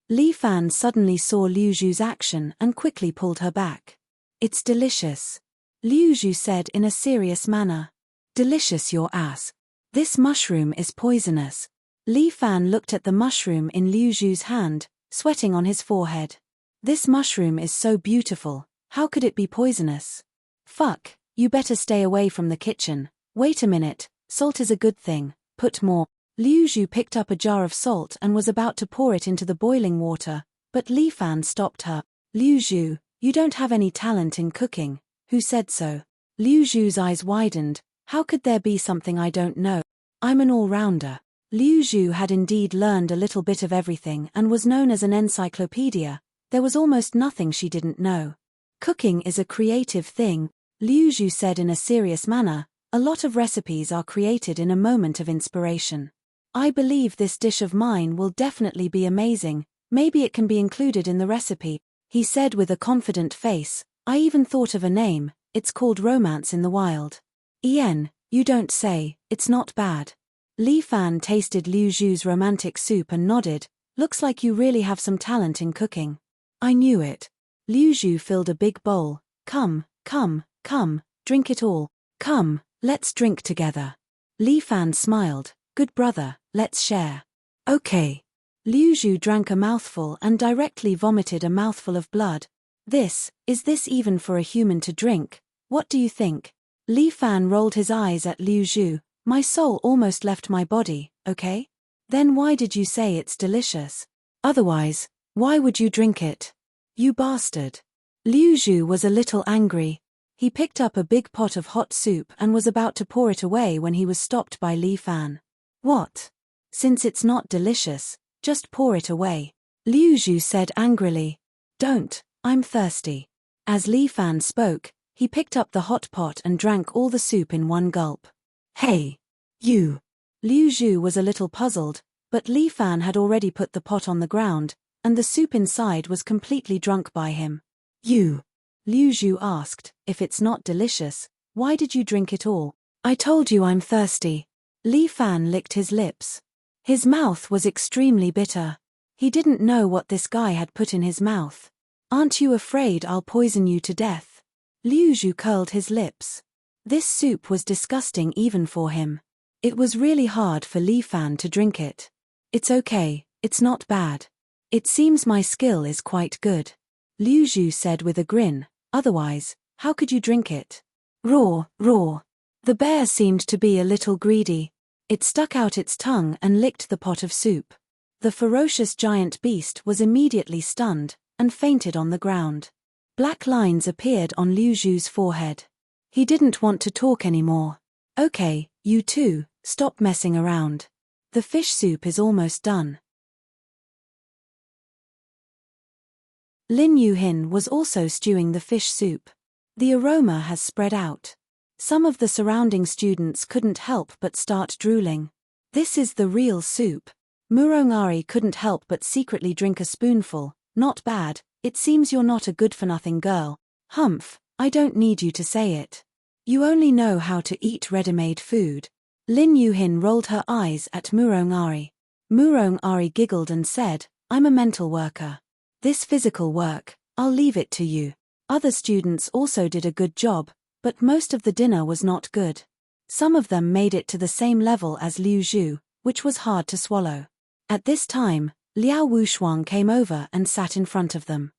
Li Fan suddenly saw Liu Zhu's action and quickly pulled her back. "It's delicious," Liu Zhu said in a serious manner. "Delicious your ass. This mushroom is poisonous." Li Fan looked at the mushroom in Liu Zhu's hand, sweating on his forehead. "This mushroom is so beautiful, how could it be poisonous?" "Fuck, you better stay away from the kitchen. Wait a minute, salt is a good thing, put more." Liu Zhu picked up a jar of salt and was about to pour it into the boiling water, but Li Fan stopped her. "Liu Zhu, you don't have any talent in cooking. Who said so?" Liu Zhu's eyes widened. "How could there be something I don't know? I'm an all-rounder." Liu Zhu had indeed learned a little bit of everything and was known as an encyclopedia. There was almost nothing she didn't know. "Cooking is a creative thing," Liu Zhu said in a serious manner. "A lot of recipes are created in a moment of inspiration. I believe this dish of mine will definitely be amazing, maybe it can be included in the recipe," he said with a confident face. "I even thought of a name, it's called Romance in the Wild." "Ian, you don't say, it's not bad." Li Fan tasted Liu Zhu's romantic soup and nodded. "Looks like you really have some talent in cooking." "I knew it." Liu Zhu filled a big bowl. Come, drink it all. Come, let's drink together." Li Fan smiled. "Good brother, let's share." "Okay." Liu Zhu drank a mouthful and directly vomited a mouthful of blood. Is this even for a human to drink? What do you think?" Li Fan rolled his eyes at Liu Zhu. "My soul almost left my body, okay? Then why did you say it's delicious? Otherwise, why would you drink it? You bastard." Liu Zhu was a little angry. He picked up a big pot of hot soup and was about to pour it away when he was stopped by Li Fan. "What? Since it's not delicious, just pour it away. Liu Zhu said angrily. Don't, I'm thirsty. As Li Fan spoke, he picked up the hot pot and drank all the soup in one gulp. Hey! You! Liu Zhu was a little puzzled, but Li Fan had already put the pot on the ground, and the soup inside was completely drunk by him. You! Liu Zhu asked, if it's not delicious, why did you drink it all? I told you I'm thirsty. Li Fan licked his lips. His mouth was extremely bitter. He didn't know what this guy had put in his mouth. Aren't you afraid I'll poison you to death? Liu Zhu curled his lips. This soup was disgusting even for him. It was really hard for Li Fan to drink it. It's okay, it's not bad. It seems my skill is quite good. Liu Zhu said with a grin, otherwise, how could you drink it? Raw. The bear seemed to be a little greedy. It stuck out its tongue and licked the pot of soup. The ferocious giant beast was immediately stunned and fainted on the ground. Black lines appeared on Liu Zhu's forehead. He didn't want to talk anymore. Okay, you two, stop messing around. The fish soup is almost done. Lin Yuhin was also stewing the fish soup. The aroma has spread out. Some of the surrounding students couldn't help but start drooling. This is the real soup. Murongari couldn't help but secretly drink a spoonful. Not bad, it seems you're not a good-for-nothing girl. Humph, I don't need you to say it. You only know how to eat ready-made food. Lin Yuhin rolled her eyes at Murongari. Murongari giggled and said, I'm a mental worker. This physical work, I'll leave it to you. Other students also did a good job, but most of the dinner was not good. Some of them made it to the same level as Liu Zhu, which was hard to swallow. At this time, Liao Wushuang came over and sat in front of them.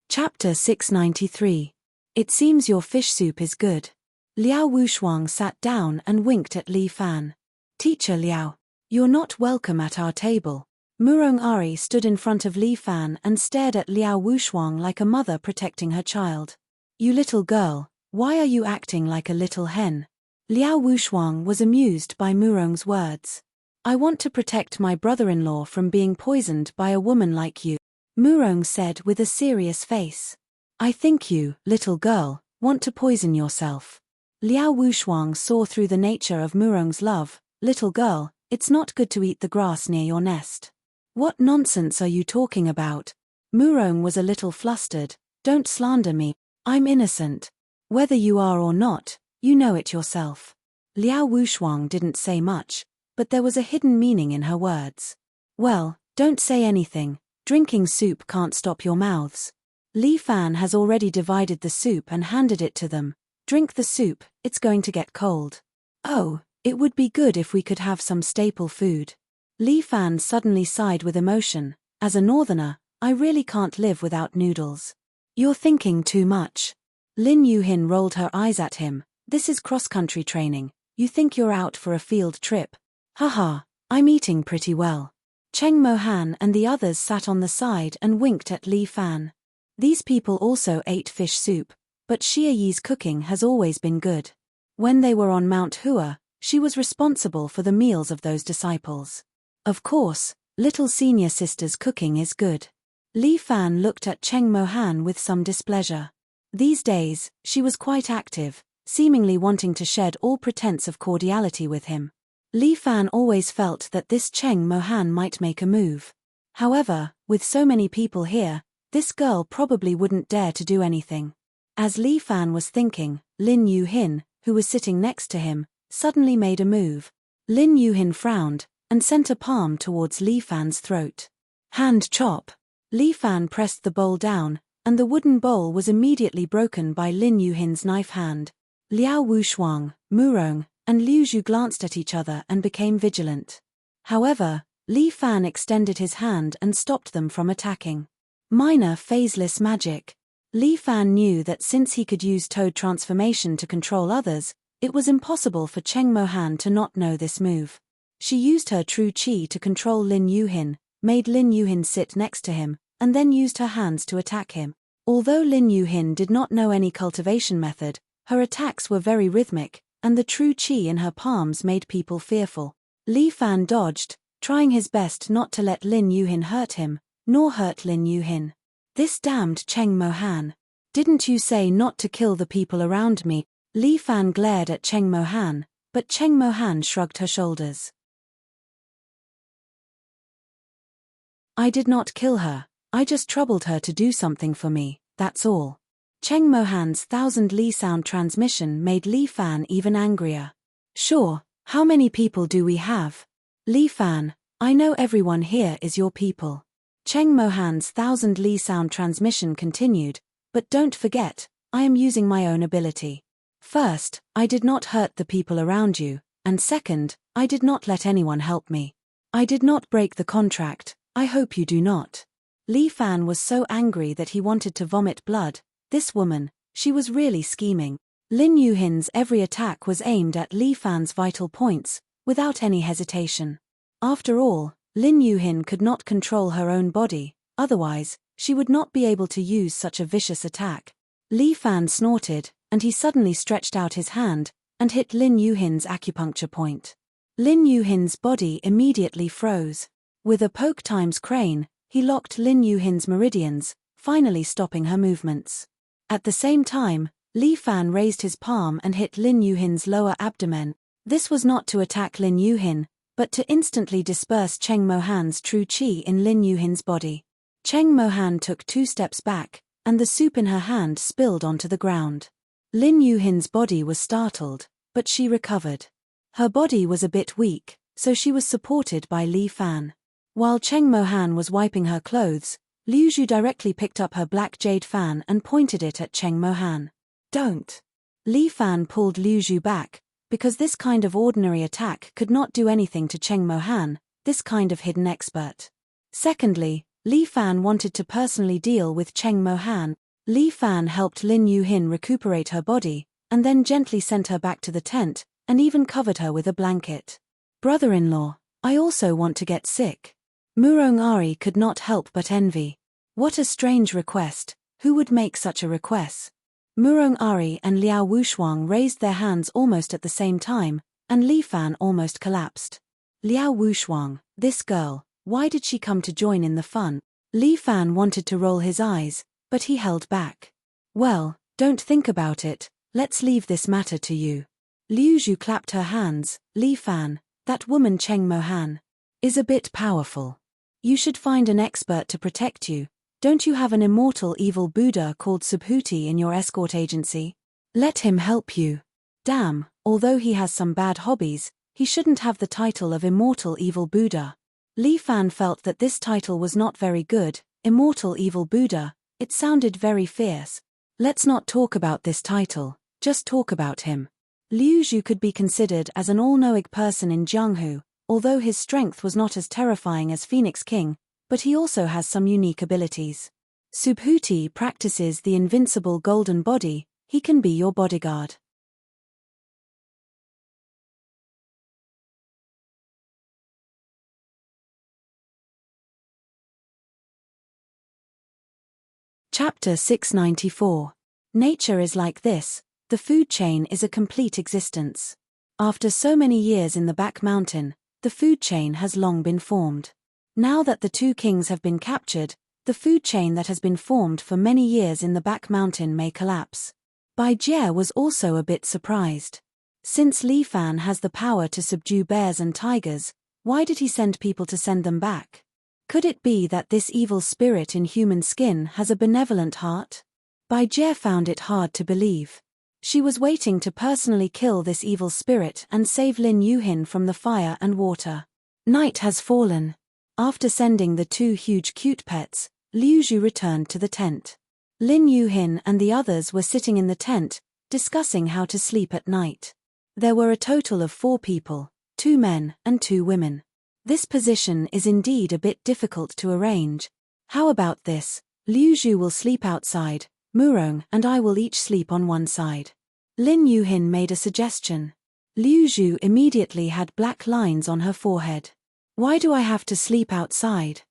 Chapter 693. It seems your fish soup is good. Liao Wushuang sat down and winked at Li Fan. Teacher Liao, you're not welcome at our table. Murongari stood in front of Li Fan and stared at Liao Wushuang like a mother protecting her child. You little girl, why are you acting like a little hen? Liao Wushuang was amused by Murong's words. I want to protect my brother-in-law from being poisoned by a woman like you, Murong said with a serious face. I think you, little girl, want to poison yourself. Liao Wushuang saw through the nature of Murong's love. Little girl, it's not good to eat the grass near your nest. What nonsense are you talking about? Murong was a little flustered. Don't slander me. I'm innocent. Whether you are or not, you know it yourself. Liao Wushuang didn't say much, but there was a hidden meaning in her words. Well, don't say anything. Drinking soup can't stop your mouths. Li Fan has already divided the soup and handed it to them. Drink the soup, it's going to get cold. Oh, it would be good if we could have some staple food. Li Fan suddenly sighed with emotion. As a northerner, I really can't live without noodles. You're thinking too much. Lin Yuhin rolled her eyes at him. This is cross-country training. You think you're out for a field trip? Haha, I'm eating pretty well. Cheng Mohan and the others sat on the side and winked at Li Fan. These people also ate fish soup, but Xia Yi's cooking has always been good. When they were on Mount Hua, she was responsible for the meals of those disciples. Of course, little senior sister's cooking is good. Li Fan looked at Cheng Mohan with some displeasure. These days, she was quite active, seemingly wanting to shed all pretense of cordiality with him. Li Fan always felt that this Cheng Mohan might make a move. However, with so many people here, this girl probably wouldn't dare to do anything. As Li Fan was thinking, Lin Yuhin, who was sitting next to him, suddenly made a move. Lin Yuhin frowned and sent a palm towards Li Fan's throat. Hand chop. Li Fan pressed the bowl down, and the wooden bowl was immediately broken by Lin Yuhin's knife hand. Liao Wushuang, Murong, and Liu Zhu glanced at each other and became vigilant. However, Li Fan extended his hand and stopped them from attacking. Minor phaseless magic. Li Fan knew that since he could use toad transformation to control others, it was impossible for Cheng Mohan to not know this move. She used her true qi to control Lin Yuhin, made Lin Yuhin sit next to him, and then used her hands to attack him. Although Lin Yuhin did not know any cultivation method, her attacks were very rhythmic, and the true qi in her palms made people fearful. Li Fan dodged, trying his best not to let Lin Yuhin hurt him, nor hurt Lin Yuhin. This damned Cheng Mohan. Didn't you say not to kill the people around me? Li Fan glared at Cheng Mohan, but Cheng Mohan shrugged her shoulders. I did not kill her, I just troubled her to do something for me, that's all. Cheng Mohan's 1,000 Li sound transmission made Li Fan even angrier. Sure, how many people do we have? Li Fan, I know everyone here is your people. Cheng Mohan's 1,000 Li sound transmission continued, but don't forget, I am using my own ability. First, I did not hurt the people around you, and second, I did not let anyone help me. I did not break the contract, I hope you do not. Li Fan was so angry that he wanted to vomit blood. This woman, she was really scheming. Lin Yuhin's every attack was aimed at Li Fan's vital points, without any hesitation. After all, Lin Yuhin could not control her own body, otherwise, she would not be able to use such a vicious attack. Li Fan snorted, and he suddenly stretched out his hand, and hit Lin Yuhin's acupuncture point. Lin Yuhin's body immediately froze. With a poke times crane, he locked Lin Yuhin's meridians, finally stopping her movements. At the same time, Li Fan raised his palm and hit Lin Yuhin's lower abdomen. This was not to attack Lin Yuhin, but to instantly disperse Cheng Mohan's true qi in Lin Yuhin's body. Cheng Mohan took 2 steps back, and the soup in her hand spilled onto the ground. Lin Yuhin's body was startled, but she recovered. Her body was a bit weak, so she was supported by Li Fan. While Cheng Mohan was wiping her clothes, Liu Zhu directly picked up her black jade fan and pointed it at Cheng Mohan. Don't. Li Fan pulled Liu Zhu back, because this kind of ordinary attack could not do anything to Cheng Mohan, this kind of hidden expert. Secondly, Li Fan wanted to personally deal with Cheng Mohan. Li Fan helped Lin Yuhin recuperate her body, and then gently sent her back to the tent, and even covered her with a blanket. Brother-in-law, I also want to get sick. Murong Ari could not help but envy. What a strange request, who would make such a request? Murong Ari and Liao Wushuang raised their hands almost at the same time, and Li Fan almost collapsed. Liao Wushuang, this girl, why did she come to join in the fun? Li Fan wanted to roll his eyes, but he held back. Well, don't think about it, let's leave this matter to you. Liu Zhu clapped her hands. Li Fan, that woman Cheng Mohan is a bit powerful. You should find an expert to protect you. Don't you have an immortal evil Buddha called Subhuti in your escort agency? Let him help you. Damn, although he has some bad hobbies, he shouldn't have the title of immortal evil Buddha. Li Fan felt that this title was not very good. Immortal evil Buddha, it sounded very fierce. Let's not talk about this title, just talk about him. Liu Zhu could be considered as an all-knowing person in Jianghu, although his strength was not as terrifying as Phoenix King, but he also has some unique abilities. Subhuti practices the invincible golden body, he can be your bodyguard. Chapter 694. Nature is like this, the food chain is a complete existence. After so many years in the back mountain, the food chain has long been formed. Now that the 2 kings have been captured, the food chain that has been formed for many years in the back mountain may collapse. Bai Jie was also a bit surprised. Since Li Fan has the power to subdue bears and tigers, why did he send people to send them back? Could it be that this evil spirit in human skin has a benevolent heart? Bai Jie found it hard to believe. She was waiting to personally kill this evil spirit and save Lin Yuhin from the fire and water. Night has fallen. After sending the 2 huge cute pets, Liu Zhu returned to the tent. Lin Yuhin and the others were sitting in the tent, discussing how to sleep at night. There were a total of 4 people, 2 men and 2 women. This position is indeed a bit difficult to arrange. How about this? Liu Zhu will sleep outside, Murong and I will each sleep on one side. Lin Yuhin made a suggestion. Liu Zhu immediately had black lines on her forehead. Why do I have to sleep outside?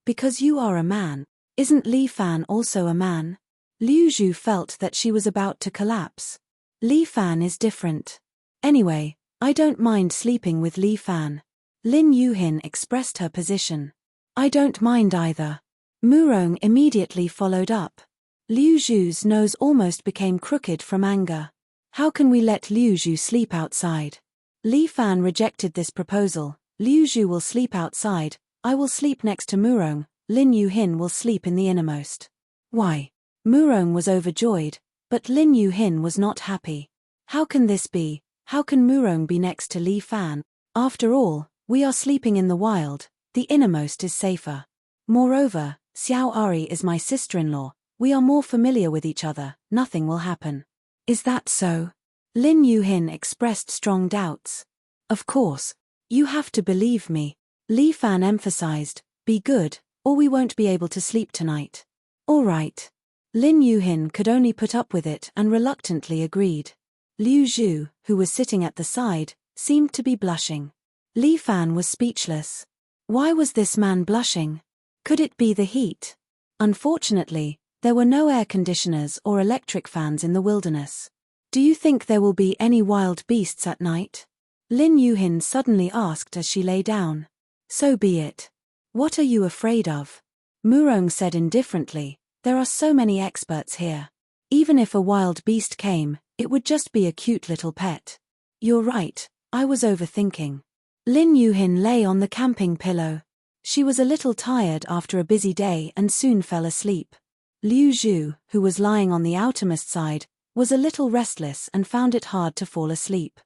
Because you are a man. Isn't Li Fan also a man? Liu Zhu felt that she was about to collapse. Li Fan is different. Anyway, I don't mind sleeping with Li Fan. Lin Yuhin expressed her position. I don't mind either. Murong immediately followed up. Liu Zhu's nose almost became crooked from anger. How can we let Liu Zhu sleep outside? Li Fan rejected this proposal. Liu Zhu will sleep outside, I will sleep next to Murong, Lin Yuhin will sleep in the innermost. Why? Murong was overjoyed, but Lin Yuhin was not happy. How can this be? How can Murong be next to Li Fan? After all, we are sleeping in the wild, the innermost is safer. Moreover, Xiao Ari is my sister-in-law, we are more familiar with each other, nothing will happen. Is that so? Lin Yuhin expressed strong doubts. Of course. You have to believe me. Li Fan emphasized, be good, or we won't be able to sleep tonight. All right. Lin Yuhin could only put up with it and reluctantly agreed. Liu Zhu, who was sitting at the side, seemed to be blushing. Li Fan was speechless. Why was this man blushing? Could it be the heat? Unfortunately, there were no air conditioners or electric fans in the wilderness. Do you think there will be any wild beasts at night? Lin Yuhin suddenly asked as she lay down. So be it. What are you afraid of? Murong said indifferently, there are so many experts here. Even if a wild beast came, it would just be a cute little pet. You're right, I was overthinking. Lin Yuhin lay on the camping pillow. She was a little tired after a busy day and soon fell asleep. Liu Zhu, who was lying on the outermost side, was a little restless and found it hard to fall asleep.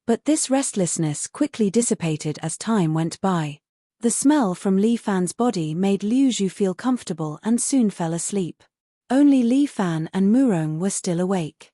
But this restlessness quickly dissipated as time went by. The smell from Li Fan's body made Liu Zhu feel comfortable and soon fell asleep. Only Li Fan and Murong were still awake.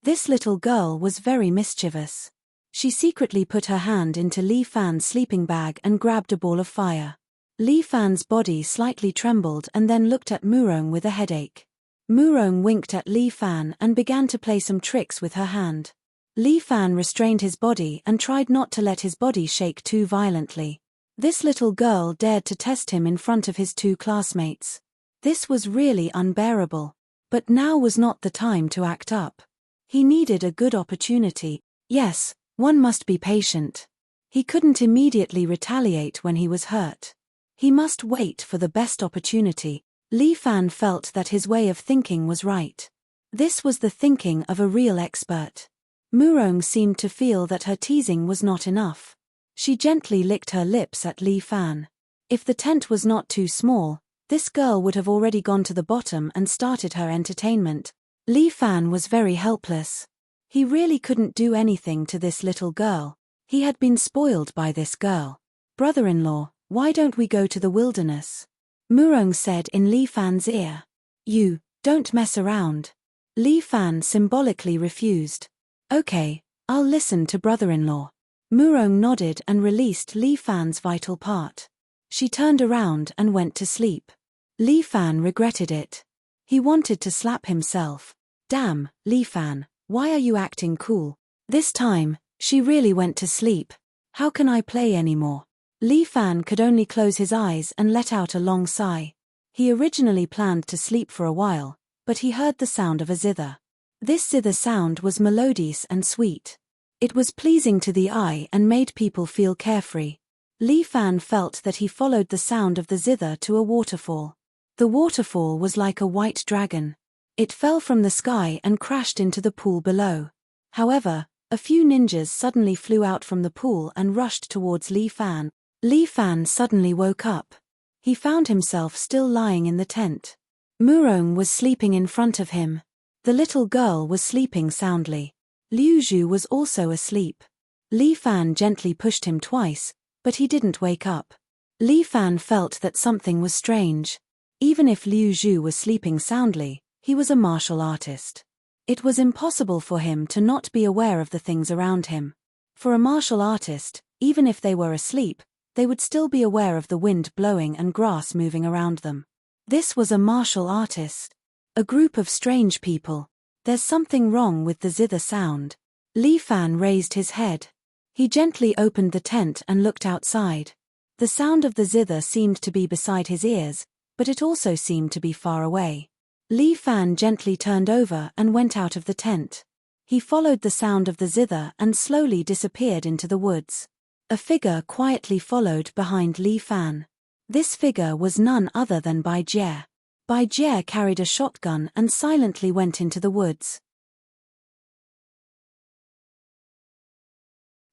This little girl was very mischievous. She secretly put her hand into Li Fan's sleeping bag and grabbed a ball of fire. Li Fan's body slightly trembled and then looked at Murong with a headache. Murong winked at Li Fan and began to play some tricks with her hand. Li Fan restrained his body and tried not to let his body shake too violently. This little girl dared to test him in front of his two classmates. This was really unbearable. But now was not the time to act up. He needed a good opportunity. Yes, one must be patient. He couldn't immediately retaliate when he was hurt. He must wait for the best opportunity. Li Fan felt that his way of thinking was right. This was the thinking of a real expert. Murong seemed to feel that her teasing was not enough. She gently licked her lips at Li Fan. If the tent was not too small, this girl would have already gone to the bottom and started her entertainment. Li Fan was very helpless. He really couldn't do anything to this little girl. He had been spoiled by this girl. Brother-in-law, why don't we go to the wilderness? Murong said in Li Fan's ear. You, don't mess around. Li Fan symbolically refused. Okay, I'll listen to brother-in-law. Murong nodded and released Li Fan's vital part. She turned around and went to sleep. Li Fan regretted it. He wanted to slap himself. Damn, Li Fan, why are you acting cool? This time, she really went to sleep. How can I play anymore? Li Fan could only close his eyes and let out a long sigh. He originally planned to sleep for a while, but he heard the sound of a zither. This zither sound was melodious and sweet. It was pleasing to the eye and made people feel carefree. Li Fan felt that he followed the sound of the zither to a waterfall. The waterfall was like a white dragon. It fell from the sky and crashed into the pool below. However, a few ninjas suddenly flew out from the pool and rushed towards Li Fan. Li Fan suddenly woke up. He found himself still lying in the tent. Murong was sleeping in front of him. The little girl was sleeping soundly. Liu Zhu was also asleep. Li Fan gently pushed him twice, but he didn't wake up. Li Fan felt that something was strange. Even if Liu Zhu was sleeping soundly, he was a martial artist. It was impossible for him to not be aware of the things around him. For a martial artist, even if they were asleep, they would still be aware of the wind blowing and grass moving around them. This was a martial artist. A group of strange people. There's something wrong with the zither sound. Li Fan raised his head. He gently opened the tent and looked outside. The sound of the zither seemed to be beside his ears, but it also seemed to be far away. Li Fan gently turned over and went out of the tent. He followed the sound of the zither and slowly disappeared into the woods. A figure quietly followed behind Li Fan. This figure was none other than Bai Jie. Bai Jie carried a shotgun and silently went into the woods.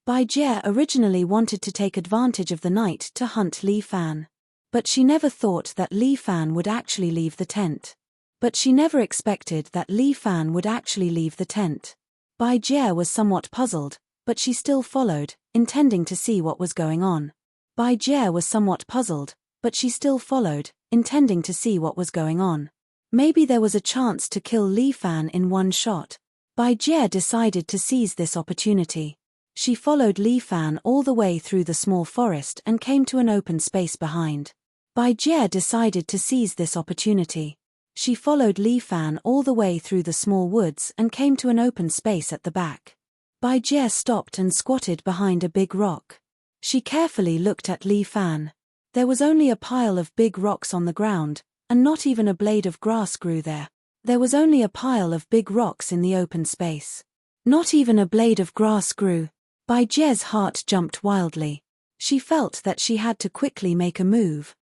Bai Jie originally wanted to take advantage of the night to hunt Li Fan. But she never thought that Li Fan would actually leave the tent. Bai Jie was somewhat puzzled, but she still followed, intending to see what was going on. Maybe there was a chance to kill Li Fan in one shot. Bai Jie decided to seize this opportunity. She followed Li Fan all the way through the small forest and came to an open space behind. Bai Jie decided to seize this opportunity. She followed Li Fan all the way through the small woods and came to an open space at the back. Bai Jie stopped and squatted behind a big rock. She carefully looked at Li Fan. There was only a pile of big rocks on the ground, and not even a blade of grass grew there. There was only a pile of big rocks in the open space. Not even a blade of grass grew. Bai Jie's heart jumped wildly. She felt that she had to quickly make a move.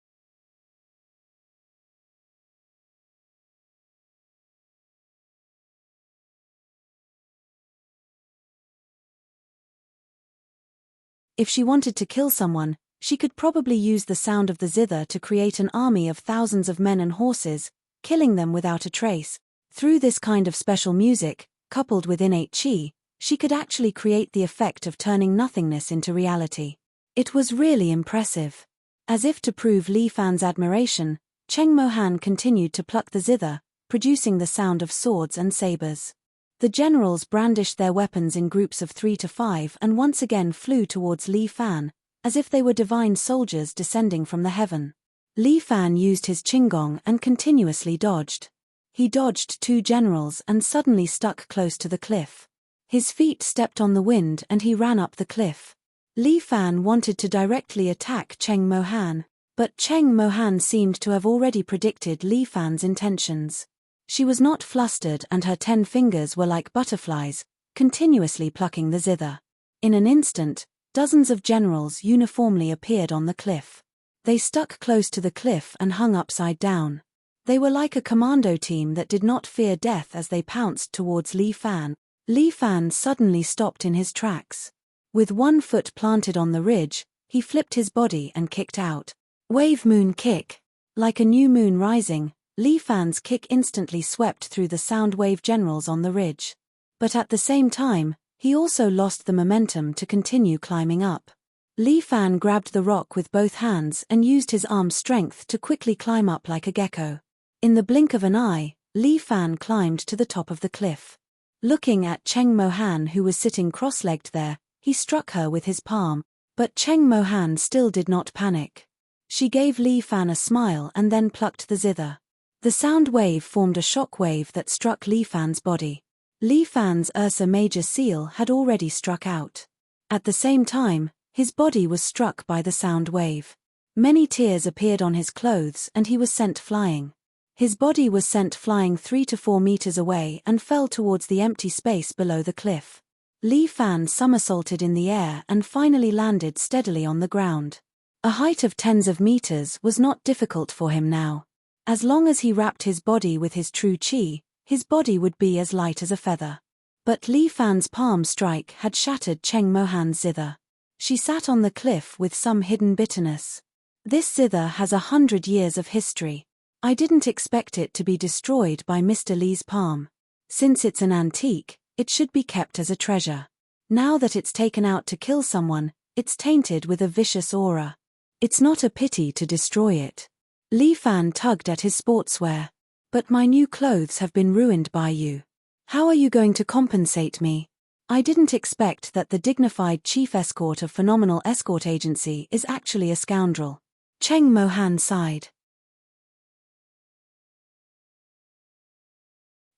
If she wanted to kill someone, she could probably use the sound of the zither to create an army of thousands of men and horses, killing them without a trace. Through this kind of special music, coupled with innate qi, she could actually create the effect of turning nothingness into reality. It was really impressive. As if to prove Li Fan's admiration, Cheng Mohan continued to pluck the zither, producing the sound of swords and sabers. The generals brandished their weapons in groups of 3 to 5 and once again flew towards Li Fan, as if they were divine soldiers descending from the heaven. Li Fan used his qinggong and continuously dodged. He dodged 2 generals and suddenly stuck close to the cliff. His feet stepped on the wind and he ran up the cliff. Li Fan wanted to directly attack Cheng Mohan, but Cheng Mohan seemed to have already predicted Li Fan's intentions. She was not flustered and her 10 fingers were like butterflies, continuously plucking the zither. In an instant, dozens of generals uniformly appeared on the cliff. They stuck close to the cliff and hung upside down. They were like a commando team that did not fear death as they pounced towards Li Fan. Li Fan suddenly stopped in his tracks. With one foot planted on the ridge, he flipped his body and kicked out. Wave moon kick. Like a new moon rising, Li Fan's kick instantly swept through the sound wave generals on the ridge. But at the same time, he also lost the momentum to continue climbing up. Li Fan grabbed the rock with both hands and used his arm strength to quickly climb up like a gecko. In the blink of an eye, Li Fan climbed to the top of the cliff. Looking at Cheng Mohan, who was sitting cross-legged there, he struck her with his palm, but Cheng Mohan still did not panic. She gave Li Fan a smile and then plucked the zither. The sound wave formed a shock wave that struck Li Fan's body. Li Fan's Ursa Major seal had already struck out. At the same time, his body was struck by the sound wave. Many tears appeared on his clothes and he was sent flying. His body was sent flying 3 to 4 meters away and fell towards the empty space below the cliff. Li Fan somersaulted in the air and finally landed steadily on the ground. A height of tens of meters was not difficult for him now. As long as he wrapped his body with his true qi, his body would be as light as a feather. But Li Fan's palm strike had shattered Cheng Mohan's zither. She sat on the cliff with some hidden bitterness. This zither has 100 years of history. I didn't expect it to be destroyed by Mr. Li's palm. Since it's an antique, it should be kept as a treasure. Now that it's taken out to kill someone, it's tainted with a vicious aura. It's not a pity to destroy it. Li Fan tugged at his sportswear. But my new clothes have been ruined by you. How are you going to compensate me? I didn't expect that the dignified chief escort of Phenomenal Escort Agency is actually a scoundrel. Cheng Mohan sighed.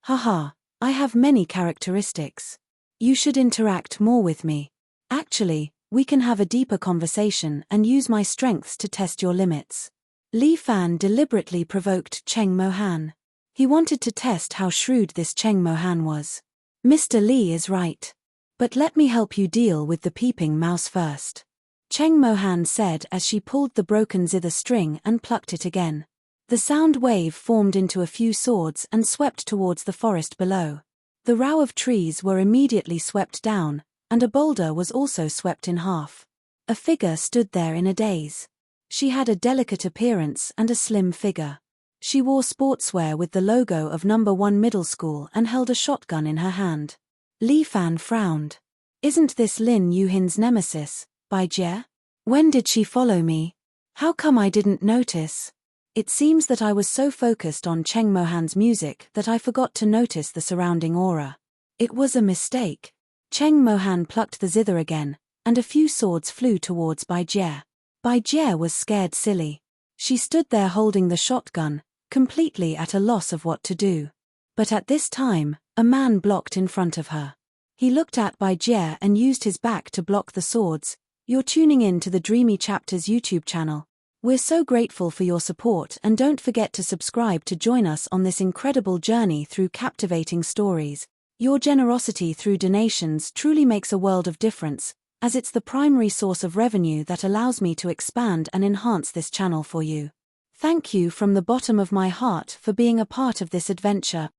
Haha, I have many characteristics. You should interact more with me. Actually, we can have a deeper conversation and use my strengths to test your limits. Li Fan deliberately provoked Cheng Mohan. He wanted to test how shrewd this Cheng Mohan was. Mr. Li is right. But let me help you deal with the peeping mouse first. Cheng Mohan said as she pulled the broken zither string and plucked it again. The sound wave formed into a few swords and swept towards the forest below. The row of trees were immediately swept down, and a boulder was also swept in half. A figure stood there in a daze. She had a delicate appearance and a slim figure. She wore sportswear with the logo of No. 1 Middle School and held a shotgun in her hand. Li Fan frowned. Isn't this Lin Yuhin's nemesis, Bai Jie? When did she follow me? How come I didn't notice? It seems that I was so focused on Cheng Mohan's music that I forgot to notice the surrounding aura. It was a mistake. Cheng Mohan plucked the zither again, and a few swords flew towards Bai Jie. Bai Jie was scared silly. She stood there holding the shotgun, completely at a loss of what to do. But at this time, a man blocked in front of her. He looked at Bai Jie and used his back to block the swords. You're tuning in to the Dreamy Chapters YouTube channel. We're so grateful for your support, and don't forget to subscribe to join us on this incredible journey through captivating stories. Your generosity through donations truly makes a world of difference, as it's the primary source of revenue that allows me to expand and enhance this channel for you. Thank you from the bottom of my heart for being a part of this adventure.